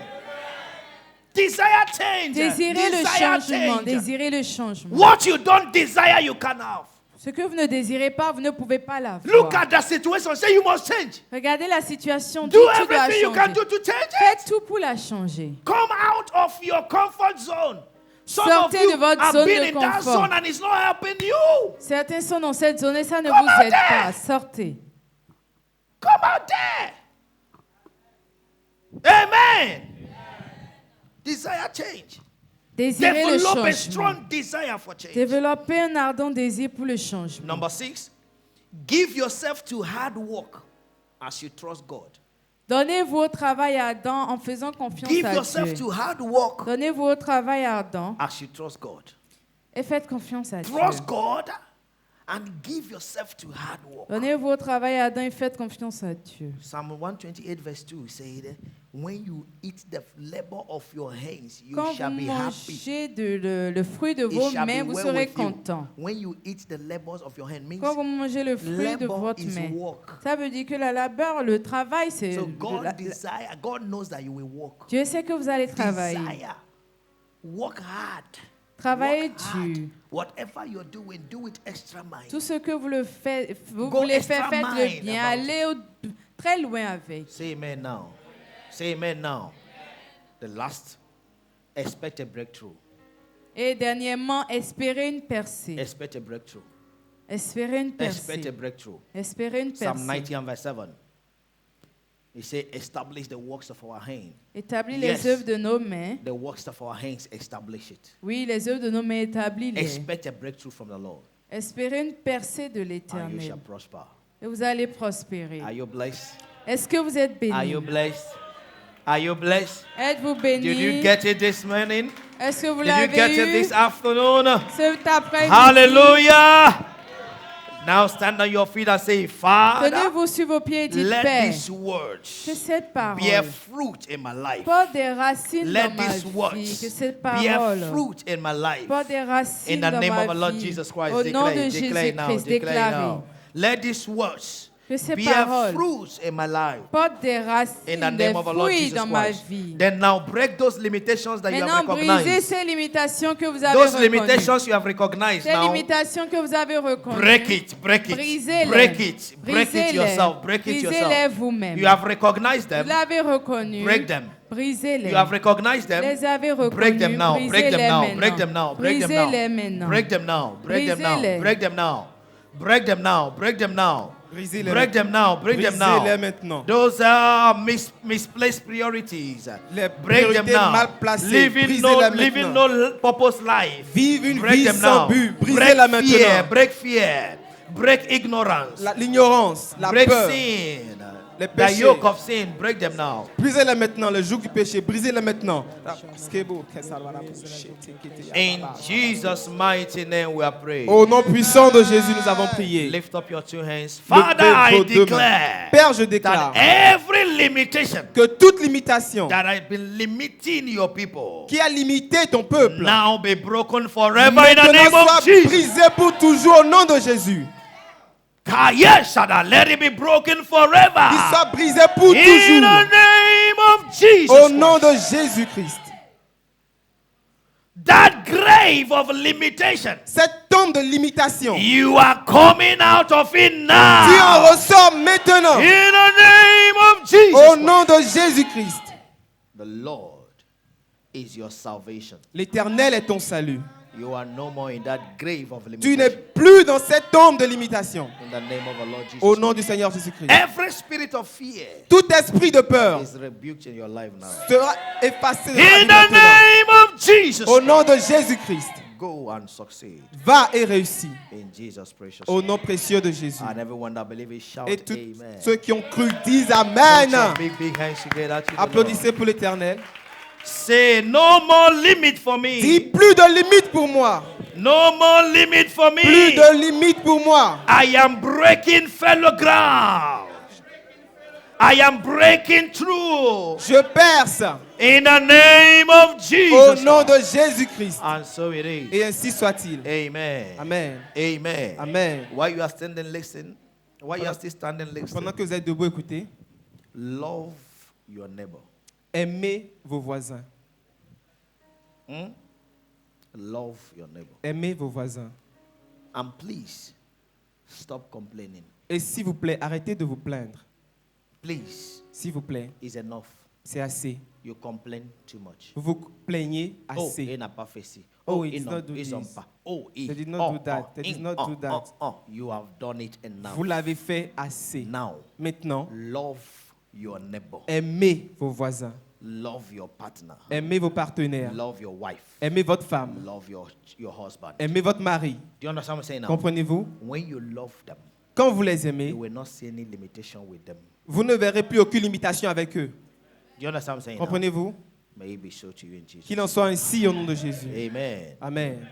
S1: Desire change.
S2: Désirez le
S1: Desire
S2: changement.
S1: change.
S2: Désirez le changement.
S1: What you don't desire, you can have.
S2: Ce que vous ne désirez pas, vous ne pouvez pas l'avoir.
S1: Look at the situation. Say you must change.
S2: Regardez la situation.
S1: Do
S2: Dites, tu dois
S1: everything you can
S2: changer.
S1: do to change it.
S2: Faites tout pour la changer.
S1: Come out of your comfort zone. Some
S2: Sortez
S1: of you
S2: de votre
S1: have
S2: zone
S1: been
S2: de
S1: in that
S2: confort.
S1: zone and it's not helping you.
S2: Certains sont dans cette zone et ça ne
S1: Come
S2: vous
S1: out
S2: aide
S1: there.
S2: pas. Sortez.
S1: Come out there. Amen. Desire change.
S2: Désirez le
S1: Develop a
S2: changement.
S1: strong desire for change.
S2: Développez un ardent désir pour le changement.
S1: Number 6, give yourself to hard work as you trust God.
S2: Donnez-vous au travail ardent en faisant confiance
S1: Give
S2: à
S1: yourself
S2: Dieu.
S1: to hard work
S2: Donnez-vous au travail ardent
S1: as you trust God.
S2: et faites confiance à Dieu.
S1: Trust God and give yourself to hard work.
S2: Donnez-vous au travail ardent et faites confiance à Dieu.
S1: Psalm 128 verse 2 said, when you eat the labor of your hands, you
S2: Quand
S1: shall
S2: vous
S1: be happy.
S2: mangez le fruit de
S1: It
S2: vos
S1: shall
S2: mains,
S1: be
S2: vous
S1: well
S2: serez
S1: with you.
S2: content.
S1: When you eat the labors of your hand means
S2: Quand vous mangez le fruit de
S1: labor
S2: votre
S1: is
S2: main,
S1: work.
S2: ça veut dire que la labeur, le travail, c'est...
S1: So God knows that you will work.
S2: Dieu sait que vous allez travailler.
S1: Desire. Work hard.
S2: Travaillez
S1: Work hard.
S2: dur.
S1: Whatever you're doing, do it extra mind.
S2: Tout ce que vous
S1: Go
S2: voulez
S1: extra
S2: faire, faites-le
S1: mind
S2: bien.
S1: about
S2: Allez très loin avec.
S1: Say amen now. Say amen now. The last, expect a breakthrough.
S2: Et dernièrement, espérez une percée.
S1: Expect a breakthrough.
S2: Espérez une
S1: Expect a
S2: percée.
S1: breakthrough.
S2: Espérez une
S1: Psalm
S2: percée.
S1: 90 and verse 7. He said, establish the works of our hands.
S2: Établis
S1: Yes.
S2: les œuvres de nos mains.
S1: The works of our hands, establish it.
S2: Oui, les œuvres de nos mains, établis-les.
S1: Expect a breakthrough from the Lord.
S2: Espérez une percée de
S1: And you
S2: l'éternel.
S1: shall prosper.
S2: Et vous allez prospérer.
S1: Are you blessed?
S2: Est-ce que vous êtes
S1: Are you
S2: bénis?
S1: blessed? Are you blessed?
S2: Êtes-vous
S1: Did you
S2: bénis?
S1: get it this morning?
S2: Est-ce que vous
S1: Did you get
S2: l'avez
S1: it
S2: eu
S1: this afternoon?
S2: cet après-midi?
S1: Hallelujah! Now stand on your feet and say, Father,
S2: Tenez-vous sur vos pieds et dites,
S1: let
S2: Père,
S1: these
S2: que
S1: words
S2: cette
S1: bear
S2: parole
S1: fruit in my life.
S2: porte des racines
S1: Let
S2: dans ma
S1: these
S2: vie,
S1: words
S2: que cette
S1: bear
S2: parole
S1: fruit in my life.
S2: porte des racines
S1: In the
S2: dans
S1: name of
S2: ma
S1: the Lord
S2: vie.
S1: Jesus Christ,
S2: Au nom de
S1: declare now,
S2: Jésus-Christ,
S1: declare
S2: déclarez
S1: now. Let these words
S2: que ces
S1: bear
S2: paroles
S1: fruits in my life.
S2: portent des
S1: In the
S2: racines,
S1: name
S2: des
S1: of the Lord
S2: fruits
S1: Jesus
S2: dans ma
S1: Christ.
S2: vie.
S1: Then now break those limitations that you have
S2: Maintenant, brisez
S1: recognized.
S2: ces limitations que vous avez
S1: Those
S2: reconnues.
S1: limitations you have recognized
S2: Ces
S1: now.
S2: limitations que vous avez reconnues.
S1: Break it, break it,
S2: Brisez-les.
S1: break it, break it
S2: Brisez-les.
S1: yourself, break it
S2: Brisez-les
S1: yourself.
S2: vous-même.
S1: You have recognized
S2: Vous
S1: them,
S2: l'avez reconnu.
S1: break them.
S2: Brisez-les.
S1: You have recognized them,
S2: Les avez reconnus.
S1: break them now, break them
S2: Brisez-les
S1: now,
S2: maintenant.
S1: break them now, break them
S2: Brisez-les
S1: now,
S2: maintenant.
S1: break them now, break them now,
S2: Brisez-les.
S1: break them now, break them now, break them now.
S3: Brisez-les.
S1: Break them now, break them now.
S3: Brisez-les maintenant.
S1: Those are misplaced priorities.
S3: Les
S1: Break them
S3: priorités
S1: now.
S3: mal placées.
S1: Living
S3: Brisez-les
S1: no purpose life.
S3: Vive une
S1: Break
S3: vie
S1: them
S3: sans
S1: now.
S3: but.
S1: Break
S3: Brisez-la
S1: fear,
S3: maintenant.
S1: break fear, break ignorance,
S3: L'ignorance, la
S1: break
S3: peur.
S1: sin.
S3: Les
S1: The
S3: péchés.
S1: yoke of sin, break them now.
S3: Brisez-les maintenant, le joug du péché. Brisez-les maintenant.
S1: In Jesus' mighty name we are praying.
S3: Au nom puissant de Jésus, nous avons prié.
S1: Lift up your two hands. Father, I
S3: Levez vos deux mains.
S1: declare
S3: Père, je
S1: that
S3: déclare
S1: every limitation
S3: que toute limitation
S1: that has been limiting your people
S3: qui a limité ton peuple
S1: now be broken forever in the name
S3: maintenant
S1: of
S3: soit
S1: Jesus.
S3: brisée pour toujours au nom de Jésus.
S1: Kayeshada, let it be broken
S3: Qu'il
S1: forever
S3: soit brisé pour
S1: in the
S3: toujours
S1: name of Jesus.
S3: au nom
S1: Christ.
S3: de Jésus-Christ.
S1: That grave of limitation,
S3: Cette tombe de limitation,
S1: you are coming out of it
S3: tu en
S1: now
S3: ressors maintenant
S1: in the name of Jesus.
S3: au
S1: Christ.
S3: nom de Jésus-Christ.
S1: The Lord is your salvation.
S3: L'Éternel est ton salut.
S1: You are no more in that grave of
S3: Tu n'es
S1: limitation.
S3: plus dans cette tombe de limitation.
S1: In the name of the Lord Jesus.
S3: Au nom du Seigneur Jésus-Christ.
S1: Every spirit of fear
S3: Tout esprit de peur
S1: is rebuked in your life now.
S3: sera effacé de ta
S1: In
S3: vie
S1: the
S3: maintenant.
S1: name of Jesus.
S3: Au nom de Jésus-Christ.
S1: Go and succeed
S3: Va et réussis.
S1: in Jesus' precious
S3: Au
S1: name.
S3: nom précieux de Jésus.
S1: And everyone that believes it, shout
S3: Et tous
S1: amen.
S3: ceux qui ont cru disent
S1: Put
S3: Amen.
S1: your big hands together to the Lord.
S3: Applaudissez pour l'Éternel.
S1: Say no more limit for
S3: Dis
S1: me.
S3: plus de limites pour moi.
S1: No more limit for
S3: Plus
S1: me.
S3: de limites pour moi.
S1: I am breaking fellow ground. I am breaking through
S3: Je perce
S1: in the name of
S3: au
S1: Jesus.
S3: nom de Jésus-Christ.
S1: And so it is.
S3: Et ainsi soit-il.
S1: Amen.
S3: Amen.
S1: Amen.
S3: Amen.
S1: While you are standing, listen. While you are still standing, listen.
S3: Pendant que vous êtes debout, écoutez.
S1: Love your neighbor.
S3: Aimez vos voisins.
S1: Love your neighbor.
S3: Aimez vos voisins.
S1: And please stop complaining.
S3: Et s'il vous plaît, arrêtez de vous plaindre.
S1: Please,
S3: S'il vous plaît,
S1: it's enough.
S3: c'est assez.
S1: You complain too much.
S3: Vous vous plaignez
S1: Oh,
S3: assez.
S1: he n'a pas fait ci.
S3: Oh, he
S1: il
S3: did
S1: n'a-
S3: not do
S1: ils ont
S3: this.
S1: pas. Oh, he.
S3: They did not do that. They did not do that.
S1: You have done it enough.
S3: Vous l'avez fait assez.
S1: Now,
S3: Maintenant,
S1: love your neighbor.
S3: aimez vos voisins.
S1: Love your partner.
S3: Aimez vos partenaires.
S1: Love your wife.
S3: Aimez votre femme.
S1: Love your husband.
S3: Aimez votre mari.
S1: Do you understand what I'm saying now?
S3: Comprenez-vous?
S1: When you love them,
S3: Quand vous les aimez,
S1: you will not see any limitation with them.
S3: vous ne verrez plus aucune limitation avec eux.
S1: Do you understand what I'm saying now?
S3: Comprenez-vous?
S1: May it be so to you in Jesus.
S3: Qu'il en soit ainsi au nom de Jésus.
S1: Amen.
S3: Amen.